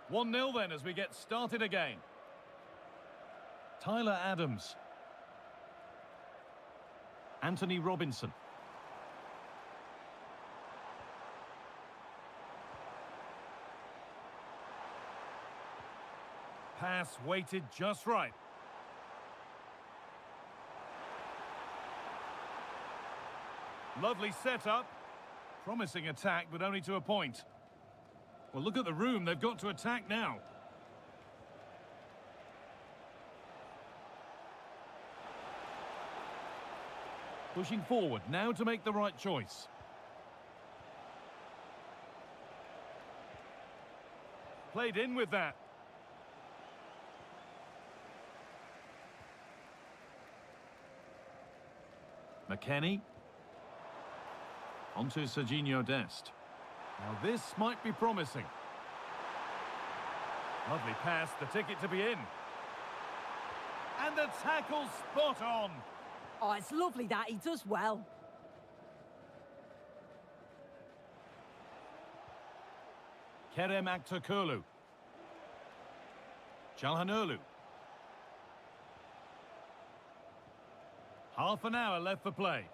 One 0 then as we get started again. Tyler Adams. Anthony Robinson. Pass weighted just right. Lovely setup. Promising attack, but only to a point. Well, look at the room they've got to attack now. Pushing forward now to make the right choice. Played in with that. McKennie. Onto Serginho Dest. Now this might be promising. Lovely pass, the ticket to be in. And the tackle spot on. Oh, it's lovely that. He does well. Kerem Aktürkoğlu. Çalhanoğlu. Half an hour left for play.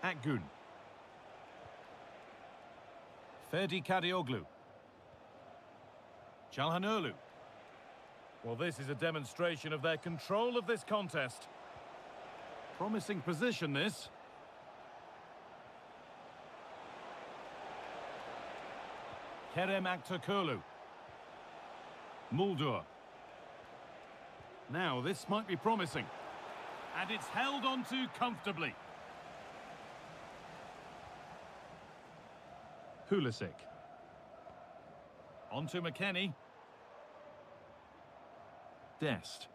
Akgün. Ferdi Kadioglu. Çalhanoğlu. Well, this is a demonstration of their control of this contest. Promising position, this. Kerem Aktürkoğlu. Muldur. Now, this might be promising. And it's held onto comfortably. Pulisic. Onto McKennie. Dest.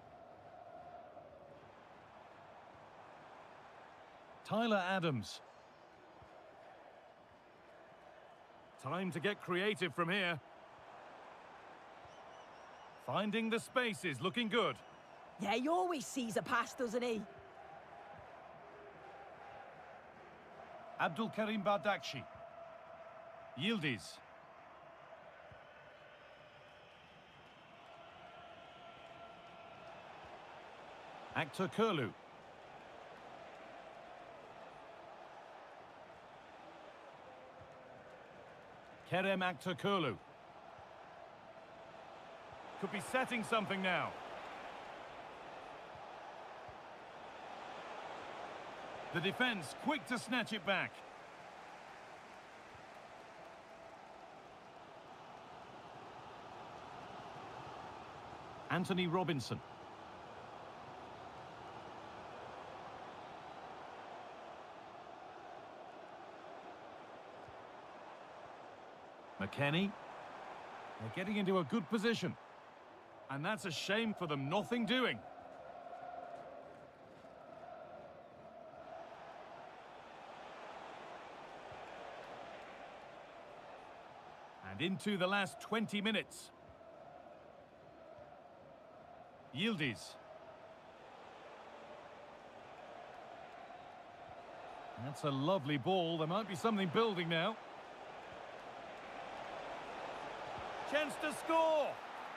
Tyler Adams. Time to get creative from here. Finding the spaces, looking good. Yeah, he always sees a pass, doesn't he? Abdülkerim Bardakçı. Yildiz. Aktürkoğlu. Kerem Aktürkoğlu. Could be setting something now. The defence quick to snatch it back. Anthony Robinson. McKennie. They're getting into a good position. And that's a shame for them, nothing doing. And into the last 20 minutes. Yildiz. That's a lovely ball. There might be something building now. Chance to score!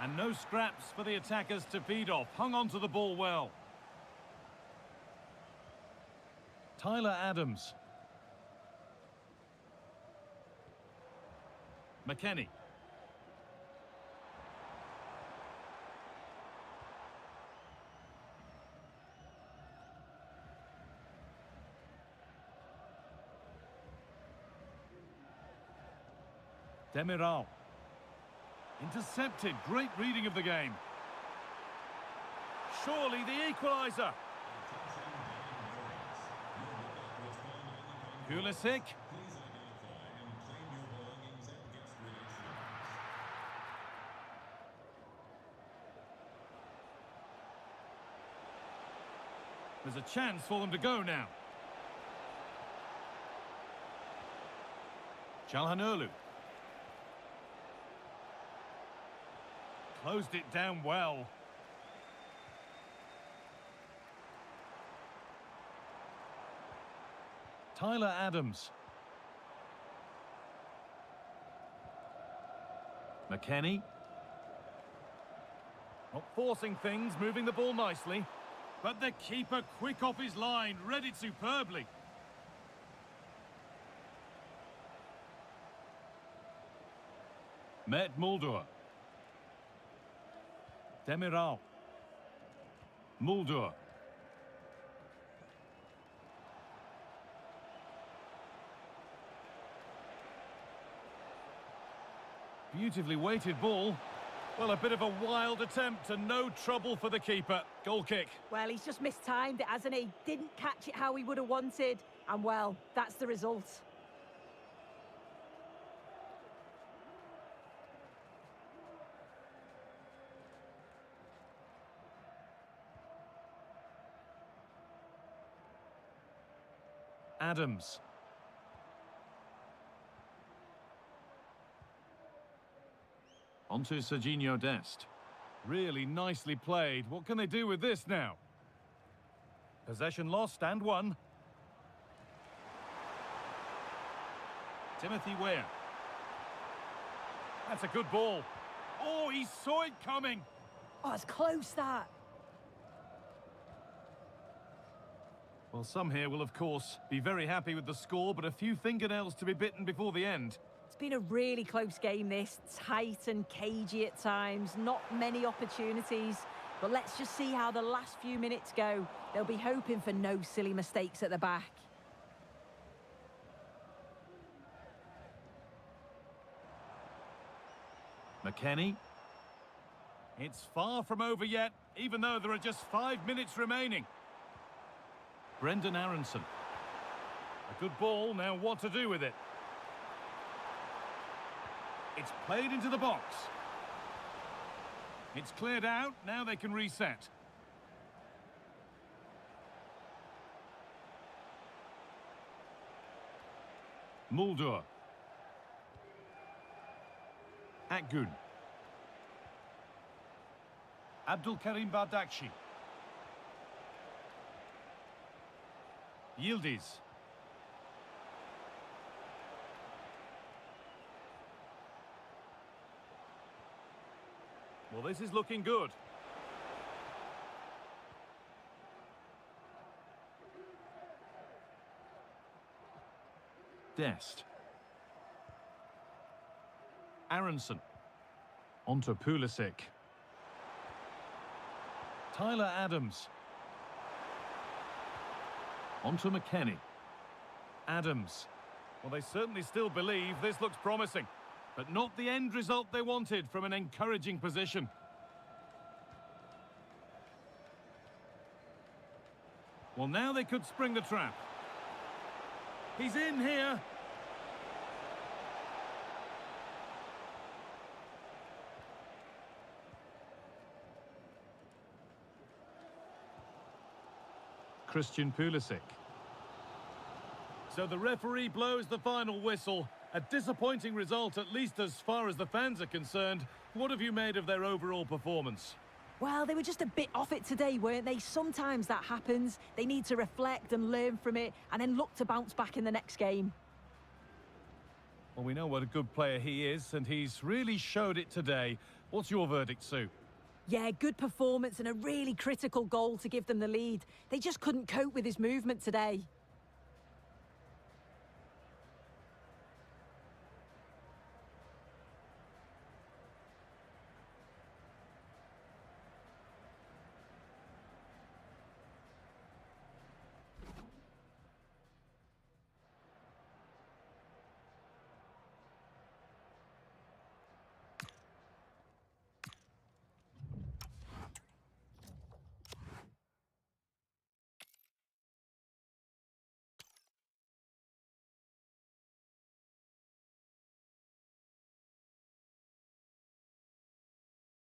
And no scraps for the attackers to feed off. Hung on to the ball well. Tyler Adams. McKennie. Demiral. Intercepted. Great reading of the game. Surely the equaliser. Pulisic. There's a chance for them to go now. Çalhanoğlu. Closed it down well. Tyler Adams. McKennie. Not forcing things, moving the ball nicely. But the keeper quick off his line, read it superbly. Met Mulder. Demiral. Mulder. Beautifully weighted ball. Well, a bit of a wild attempt and no trouble for the keeper. Goal kick. Well, he's just mistimed it, hasn't he? Didn't catch it how he would have wanted. And, well, that's the result. Adams. Onto Serginho Dest. Really nicely played. What can they do with this now? Possession lost and won. Timothy Weah. That's a good ball. Oh, he saw it coming. Oh, it's close, that. Well, some here will, of course, be very happy with the score, but a few fingernails to be bitten before the end. It's been a really close game, this. Tight and cagey at times. Not many opportunities. But let's just see how the last few minutes go. They'll be hoping for no silly mistakes at the back. McKennie. It's far from over yet, even though there are just 5 minutes remaining. Brendan Aronson. A good ball, now what to do with it? It's played into the box. It's cleared out, now they can reset. Mulder. Akgun. Abdul Karim Bardakshi. Yildiz. Well, this is looking good. Dest. Aronson. Onto Pulisic. Tyler Adams. Onto McKennie. Adams. Well, they certainly still believe this looks promising, but not the end result they wanted from an encouraging position. Well, now they could spring the trap. He's in here. Christian Pulisic. So the referee blows the final whistle. A disappointing result, at least as far as the fans are concerned. What have you made of their overall performance? Well, they were just a bit off it today, weren't they? Sometimes that happens. They need to reflect and learn from it and then look to bounce back in the next game. Well, we know what a good player he is, and he's really showed it today. What's your verdict, Sue? Yeah, good performance and a really critical goal to give them the lead. They just couldn't cope with his movement today.